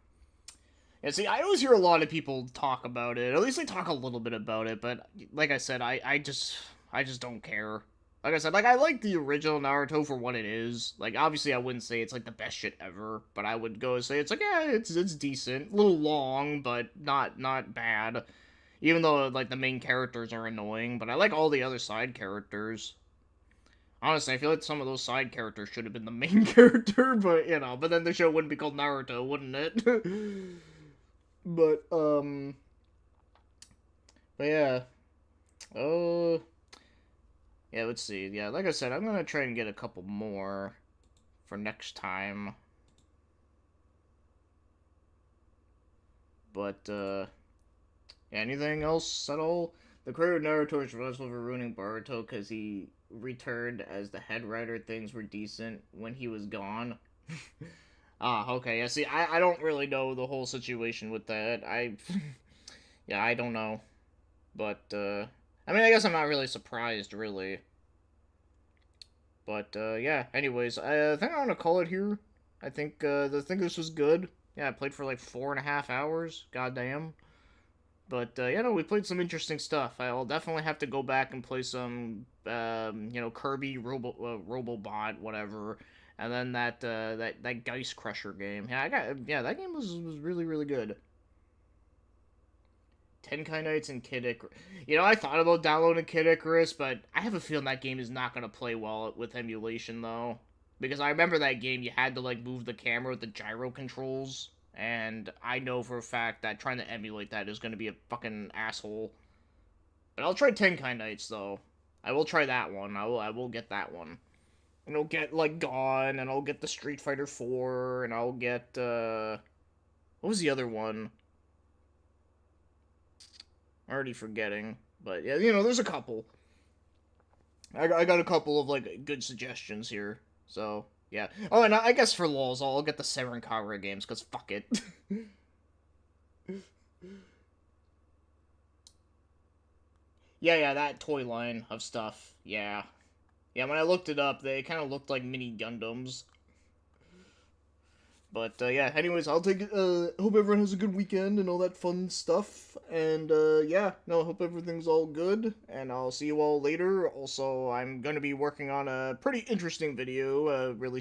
Yeah, see, I always hear a lot of people talk about it, at least they talk a little bit about it, but like I said, I just don't care. Like I said, like, I like the original Naruto for what it is. Like, obviously I wouldn't say it's, like, the best shit ever, but I would go and say it's, like, yeah, it's decent. A little long, but not bad. Even though, like, the main characters are annoying, but I like all the other side characters. Honestly, I feel like some of those side characters should have been the main character, but, you know, but then the show wouldn't be called Naruto, wouldn't it? But, but yeah. Oh, yeah, let's see. Yeah, like I said, I'm gonna try and get a couple more for next time. But, yeah, anything else at all? The creator of Naruto is responsible for ruining Boruto because he returned as the head writer. Things were decent when he was gone. Ah, okay. Yeah, see, I don't really know the whole situation with that. Yeah, I don't know. But, I mean, I guess I'm not really surprised, really. But, yeah, anyways, I think I'm gonna call it here. I think this was good. Yeah, I played for like 4.5 hours. Goddamn. But, yeah, no, we played some interesting stuff. I'll definitely have to go back and play some, you know, Kirby, Robobot, whatever. And then that Geist Crusher game. Yeah, that game was really, really good. Tenkai Knights and Kid Icarus. You know, I thought about downloading Kid Icarus, but I have a feeling that game is not going to play well with emulation, though. Because I remember that game, you had to, like, move the camera with the gyro controls. And I know for a fact that trying to emulate that is going to be a fucking asshole. But I'll try Tenkai Knights, though. I will try that one. I will get that one. And I'll get, like, Gone, and I'll get the Street Fighter 4, and I'll get, what was the other one? I'm already forgetting. But, yeah, you know, there's a couple. I got a couple of, like, good suggestions here. So, yeah. Oh, and I guess for lols, I'll get the Seren Kagura games, because fuck it. Yeah, that toy line of stuff. Yeah. Yeah, when I looked it up, they kind of looked like mini Gundams. But, yeah, anyways, I'll take it, hope everyone has a good weekend and all that fun stuff, and, yeah, no, hope everything's all good, and I'll see you all later. Also, I'm gonna be working on a pretty interesting video, really